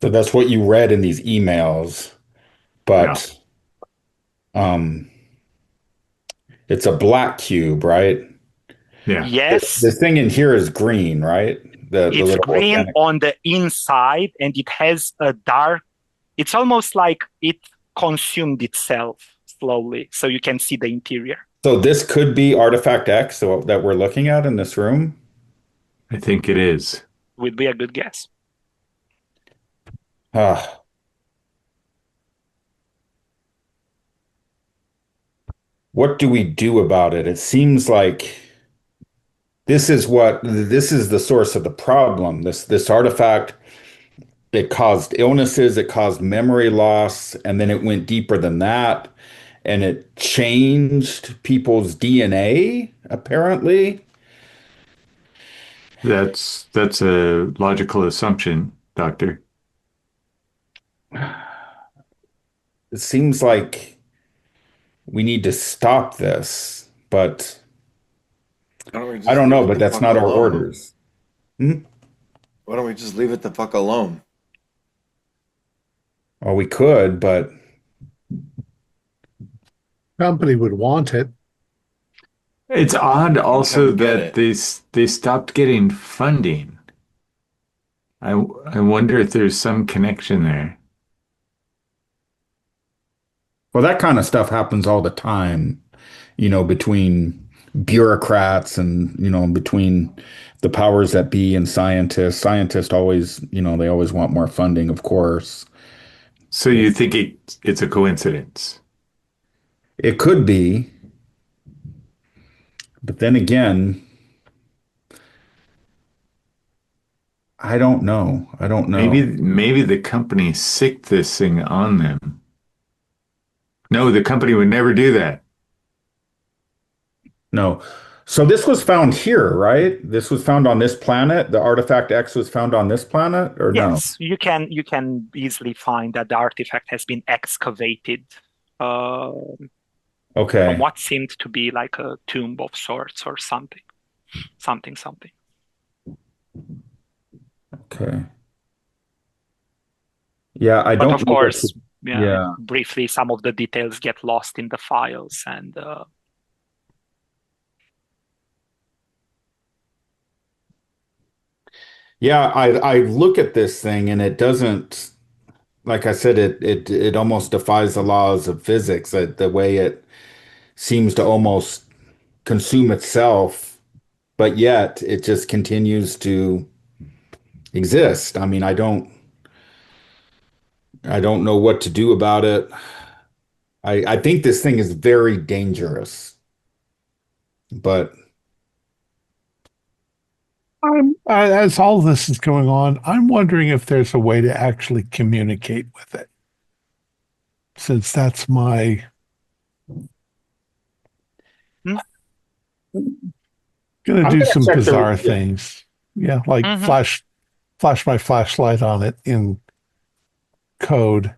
So that's what you read in these emails, but it's a black cube, right? Yeah. Yes. The thing in here is green, right? The It's little green organic. on the inside, and it has a dark. It's almost like it consumed itself slowly, so you can see the interior. So this could be Artifact X that we're looking at in this room? I think it is. Would be a good guess. What do we do about it? It seems like this is the source of the problem. This artifact, it caused illnesses, it caused memory loss, and then it went deeper than that, and it changed people's DNA, apparently. That's a logical assumption, Doctor. It seems like we need to stop this, but I don't know, but that's not our orders. Why don't we just leave it the fuck alone? Well, we could, but company would want it. It's odd also that they stopped getting funding. I wonder if there's some connection there. Well, that kind of stuff happens all the time, between bureaucrats and, between the powers that be and scientists. Scientists always, they always want more funding, of course. So you think it's a coincidence? It could be. But then again, I don't know. Maybe the company sicked this thing on them. No, the company would never do that. No. So this was found here, right? This was found on this planet. The Artifact X was found on this planet, or no? Yes, you can easily find that the artifact has been excavated Okay. from what seemed to be like a tomb of sorts or something. Okay. Yeah, I But don't of know course, yeah. briefly, some of the details get lost in the files, and yeah, I look at this thing and it doesn't, like I said, it almost defies the laws of physics, the way it seems to almost consume itself, but yet it just continues to exist. I mean, I don't know what to do about it. I think this thing is very dangerous, but As all this is going on, I'm wondering if there's a way to actually communicate with it. Since that's my gonna do some bizarre things. Yeah, like flash my flashlight on it code.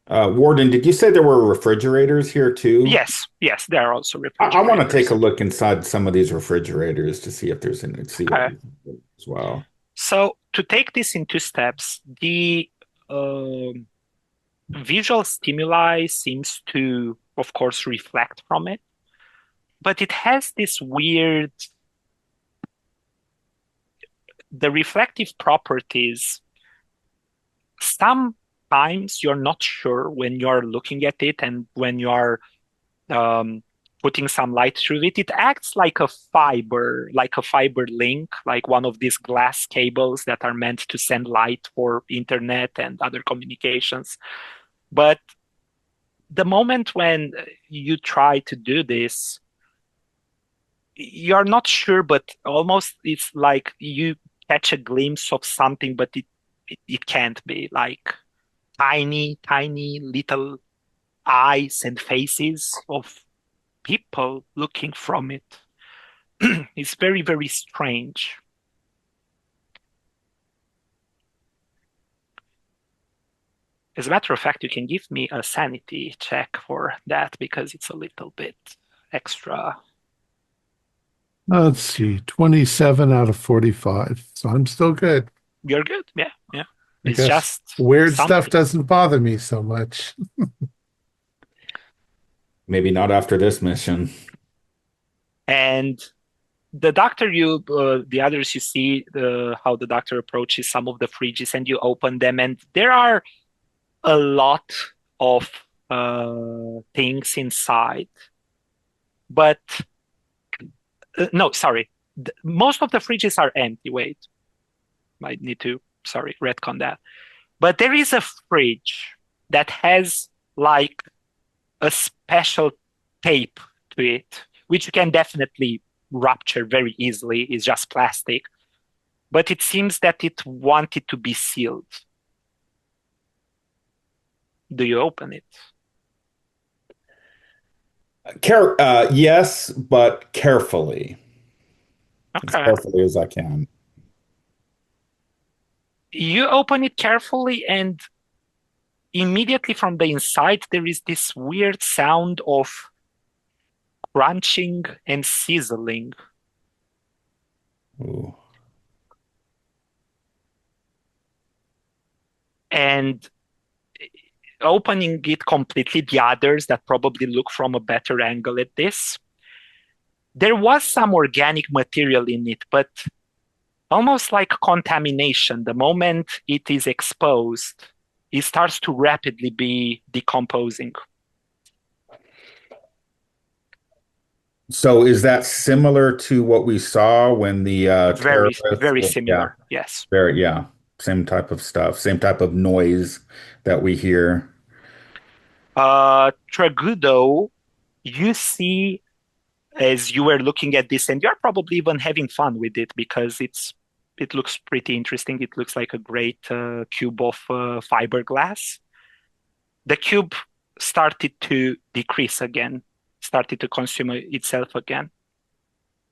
Warden, did you say there were refrigerators here too? Yes, there are also I want to take refrigerators. a look inside some of these refrigerators to see if there's any, see what Okay. we can do as well. So to take this in two steps, the visual stimuli seems to, of course, reflect from it, but it has this weird, the reflective properties. Sometimes you're not sure when you're looking at it and when you're um, putting some light through it. It acts like a fiber link, like one of these glass cables that are meant to send light for internet and other communications. But the moment when you try to do this, you're not sure, but almost it's like you catch a glimpse of something, but it can't be like tiny little eyes and faces of people looking from it. It's very strange. As a matter of fact, you can give me a sanity check for that because it's a little bit extra. Let's see, 27 out of 45. So I'm still good. You're good. Yeah. I It's guess just weird stuff something. doesn't bother me so much. Maybe not after this mission. And the the others, you see how the doctor approaches some of the fridges and you open them, and there are a lot of things inside. But no, sorry. Most of the fridges are empty. Wait, I need to, sorry, retcon that. But there is a fridge that has like a special tape to it, which you can definitely rupture very easily. It's just plastic. But it seems that it wanted to be sealed. Do you open it? Yes, but carefully. As Okay. carefully as I can. You open it carefully, and immediately from the inside, there is this weird sound of crunching and sizzling. Ooh. And opening it completely, the others that probably look from a better angle at this, there was some organic material in it, but almost like contamination. The moment it is exposed, it starts to rapidly be decomposing. So is that similar to what we saw when the terrorists Very were, yeah, similar. Yes. very, yeah, same type of stuff, same type of noise that we hear. Tragudo, you see as you were looking at this, and you're probably even having fun with it because it looks pretty interesting. It looks like a great cube of fiberglass. The cube started to decrease again, started to consume itself again.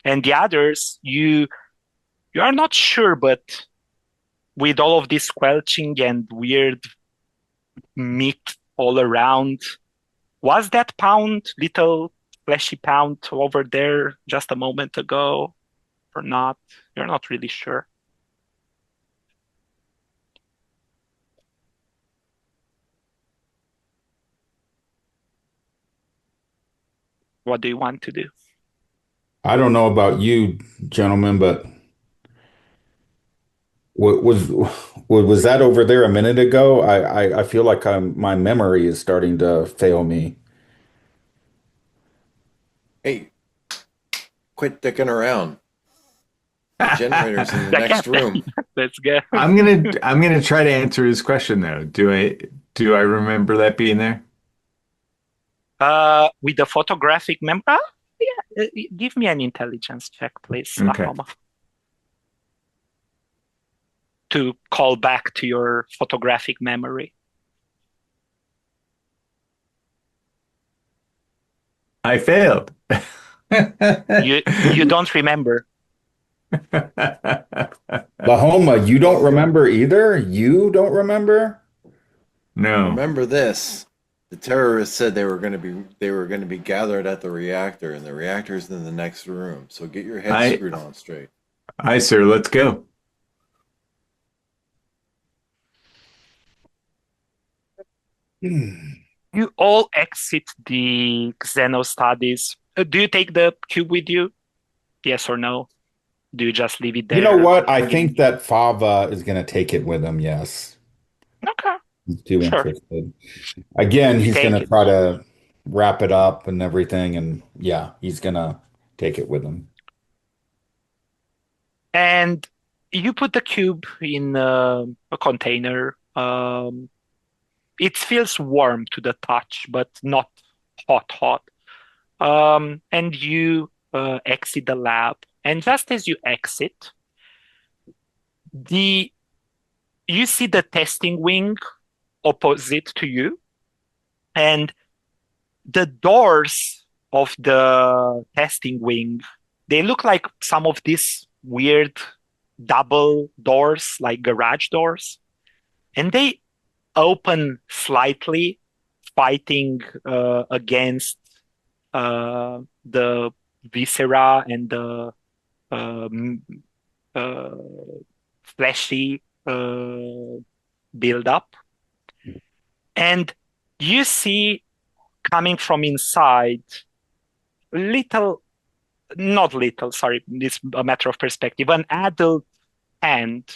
And the others, you are not sure, but with all of this squelching and weird meat all around, was that little fleshy pound over there just a moment ago or not? You're not really sure. What do you want to do? I don't know about you, gentlemen, but was was that over there a minute ago? I feel like my memory is starting to fail me. Hey, quit dicking around. The generator's in the next room. Let's go. I'm gonna try to answer his question though. Do I remember that being there? With the photographic memory. Yeah, give me an intelligence check, please, Okay. Lahoma, to call back to your photographic memory. I failed. You don't remember. Lahoma, you don't remember either? You don't remember? No. Remember this. The terrorists said they were going to be gathered at the reactor, and the reactor's in the next room. So get your head I screwed on straight. Aye, sir, let's go. Hmm. You all exit the Xeno studies. Do you take the cube with you? Yes or no? Do you just leave it You know there what? I again? think that Fava is going to take it with him. Yes. Okay, He's too sure. interested. Again, You he's going take to it. try to wrap it up and everything. And yeah, he's going to take it with him. And you put the cube in a container. It feels warm to the touch, but not hot, hot. And you exit the lab. And just as you exit, the you see the testing wing opposite to you, and the doors of the testing wing, they look like some of these weird double doors, like garage doors, and they open slightly, fighting against the viscera and the um, uh, fleshy buildup. And you see coming from inside little, not little, sorry, it's a matter of perspective, an adult hand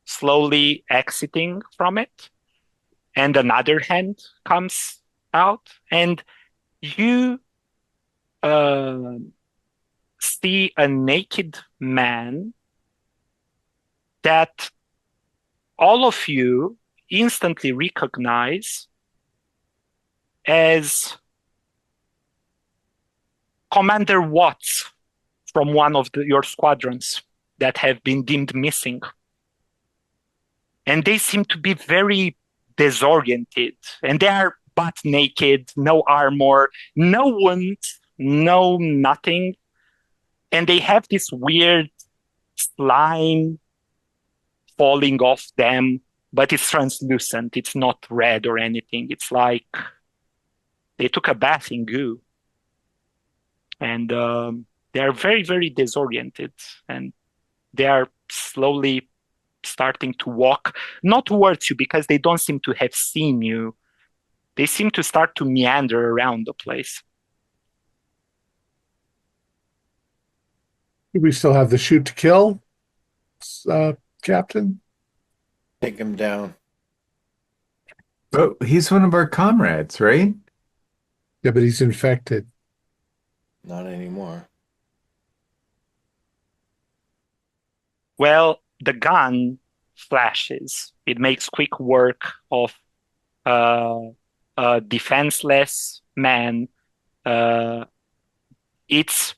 slowly exiting from it, and another hand comes out, and you uh, see a naked man that all of you instantly recognize as Commander Watts from one of your squadrons that have been deemed missing. And they seem to be very disoriented, and they are butt naked, no armor, no wounds, no nothing. And they have this weird slime falling off them, but it's translucent. It's not red or anything. It's like they took a bath in goo. And they are very, very disoriented. And they are slowly starting to walk, not towards you because they don't seem to have seen you. They seem to start to meander around the place. Do we still have the shoot to kill, Captain? Take him down. Oh, he's one of our comrades, right? Yeah, but he's infected. Not anymore. Well, the gun flashes. It makes quick work of uh, a defenseless man. Uh, its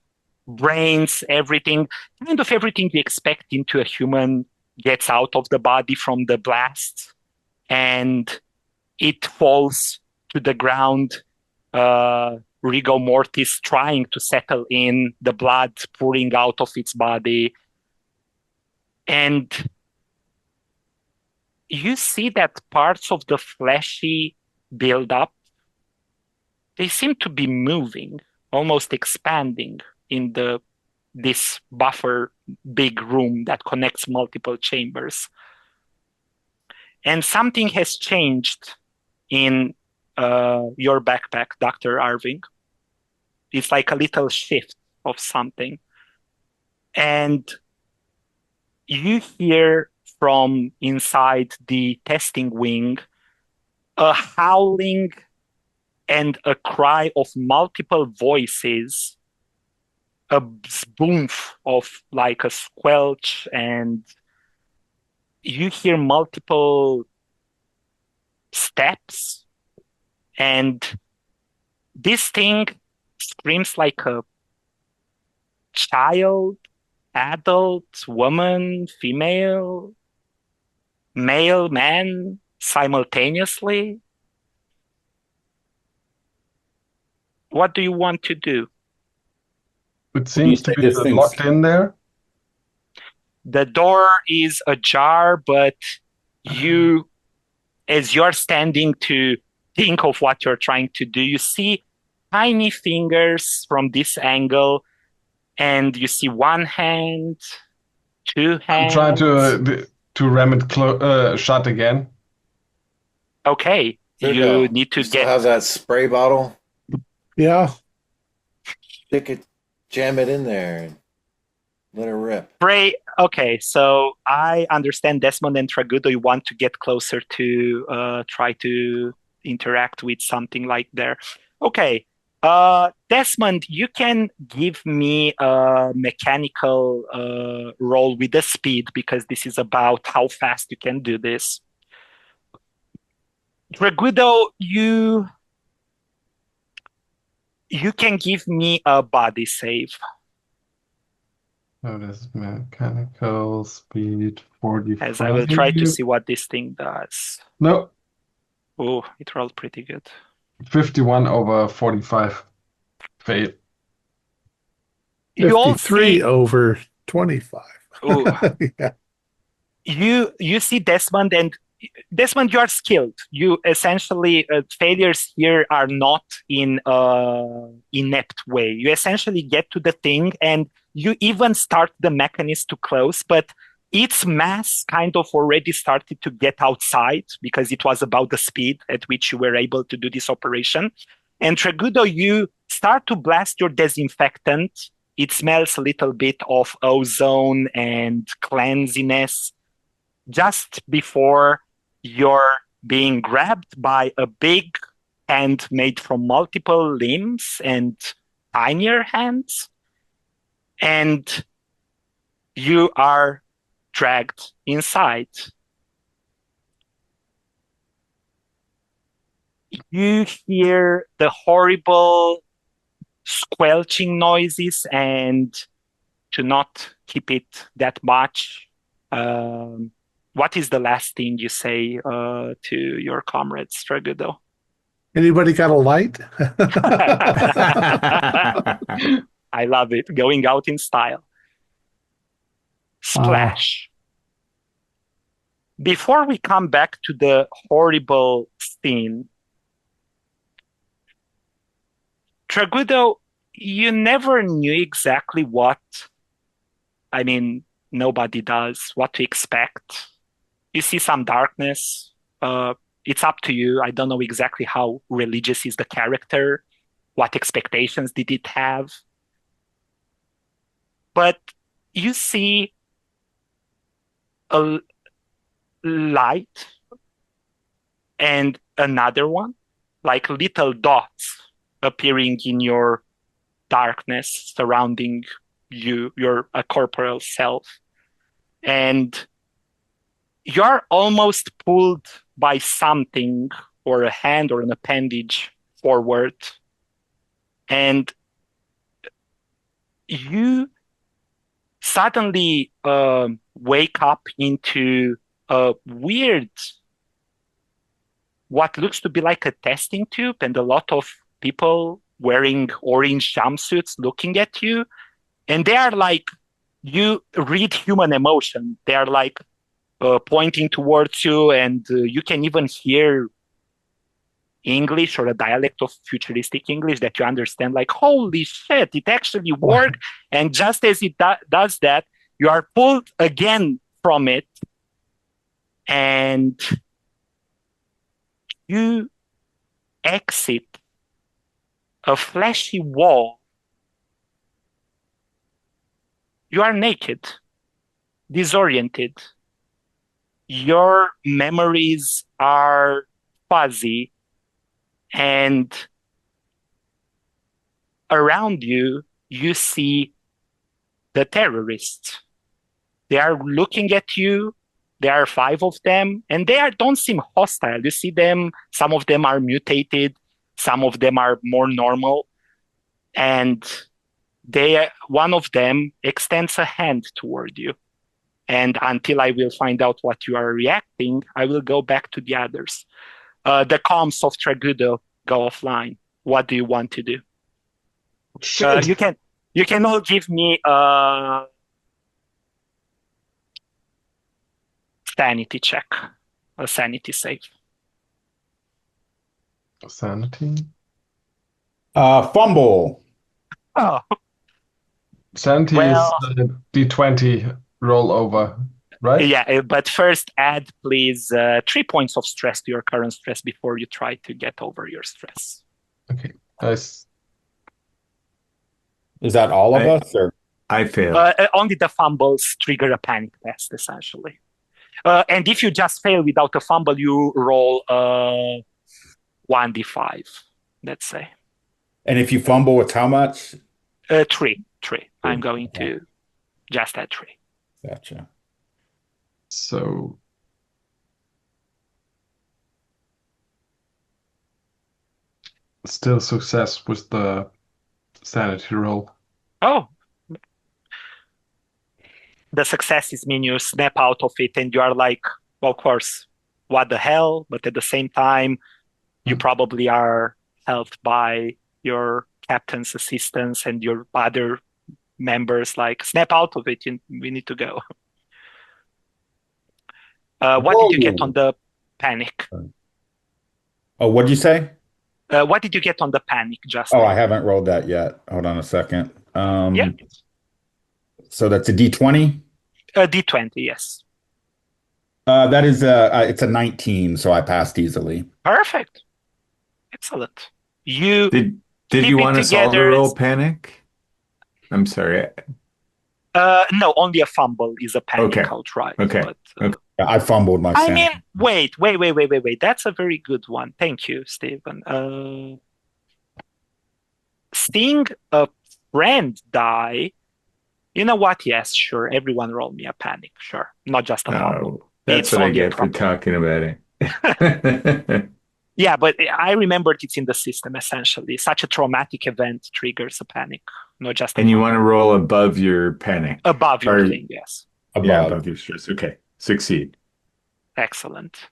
brains, everything, kind of everything you expect into a human gets out of the body from the blast, and it falls to the ground. Rigor mortis trying to settle in, the blood pouring out of its body. And you see that parts of the fleshy buildup, they seem to be moving, almost expanding in this buffer big room that connects multiple chambers. And something has changed in your backpack, Dr. Arving. It's like a little shift of something. And you hear from inside the testing wing a howling and a cry of multiple voices, a boomf of like a squelch, and you hear multiple steps, and this thing screams like a child, adult, woman, female, male, man simultaneously. What do you want to do? It When you seems to say be this thing's locked in there. The door is ajar, but you, as you're standing to think of what you're trying to do, you see tiny fingers from this angle, and you see one hand, two I'm trying hands. to ram it shut again. Okay, you Trudeau, need to you still get have that spray bottle? Yeah. Stick it, jam it in there, and let it rip. spray. Okay, so I understand Desmond and Tragudo, you want to get closer to try to interact with something like there. Okay, Desmond, you can give me a mechanical roll with the speed because this is about how fast you can do this. Tragudo, you can give me a body save. So that's mechanical speed 45. As I will try to see what this thing does. No, Oh, it rolled pretty good. 51 over 45. Fail. You all 53 see, over 25. oh, Yeah. you see Desmond, and Desmond, you are skilled. You essentially failures here are not in inept way. You essentially get to the thing, and you even start the mechanism to close, but its mass kind of already started to get outside because it was about the speed at which you were able to do this operation. And Tregudo, you start to blast your disinfectant. It smells a little bit of ozone and cleanliness just before you're being grabbed by a big hand made from multiple limbs and tinier hands, and you are dragged inside. You hear the horrible squelching noises, and to not keep it that much, what is the last thing you say to your comrades, Stragudo? Anybody got a light? I love it. Going out in style. Splash. Before we come back to the horrible scene, Tragudo, you never knew exactly what, I mean, nobody does, what to expect. You see some darkness. It's up to you. I don't know exactly how religious is the character. What expectations did it have? But you see a light and another one, like little dots appearing in your darkness surrounding you, your corporeal self. And you're almost pulled by something or a hand or an appendage forward. And you suddenly wake up into a weird, what looks to be like a testing tube, and a lot of people wearing orange jumpsuits looking at you. And they are like, you read human emotion. They are like pointing towards you, and you can even hear English or a dialect of futuristic English that you understand, like, holy shit, it actually worked. And just as it does that, you are pulled again from it, and you exit a fleshy wall. You are naked, disoriented. Your memories are fuzzy, and around you, you see the terrorists. They are looking at you. There are 5 of them, and don't seem hostile. You see them, some of them are mutated, some of them are more normal, and one of them extends a hand toward you. And until I will find out what you are reacting, I will go back to the others. The comms of Tragudo go offline. What do you want to do? Shit. You can all give me Sanity check. A sanity save. Sanity. Fumble. Oh, Sanity is well, the D20 rollover, right? yeah, but first add, please, 3 points of stress to your current stress before you try to get over your stress. Okay. Nice. Is that all of I us, or? I failed. Only the fumbles trigger a panic test, essentially. And if you just fail without a fumble, you roll 1d5, let's say. And if you fumble, it's how much? 3. I'm going Okay. to just add 3. Gotcha. So still success with the sanity roll. Oh, the successes mean you snap out of it and you are like, well, of course, what the hell? But at the same time, you probably are helped by your captain's assistants and your other members, like, snap out of it. We need to go. What did you get on the panic? Oh, what'd you say? What did you get on the panic just Oh, now? I haven't rolled that yet. Hold on a second. Yeah. So that's a D20? D20, yes. That is it's a 19, so I passed easily. Perfect. Excellent. You Did keep you it want us all to together. roll panic? I'm sorry. No, only a fumble is a panic Okay. outright. Okay. But, Okay. I fumbled my I sanity. mean, wait. That's a very good one. Thank you, Stephen. Seeing a friend die, you know what? Yes, sure. Everyone roll me a panic. Sure. Not just a fumble. Oh, that's It's what I only a get for problem. talking about it. Yeah, but I remembered it's in the system, essentially. Such a traumatic event triggers a panic, not just a And you fumble. want to roll above your panic. Above your Or- thing, yes. Yeah, Above. above your stress. Okay. Succeed. Excellent.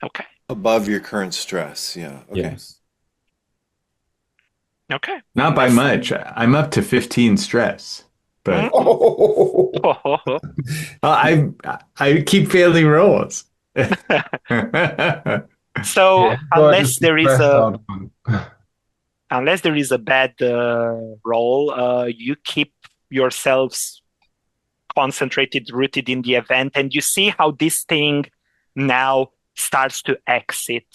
Okay. Above your current stress. Yeah. Okay. Yes. Okay. Not by Unless- much. I'm up to 15 stress. But Oh, I keep failing rolls. So Yeah, unless there is stressed a out one. unless there is a bad roll, you keep yourselves concentrated, rooted in the event, and you see how this thing now starts to exit.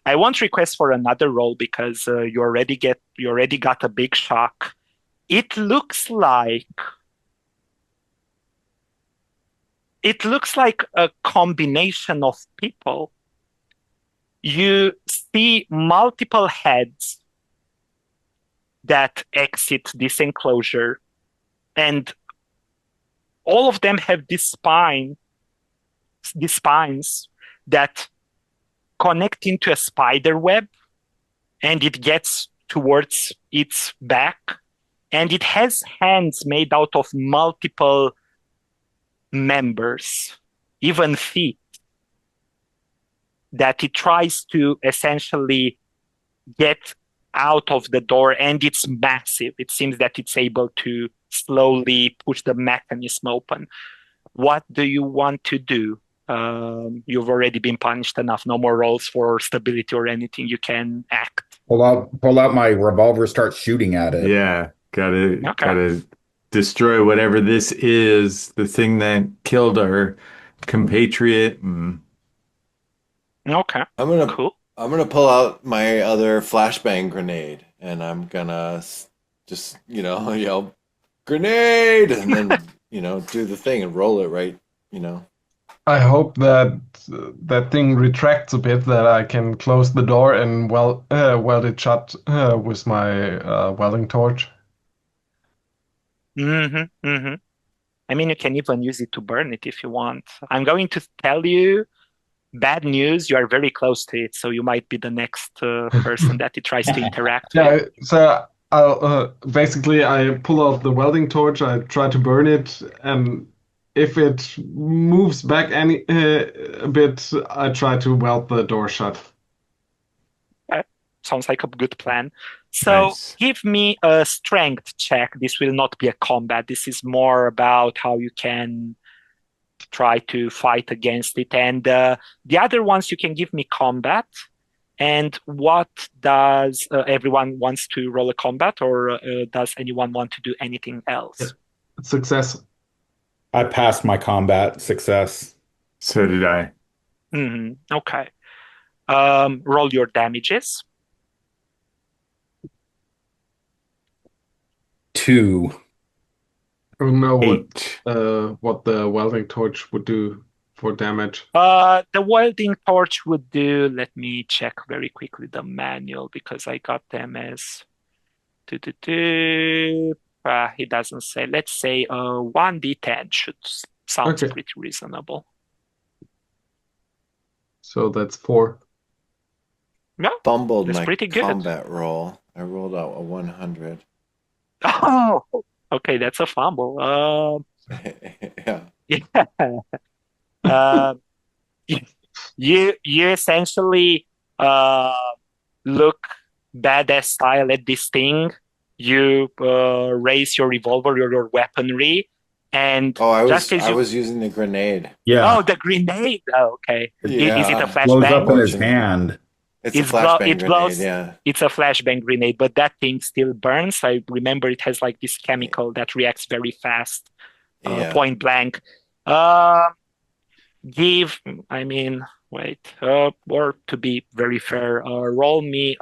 I won't request for another roll because you already got a big shock. It looks like a combination of people. You see multiple heads that exit this enclosure, and all of them have these spines that connect into a spider web, and it gets towards its back, and it has hands made out of multiple members, even feet, that it tries to essentially get out of the door, and it's massive. It seems that it's able to slowly push the mechanism open. What do you want to do? You've already been punished enough. No more rolls for stability or anything. You can act. pull out my revolver, start shooting at it. Yeah, Okay. gotta destroy whatever this is, the thing that killed our compatriot. Okay. I'm gonna Cool. pull out my other flashbang grenade, and I'm gonna just yell grenade, and then do the thing and roll it right. I hope that that thing retracts a bit, that I can close the door and weld it shut with my welding torch. I mean, you can even use it to burn it if you want. I'm going to tell you bad news. You are very close to it, so you might be the next person that it tries to interact with. Yeah, so I'll basically I pull out the welding torch, I try to burn it, and if it moves back a bit, I try to weld the door shut. Sounds like a good plan. So Nice. give me a strength check. This will not be a combat. This is more about how you can try to fight against it. And the other ones, you can give me combat. And what does everyone wants to roll a combat, or does anyone want to do anything else? Success. I passed my combat success. So did I. Okay. Roll your damages. 2. I don't know 8. what the welding torch would do for damage. The welding torch would do, let me check very quickly the manual because I got them as he doesn't say. Let's say 1d10 sounds Okay. pretty reasonable. So that's 4. Yeah, Fumbled that's my pretty good. combat roll. I rolled out a 100. Oh, okay, that's a fumble. Yeah. Yeah. You essentially look badass style at this thing. You raise your revolver or your weaponry, and Oh, I just as you was using the grenade. Yeah. oh, the grenade. Oh, okay. Is it a Yeah. Blows up flashbang? in his hand. It's a It flashbang blows. grenade, yeah. It's a flashbang grenade, but that thing still burns. I remember it has like this chemical that reacts very fast, Yeah. point blank. Wait, or to be very fair, roll me,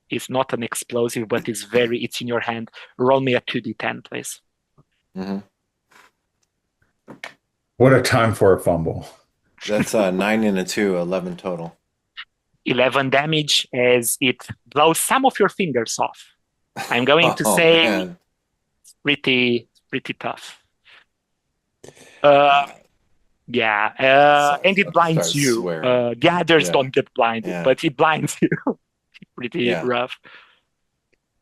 it's not an explosive, but it's in your hand. Roll me a 2d10, please. hmm What a time for a fumble. That's a 9 and a 2, 11 total. 11 damage as it blows some of your fingers off. I'm going to Oh, say man. pretty tough. Yeah, and it blinds Start you. swearing. The others Yeah. don't get blinded, Yeah. but it blinds you. Pretty Yeah. rough.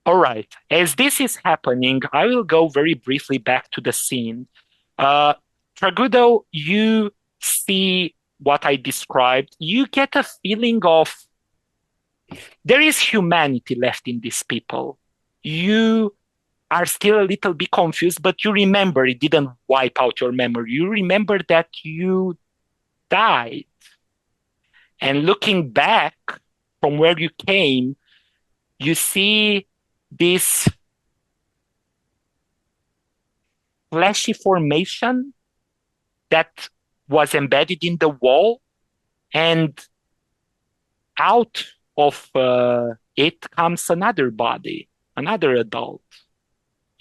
All right. As this is happening, I will go very briefly back to the scene. Tragudo, you see what I described. You get a feeling of there is humanity left in these people. You are still a little bit confused, but you remember it didn't wipe out your memory. You remember that you died. And looking back from where you came, you see this fleshy formation that was embedded in the wall, and out of it comes another body, another adult.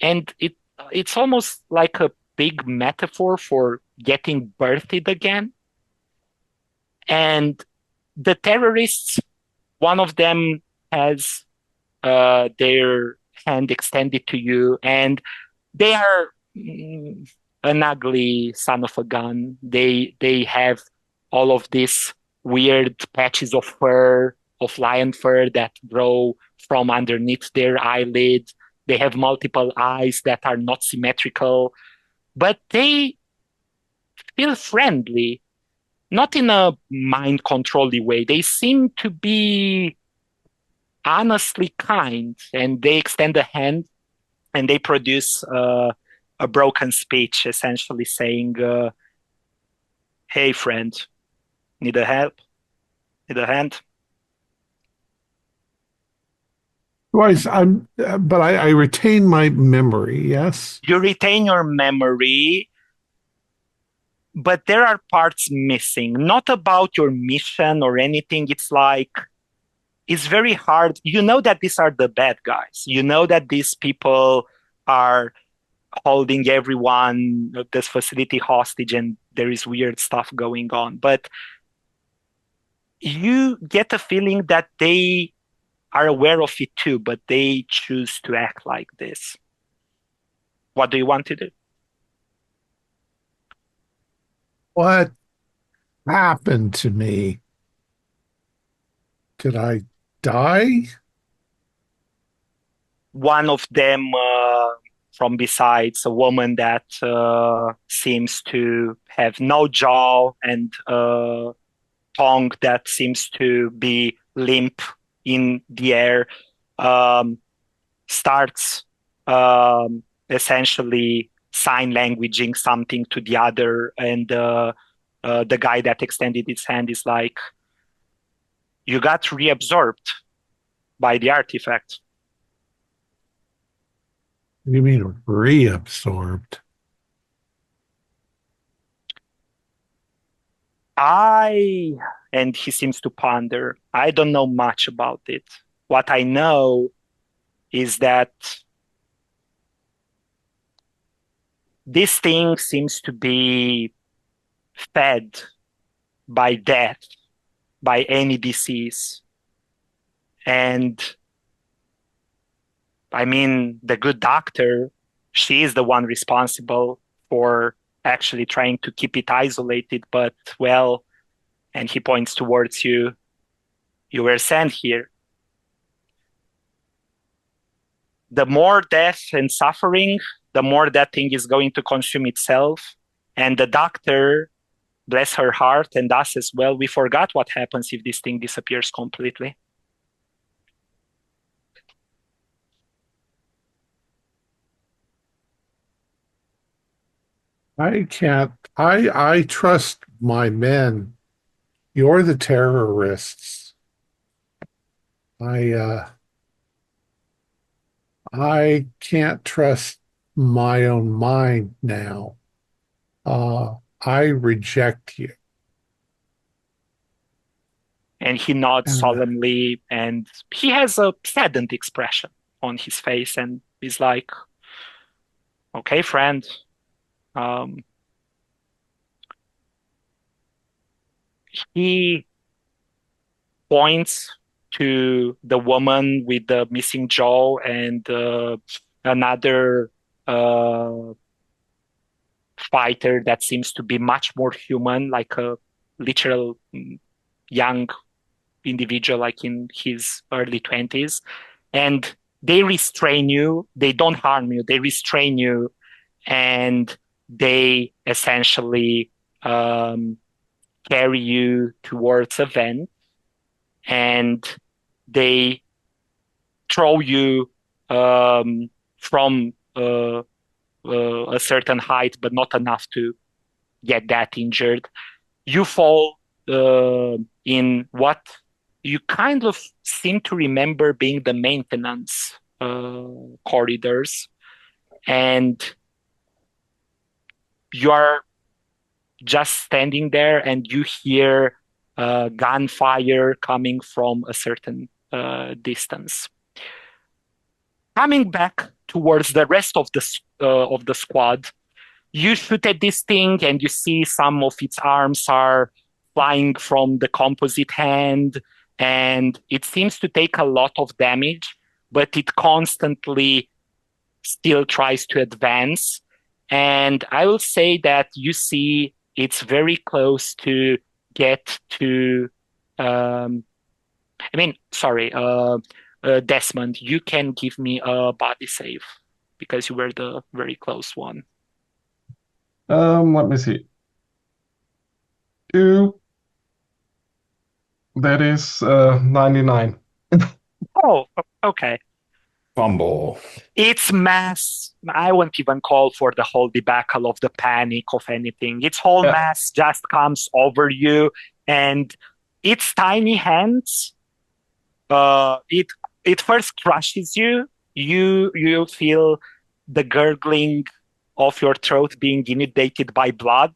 And it's almost like a big metaphor for getting birthed again. And the terrorists, one of them has their hand extended to you, and they are an ugly son of a gun. They have all of these weird patches of fur, of lion fur that grow from underneath their eyelid. They have multiple eyes that are not symmetrical, but they feel friendly, not in a mind controlly way. They seem to be honestly kind, and they extend a hand and they produce a broken speech, essentially saying, "Hey, friend, need a help? Need a hand?" Twice, but I retain my memory. Yes. You retain your memory, but there are parts missing. Not about your mission or anything. It's like it's very hard. You know that these are the bad guys. You know that these people are holding everyone, this facility hostage, and there is weird stuff going on. But you get a feeling that they are aware of it too, but they choose to act like this. What do you want to do? What happened to me? Did I die? One of them from besides, a woman that seems to have no jaw and tongue that seems to be limp in the air, starts essentially sign languaging something to the other, and the guy that extended his hand is like, "You got reabsorbed by the artifact." What do you mean reabsorbed? And he seems to ponder, I don't know much about it. What I know is that this thing seems to be fed by death, by any disease. And I mean, the good doctor, she is the one responsible for actually trying to keep it isolated, but well, and he points towards you, you were sent here. The more death and suffering, the more that thing is going to consume itself. And the doctor, bless her heart, and us as well, we forgot what happens if this thing disappears completely. I trust my men. You're the terrorists. I can't trust my own mind now. I reject you. And he nods solemnly, and he has a saddened expression on his face, and he's like, okay, friend. He points to the woman with the missing jaw and another fighter that seems to be much more human, like a literal young individual, like in his early 20s. And they restrain you. They don't harm you. They restrain you. And they essentially carry you towards a vent, and they throw you from a certain height, but not enough to get that injured. You fall in what you kind of seem to remember being the maintenance corridors, and you are just standing there, and you hear gunfire coming from a certain distance. Coming back towards the rest of the squad, you shoot at this thing, and you see some of its arms are flying from the composite hand, and it seems to take a lot of damage, but it constantly still tries to advance. And I will say that you see it's very close to get to, Desmond, you can give me a body save because you were the very close one. Let me see. 2. That is 99. Oh, okay. Fumble. It's mass. I won't even call for the whole debacle of the panic of anything. Its whole mass just comes over you, and its tiny hands, it first crushes you. You feel the gurgling of your throat being inundated by blood,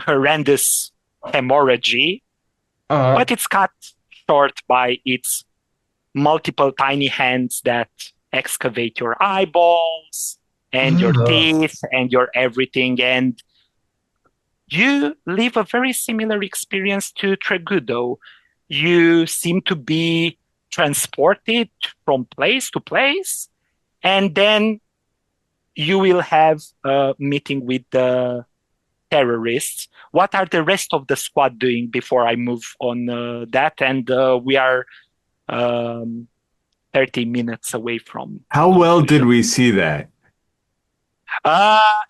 horrendous hemorrhage, but it's cut short by its multiple tiny hands that excavate your eyeballs and your teeth and your everything. And you live a very similar experience to Tregudo. You seem to be transported from place to place, and then you will have a meeting with the terrorists. What are the rest of the squad doing before I move on that? And we are 30 minutes away from. How well did we see that?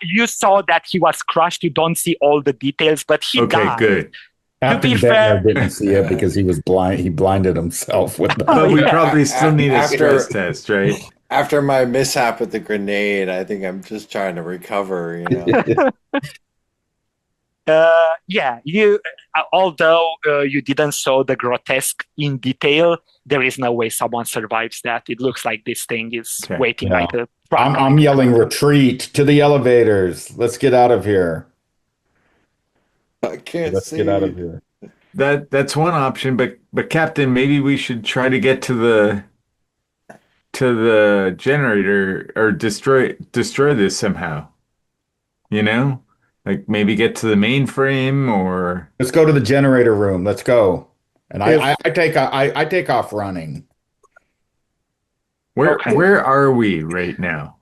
You saw that he was crushed. You don't see all the details, but he died. Okay, good. Captain Ventnor didn't see it because he was blind. He blinded himself with the. But we probably still need a stress test, right? After my mishap with the grenade, I think I'm just trying to recover, you know. Yeah, although you didn't show the grotesque in detail, there is no way someone survives that. It looks like this thing is Okay. waiting Yeah. like a truck. I'm yelling retreat to the elevators. Let's get out of here. I can't Let's get out of see. here. That's one option, but Captain, maybe we should try to get to the generator or destroy this somehow. You know? Like maybe get to the mainframe or Let's go to the generator room. Let's go. And If I take off running. Okay. where are we right now?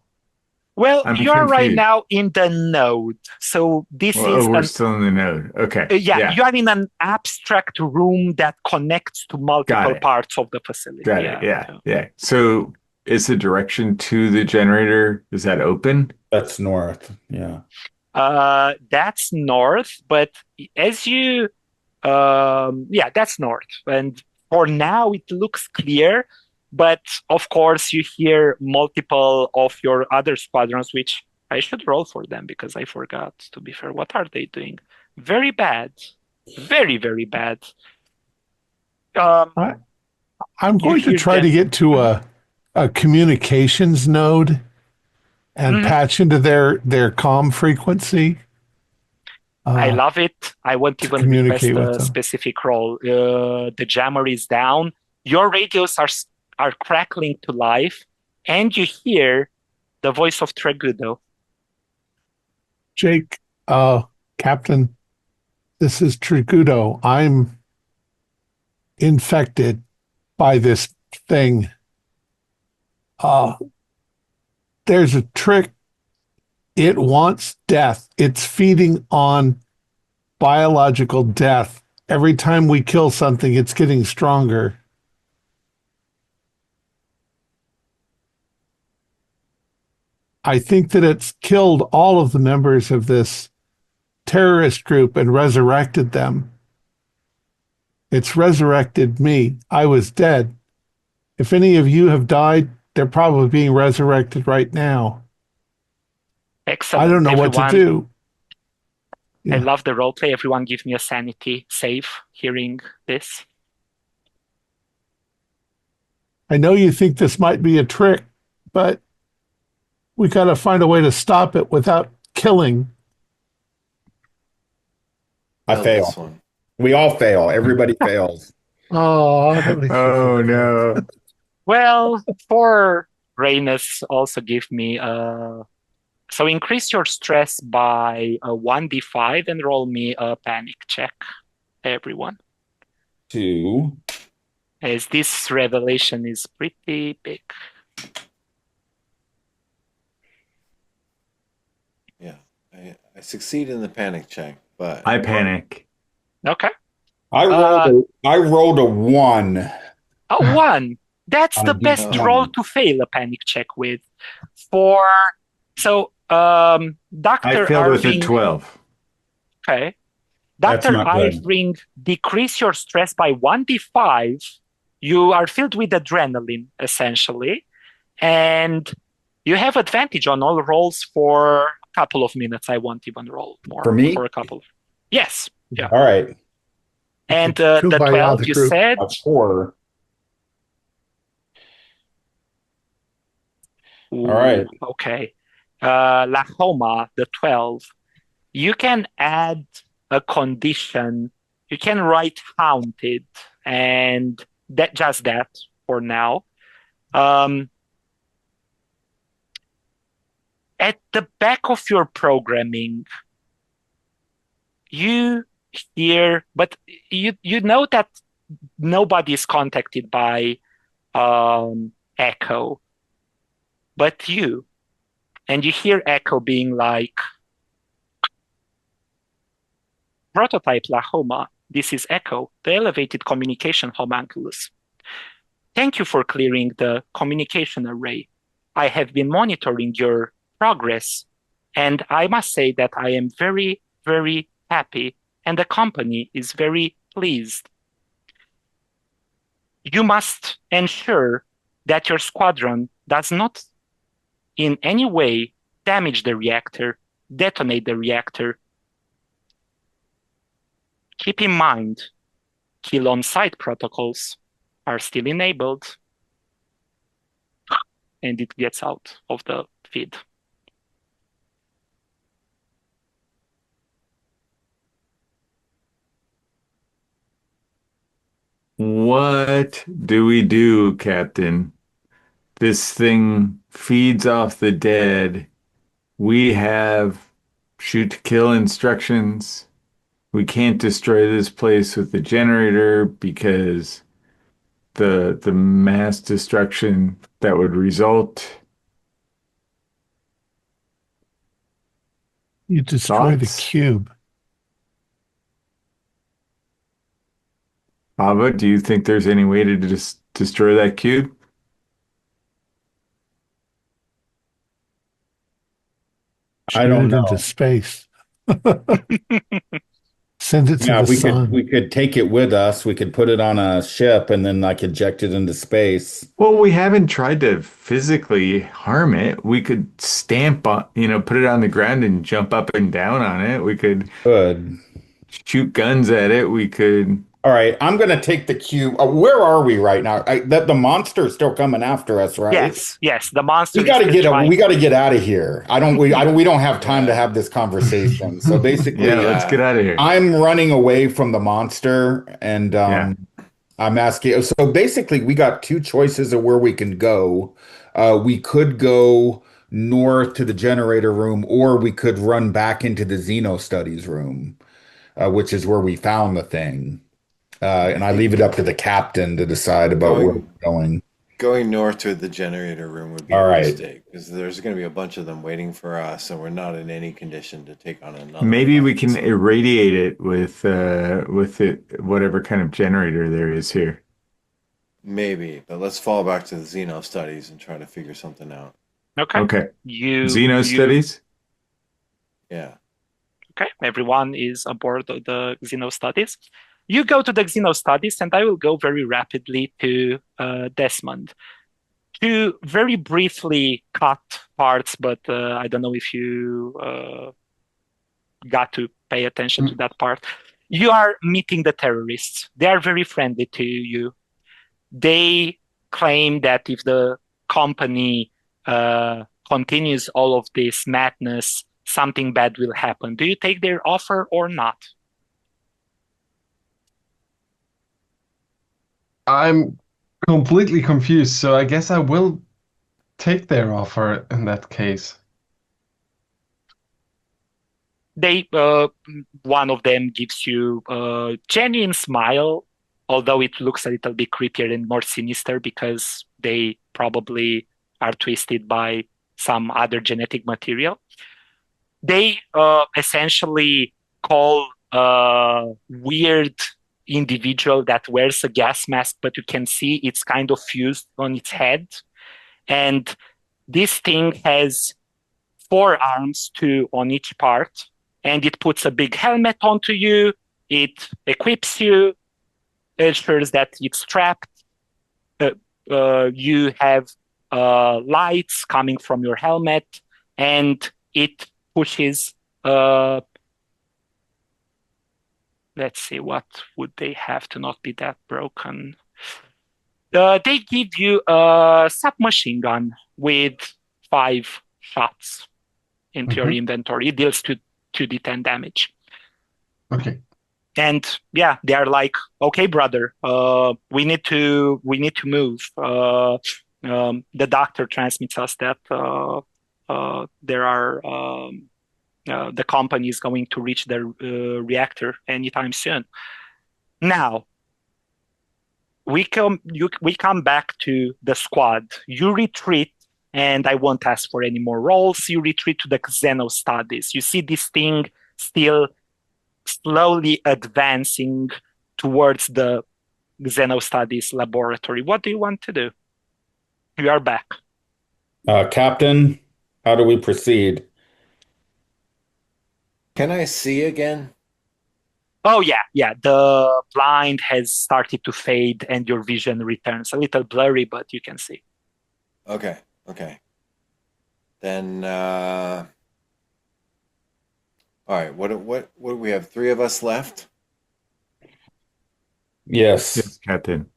Well, I'm you're right confused. now in the node. So this Well, is we're still in the node. Okay. you are in an abstract room that connects to multiple it. parts of the facility. Got it. Yeah. So is the direction to the generator, is that open? That's north. Yeah. That's north, but as you that's north. And for now it looks clear, but of course you hear multiple of your other squadrons, which I should roll for them because I forgot, to be fair. What are they doing? Very bad. Very, very bad. I'm going to try to get to a communications node and patch into their comm frequency. I love it. I won't even request communicate with a them. specific role. The jammer is down. Your radios are crackling to life, and you hear the voice of Tregudo. Jake, Captain, this is Trigudo. I'm infected by this thing. There's a trick. It wants death. It's feeding on biological death. Every time we kill something, it's getting stronger. I think that it's killed all of the members of this terrorist group and resurrected them. It's resurrected me. I was dead. If any of you have died, they're probably being resurrected right now. Excellent. I don't know what to do. I Yeah. love the roleplay. Everyone give me a sanity save hearing this. I know you think this might be a trick, but we got to find a way to stop it without killing. I fail. This one. We all fail. Everybody fails. Oh, that makes me Oh feel no. Well, for Raynus, also give me so increase your stress by a 1d5 and roll me a panic check, everyone. 2. As this revelation is pretty big. Yeah. I succeed in the panic check, but I panic. Okay. I rolled a 1. A 1. That's On the a best D20. roll to fail a panic check with. Dr. I failed with a Irving. 12. Okay. That's Dr. not good. Irving, decrease your stress by 1d5. You are filled with adrenaline, essentially. And you have advantage on all rolls for a couple of minutes. I won't even roll more. For me? For a couple. Yes. Yeah. All right. And the Kumbaya, 12 the you group. said. A 4. Ooh, All right. Okay. Lahoma, the 12. You can add a condition. You can write haunted, and just that for now. At the back of your programming, you hear, but you know that nobody is contacted by Echo, but you. And you hear Echo being like, Prototype Lahoma, this is Echo, the elevated communication homunculus. Thank you for clearing the communication array. I have been monitoring your progress, and I must say that I am very, very happy, and the company is very pleased. You must ensure that your squadron does not in any way damage the reactor, detonate the reactor. Keep in mind, kill on-site protocols are still enabled, and it gets out of the feed. What do we do, Captain? This thing feeds off the dead. We have shoot to kill instructions. We can't destroy this place with the generator because the mass destruction that would result. You destroy the Thoughts? cube. Ava, do you think there's any way to just destroy that cube? I Shoot don't it into know. space. Send it to Yeah, the sun. we could take it with us. We could put it on a ship and then like eject it into space. Well, we haven't tried to physically harm it. We could stamp on, put it on the ground and jump up and down on it. We could Good. shoot guns at it. We could. All right, I'm gonna take the cube. Where are we right now? The monster is still coming after us, right? Yes, the monster is still trying. We got to get out of here. We don't have time to have this conversation. So basically, Yeah, let's get out of here. I'm running away from the monster, and Yeah. I'm asking. So basically, we got two choices of where we can go. We could go north to the generator room, or we could run back into the Xeno studies room, which is where we found the thing. And I leave it up to the captain to decide about where we're going. Going north to the generator room would be All a right. mistake because there's going to be a bunch of them waiting for us, and we're not in any condition to take on another. Maybe we can irradiate it with it, whatever kind of generator there is here. Maybe, but let's fall back to the Xeno studies and try to figure something out. Okay. You Studies? Yeah. Okay, everyone is aboard the Xeno studies. You go to the Xeno studies, and I will go very rapidly to Desmond. To very briefly cut parts, but I don't know if you got to pay attention to that part. You are meeting the terrorists. They are very friendly to you. They claim that if the company continues all of this madness, something bad will happen. Do you take their offer or not? I'm completely confused, so I guess I will take their offer in that case. They one of them gives you a genuine smile, although it looks a little bit creepier and more sinister because they probably are twisted by some other genetic material. They essentially call a weird individual that wears a gas mask, but you can see it's kind of fused on its head. And this thing has 4 arms, 2 on each part, and it puts a big helmet onto you. It equips you, ensures that it's strapped. You have lights coming from your helmet, and it pushes. Let's see, what would they have to not be that broken? They give you a submachine gun with 5 shots into your inventory. It deals 2d10 damage. Okay. And yeah, they are like, okay, brother, we need to move. The doctor transmits us that there are the company is going to reach the reactor anytime soon. Now, we come back to the squad. You retreat, and I won't ask for any more rolls. You retreat to the Xeno studies. You see this thing still slowly advancing towards the Xeno studies laboratory. What do you want to do? You are back. Captain, how do we proceed? Can I see again? Oh, yeah. The blind has started to fade and your vision returns. A little blurry, but you can see. Okay. Okay. Then, all right. What do we have? Three of us left, Yes. Yes, Captain.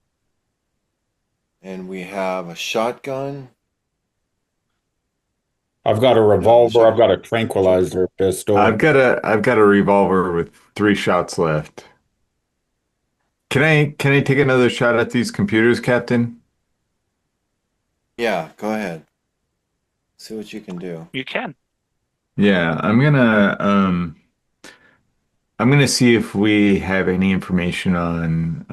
and we have a shotgun. I've got a No, the revolver. I've got a shot. tranquilizer pistol. I've got a revolver with 3 shots left. Can I take another shot at these computers, Captain? Yeah, go ahead. See what you can do. You can. Yeah, I'm gonna see if we have any information on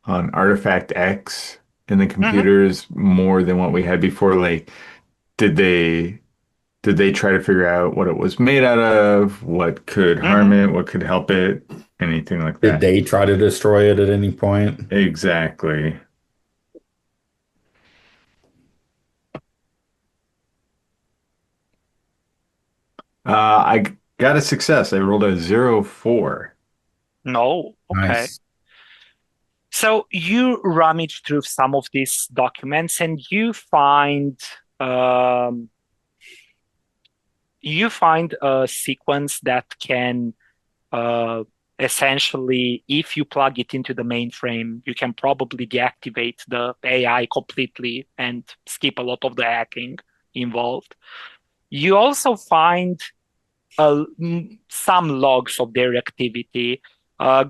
Artifact X in the Hmm. computers more than what we had before. Like, did they did they try to figure out what it was made out of, what could harm Hmm. it, what could help it, anything like Did that? they try to destroy it at any point? Exactly. I got a success. I rolled a 0-4. No. Okay. Nice. So you rummage through some of these documents and um, you find a sequence that can uh, essentially, if you plug it into the mainframe, you can probably deactivate the AI completely and skip a lot of the hacking involved. You also find some logs of their activity.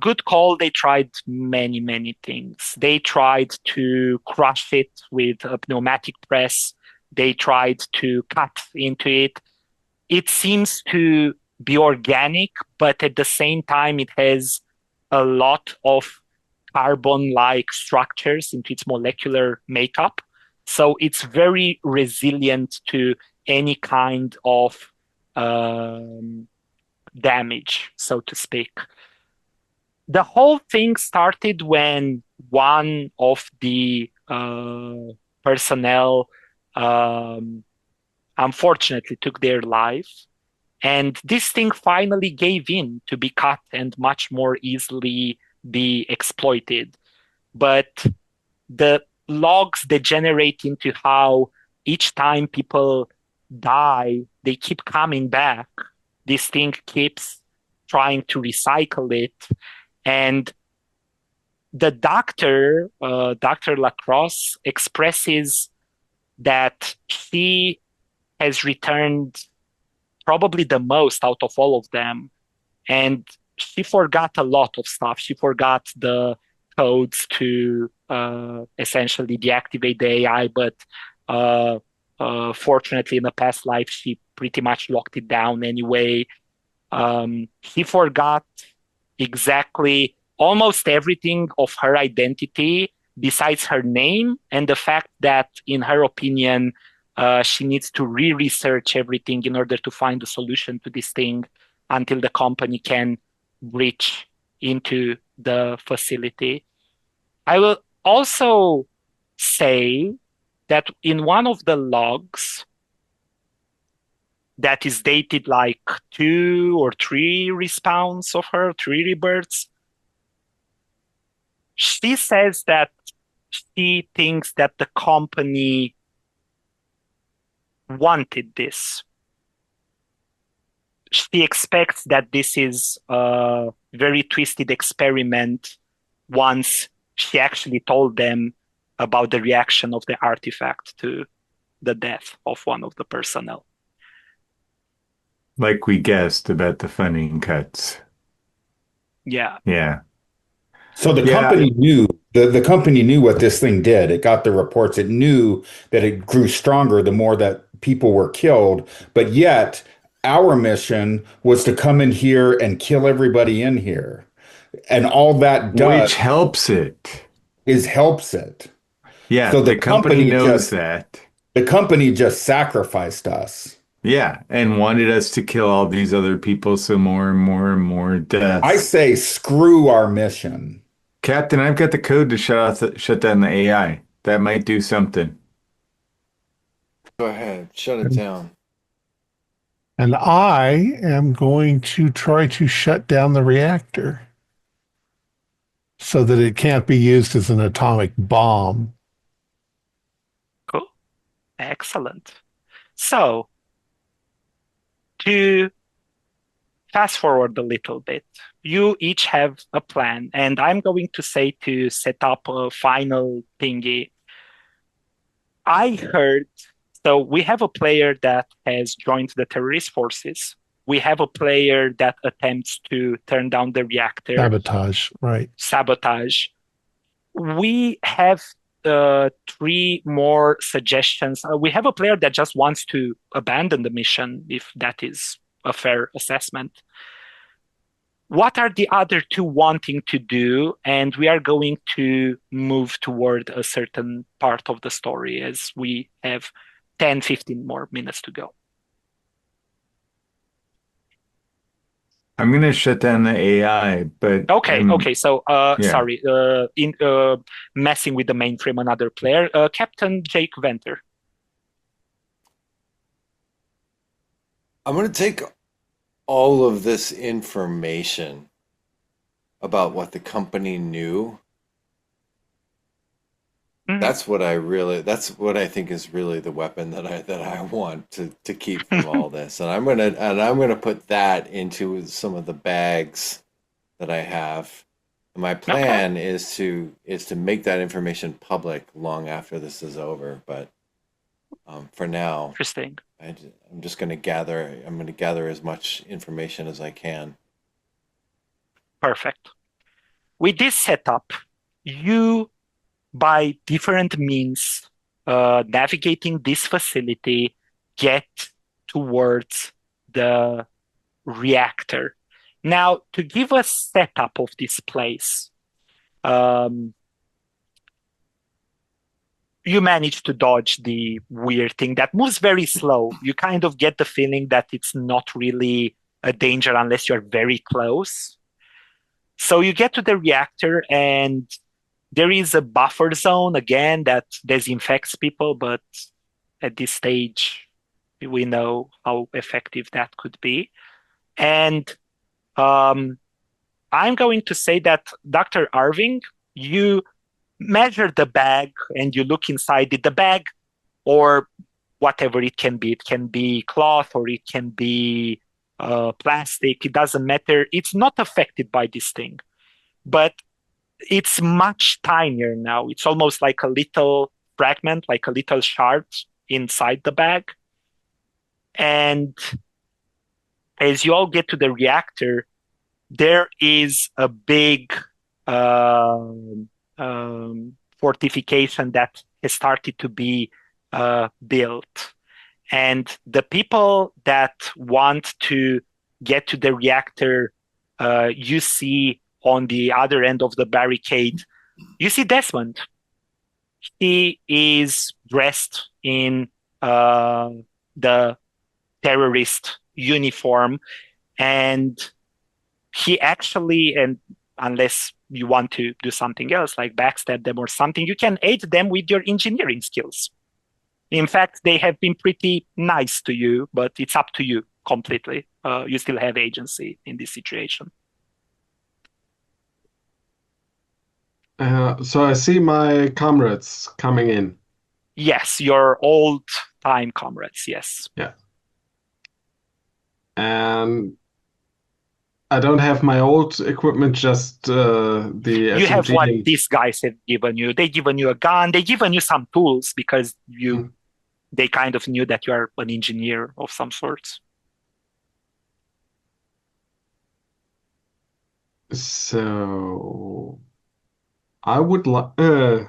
Good call. They tried many, many things. They tried to crush it with a pneumatic press. They tried to cut into it. It seems to be organic, but at the same time, it has a lot of carbon-like structures into its molecular makeup. So it's very resilient to any kind of um, damage, so to speak. The whole thing started when one of the personnel um, unfortunately took their life. And this thing finally gave in to be cut and much more easily be exploited. But the logs degenerate into how each time people die, they keep coming back. This thing keeps trying to recycle it. And the doctor, Dr. Lacrosse, expresses that she has returned probably the most out of all of them. And she forgot a lot of stuff. She forgot the codes to essentially deactivate the AI, but uh, fortunately, in a past life, she pretty much locked it down anyway. He forgot exactly almost everything of her identity besides her name and the fact that, in her opinion, she needs to re-research everything in order to find a solution to this thing until the company can breach into the facility. I will also say that in one of the logs that is dated like 2 or 3 respawns of her, 3 rebirths, she says that she thinks that the company wanted this. She expects that this is a very twisted experiment once she actually told them about the reaction of the artifact to the death of one of the personnel. Like we guessed about the funding cuts. Yeah. Yeah. So the Yeah. company knew the company knew what this thing did. It got the reports. It knew that it grew stronger the more that people were killed. But yet our mission was to come in here and kill everybody in here. And all that does Which helps it. is helps it. Yeah, So the company knows that. the company just sacrificed us. Yeah, and wanted us to kill all these other people, so more and more and more I deaths. say screw our mission. Captain, I've got the code to shut down the AI. That might do something. Go ahead, shut it down. And I am going to try to shut down the reactor so that it can't be used as an atomic bomb. Cool. Excellent. So, to fast forward a little bit, you each have a plan, and I'm going to say to set up a final thingy. I heard, so we have a player that has joined the terrorist forces. We have a player that attempts to turn down the reactor, Sabotage, right. sabotage. We have three more suggestions. We have a player that just wants to abandon the mission, if that is a fair assessment. What are the other two wanting to do? And we are going to move toward a certain part of the story as we have 10, 15 more minutes to go. I'm gonna shut down the AI, but Okay. So, yeah. sorry, messing with the mainframe, another player, Captain Jake Venter. I'm going to take all of this information about what the company knew. Mhm. That's what I think is really the weapon that I want to keep from all this. And I'm gonna put that into some of the bags that I have. And my Okay, plan is to make that information public long after this is over. But for now, interesting. I'm just going to gather. I'm going to gather as much information as I can. Perfect. With this setup, you, by different means, navigating this facility, get towards the reactor. Now, to give a setup of this place, you manage to dodge the weird thing that moves very slow. You kind of get the feeling that it's not really a danger unless you're very close. So you get to the reactor, and there is a buffer zone again that disinfects people, but at this stage, we know how effective that could be. And um, I'm going to say that Dr. Irving, you measure the bag and you look inside it. The bag, or whatever it can be. It can be cloth or it can be plastic. It doesn't matter. It's not affected by this thing, but it's much tinier now. It's almost like a little fragment, like a little shard inside the bag. And as you all get to the reactor, there is a big um fortification that has started to be built. And the people that want to get to the reactor, you see on the other end of the barricade, you see Desmond. He is dressed in the terrorist uniform, and he actually, and unless you want to do something else like backstab them or something, you can aid them with your engineering skills. In fact, they have been pretty nice to you, but it's up to you completely. You still have agency in this situation. So I see my comrades coming in. Yes, your old time comrades, yes. Yeah. And I don't have my old equipment, just the You have SMG. what these guys have given you. They given you a gun, they given you some tools because they kind of knew that you are an engineer of some sorts. So I would like as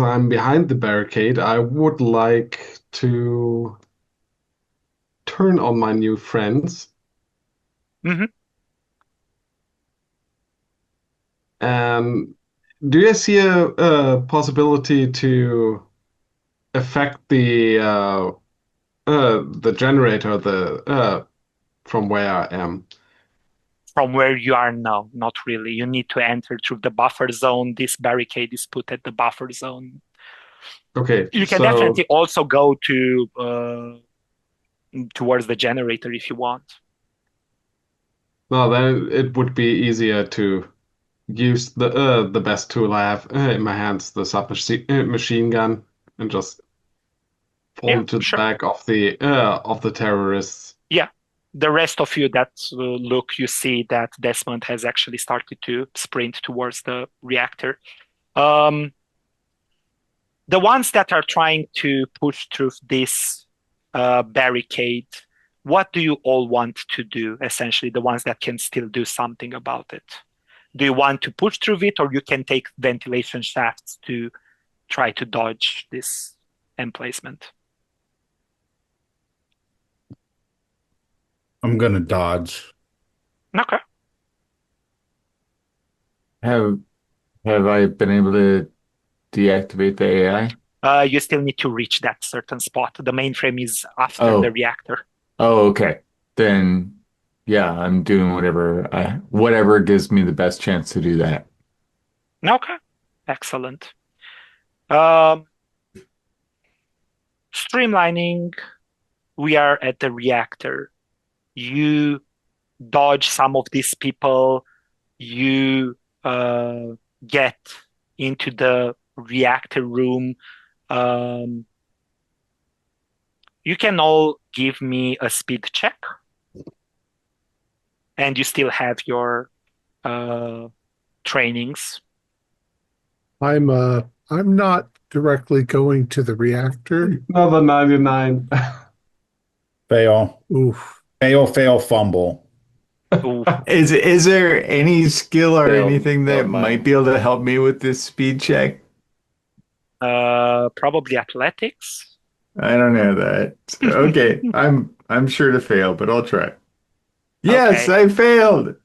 I'm behind the barricade, I would like to turn on my new friends. Mm-hmm. And do you see a possibility to affect the generator from where I am? From where you are now, not really. You need to enter through the buffer zone. This barricade is put at the buffer zone. Okay, You can so definitely also go to towards the generator if you want. no, then it would be easier to use the best tool I have in my hands, the submachine gun, and just fall Yeah, into the sure. back of the terrorists. Yeah. The rest of you that look, you see that Desmond has actually started to sprint towards the reactor. The ones that are trying to push through this barricade, what do you all want to do, essentially, the ones that can still do something about it? Do you want to push through it, or you can take ventilation shafts to try to dodge this emplacement? I'm gonna dodge. Okay. Have have I been able to deactivate the AI? You still need to reach that certain spot. The mainframe is after the Oh, reactor. oh, okay. Then yeah, I'm doing whatever gives me the best chance to do that. Okay. Excellent. Um, Streamlining, we are at the reactor. You dodge some of these people. You get into the reactor room. Um, you can all give me a speed check, and you still have your trainings. I'm not directly going to the reactor. Another 99. Fail. Oof. Fail, fail, fumble. Ooh, Is there any skill or Failed, anything that failed might mine. be able to help me with this speed check? probably athletics. I don't have that. Okay, I'm sure to fail, but I'll try. Yes, Okay, I failed.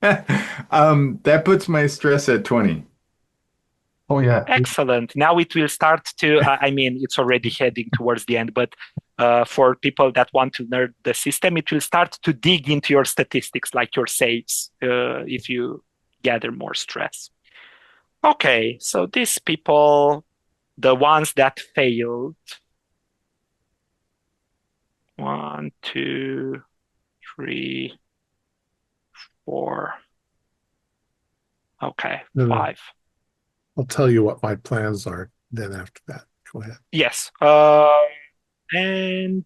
That puts my stress at 20. Oh yeah. excellent. Now it will start to, I mean, it's already heading towards the end, but for people that want to nerd the system, it will start to dig into your statistics, like your saves, if you gather more stress. Okay, so these people, the ones that failed, 1, 2, 3, 4. Okay, No, no. 5. I'll tell you what my plans are then after that. Go ahead. Yes. And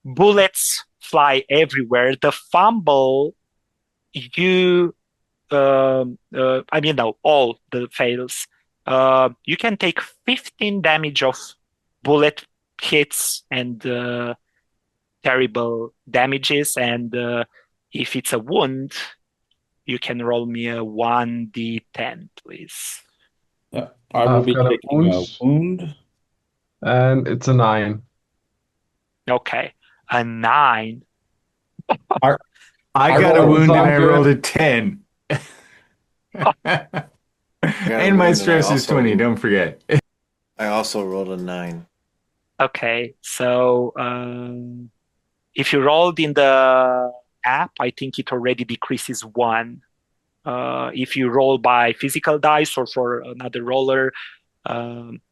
bullets fly everywhere. The fumble, you, I mean, no, all the fails. You can take 15 damage of bullet hits and terrible damages. And if it's a wound, you can roll me a 1d10, please. Yeah, I will I've be got a taking wound, a wound. and it's a 9. Okay, a 9. I, I I got a rolled wound and I rolled good. a 10. I got a And my wound and stress is 20, don't forget. I also rolled a 9. Okay, so if you rolled in the app, I think it already decreases 1. If you roll by physical dice or for another roller,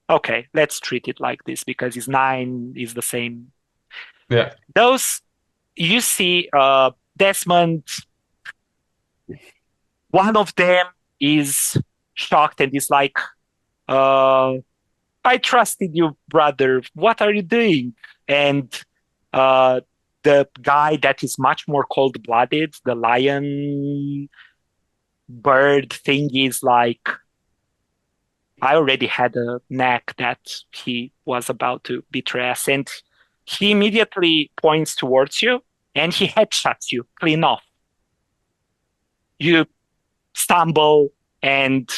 okay, let's treat it like this because it's 9 is the same. Yeah. Those you see, Desmond, one of them is shocked and is like, uh, I trusted you, brother. What are you doing? And uh, the guy that is much more cold-blooded, the lion bird thing, is like, I already had a knack that he was about to betray us. And he immediately points towards you and he headshots you clean off. You stumble and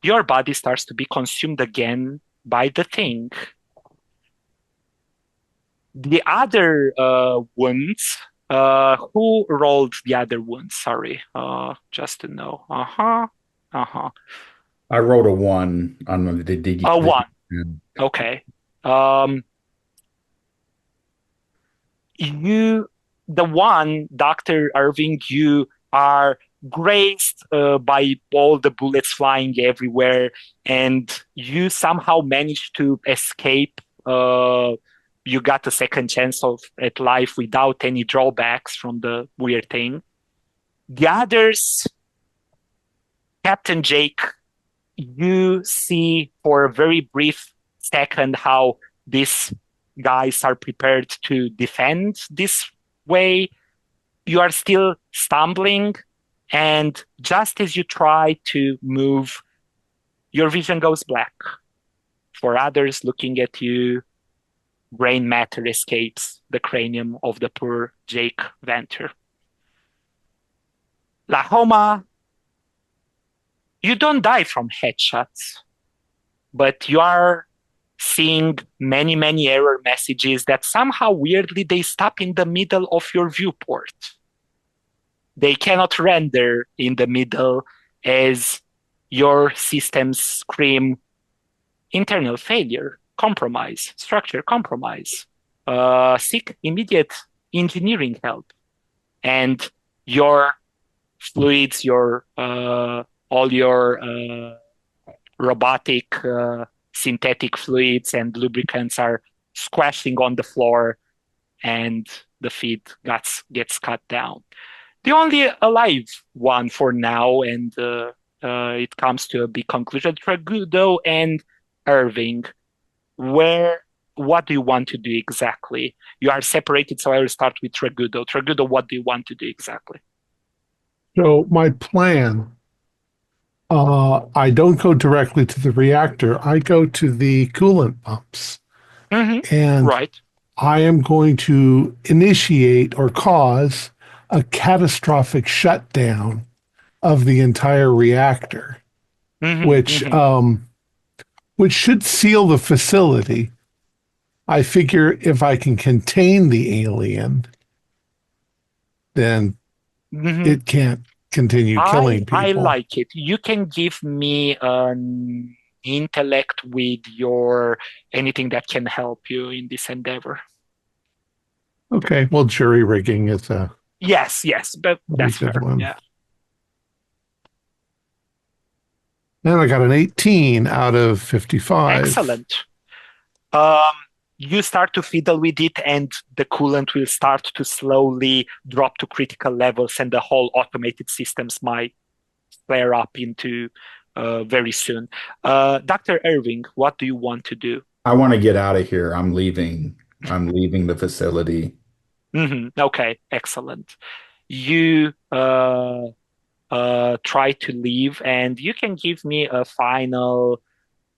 your body starts to be consumed again by the thing. The other wounds, who rolled the other wounds? Sorry, just to know. Uh-huh. Uh-huh. I rolled a 1 on the dig. A 1. Okay. Um, you, the one, Dr. Irving, you are grazed by all the bullets flying everywhere, and you somehow managed to escape. You got a second chance at life without any drawbacks from the weird thing. The others, Captain Jake, you see for a very brief second how these guys are prepared to defend this way. You are still stumbling, and just as you try to move, your vision goes black. For others looking at you, brain matter escapes the cranium of the poor Jake Venter. Lahoma, you don't die from headshots, but you are seeing many, many error messages that somehow weirdly they stop in the middle of your viewport. They cannot render in the middle as your systems scream internal failure, compromise, structure compromise, seek immediate engineering help. And your fluids, all your robotic synthetic fluids and lubricants are squashing on the floor, and the feed gets cut down. The only alive one for now, and it comes to a big conclusion, Tragudo and Irving, what do you want to do exactly? You are separated, so I will start with Tragudo. Tragudo, what do you want to do exactly? So my plan, I don't go directly to the reactor. I go to the coolant pumps. And right. I am going to initiate or cause a catastrophic shutdown of the entire reactor, which should seal the facility. I figure if I can contain the alien, then it can't continue killing people. I like it. You can give me an intellect with your anything that can help you in this endeavor. Okay, well, jury rigging is a yes, but that's fair. one. Yeah. And I got an 18 out of 55. Excellent. You start to fiddle with it, and the coolant will start to slowly drop to critical levels, and the whole automated systems might flare up into very soon. Dr. Irving, what do you want to do? I want to get out of here. I'm leaving the facility. Okay, excellent. You try to leave, and you can give me a final.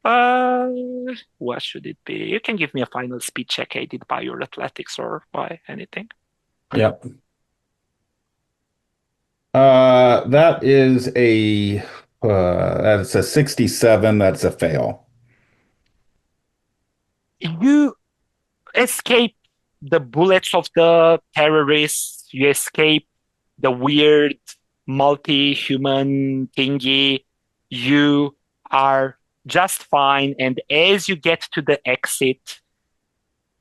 What should it be? You can give me a final speed check aided by your athletics or by anything. Yep. That is that's a 67. That's a fail. You escape the bullets of the terrorists. You escape the weird multi-human thingy. You are just fine. And as you get to the exit,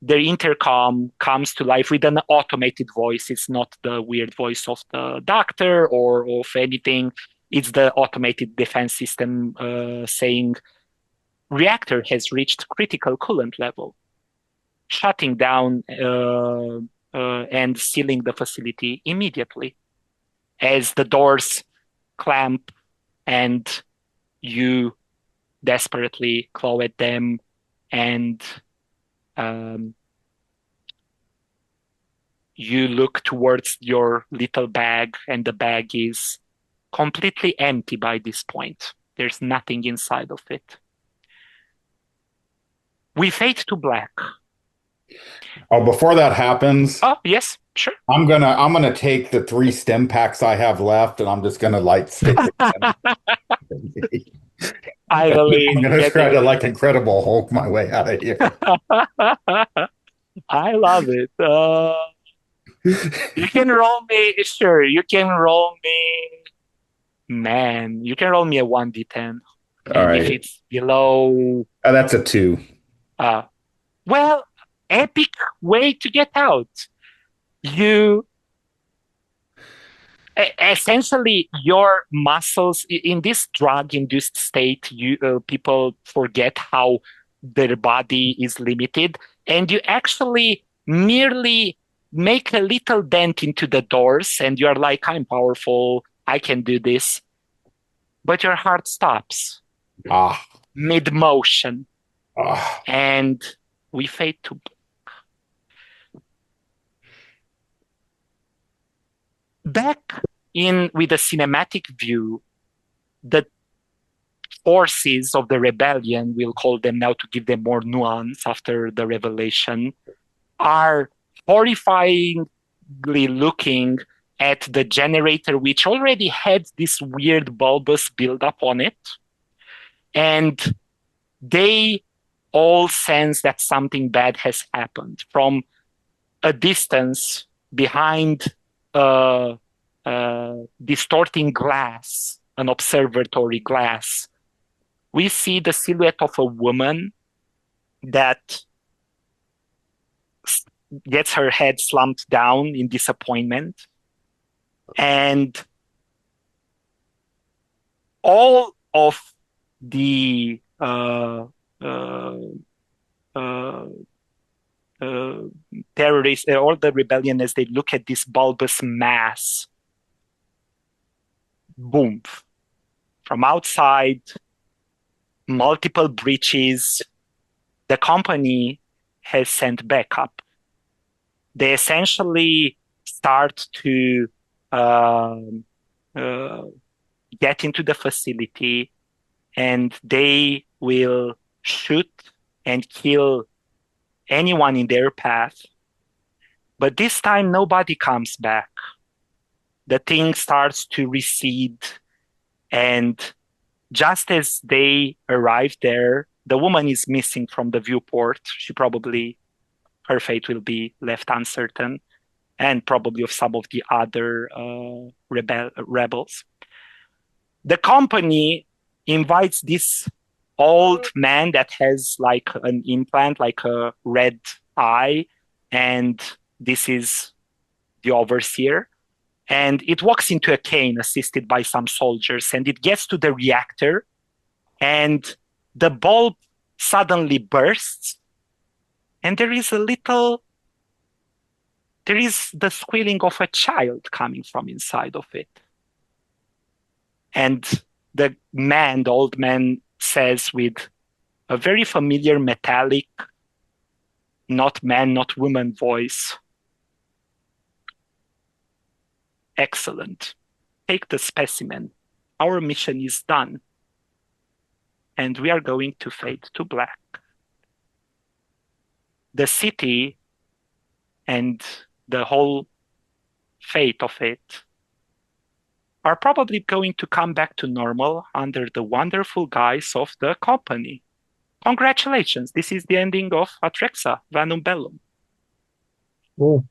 the intercom comes to life with an automated voice. It's not the weird voice of the doctor or of anything. It's the automated defense system saying, reactor has reached critical coolant level, shutting down and sealing the facility immediately. As the doors clamp and you desperately claw at them, and you look towards your little bag, and the bag is completely empty by this point. There's nothing inside of it. We fade to black. Oh, before that happens. Oh, yes, sure. I'm gonna take the 3 stem packs I have left, and I'm just gonna stick with them. I believe I'm gonna try to Incredible Hulk my way out of here. I love it. You can roll me, sure. You can roll me, man. You can roll me a 1d10. All right. If it's below, that's a 2. Well, epic way to get out. You essentially, your muscles in this drug-induced state, people forget how their body is limited, and you actually merely make a little dent into the doors, and you're like, I'm powerful, I can do this. But your heart stops mid-motion, and we fade to back in with a cinematic view. The forces of the rebellion, we'll call them now to give them more nuance after the revelation, are horrifyingly looking at the generator, which already had this weird bulbous buildup on it. And they all sense that something bad has happened. From a distance behind distorting glass, an observatory glass, we see the silhouette of a woman that gets her head slumped down in disappointment. And all of the terrorists, all the rebellion, as they look at this bulbous mass, boom, from outside, multiple breaches, the company has sent backup. They essentially start to get into the facility, and they will shoot and kill anyone in their path. But this time, nobody comes back. The thing starts to recede, and just as they arrive there, the woman is missing from the viewport. Her fate will be left uncertain, and probably of some of the other rebels. The company invites this old man that has like an implant, like a red eye, and this is the overseer. And it walks into a cane assisted by some soldiers, and it gets to the reactor, and the bulb suddenly bursts, and there is the squealing of a child coming from inside of it. And the old man says with a very familiar metallic, not man, not woman voice, "Excellent. Take the specimen. Our mission is done. And we are going to fade to black." The city and the whole fate of it are probably going to come back to normal under the wonderful guise of the company. Congratulations. This is the ending of Atrexa Vanum Bellum. Cool.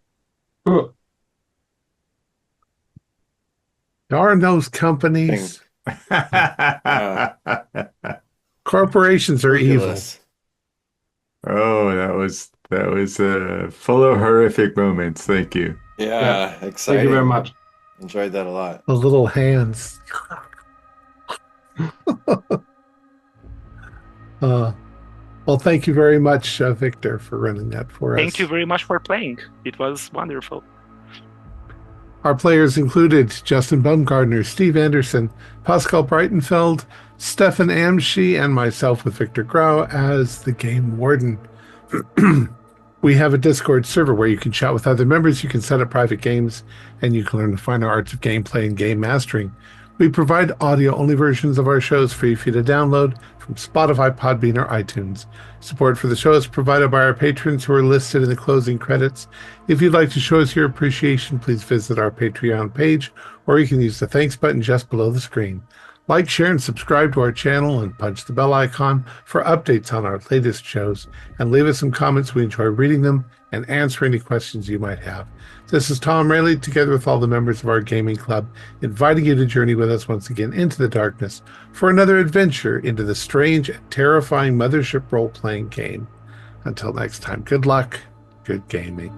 Darn those companies. Corporations are evil. Oh, that was full of horrific moments. Thank you. Yeah, exciting. Thank you very much. Enjoyed that a lot. The little hands. Well, thank you very much, Victor, for running that for us. Thank you very much for playing. It was wonderful. Our players included Justin Baumgartner, Steve Anderson, Pascal Breitenfeld, Stefan Amshi, and myself with Victor Graur as the Game Warden. We have a Discord server where you can chat with other members, you can set up private games, and you can learn the finer arts of gameplay and game mastering. We provide audio-only versions of our shows free for you to download from Spotify, Podbean, or iTunes. Support for the show is provided by our patrons who are listed in the closing credits. If you'd like to show us your appreciation, please visit our Patreon page, or you can use the thanks button just below the screen. Like, share, and subscribe to our channel, and punch the bell icon for updates on our latest shows. And leave us some comments. We enjoy reading them and answer any questions you might have. This is Thom Raley, together with all the members of our gaming club, inviting you to journey with us once again into the darkness for another adventure into the strange and terrifying Mothership role-playing game. Until next time, good luck, good gaming.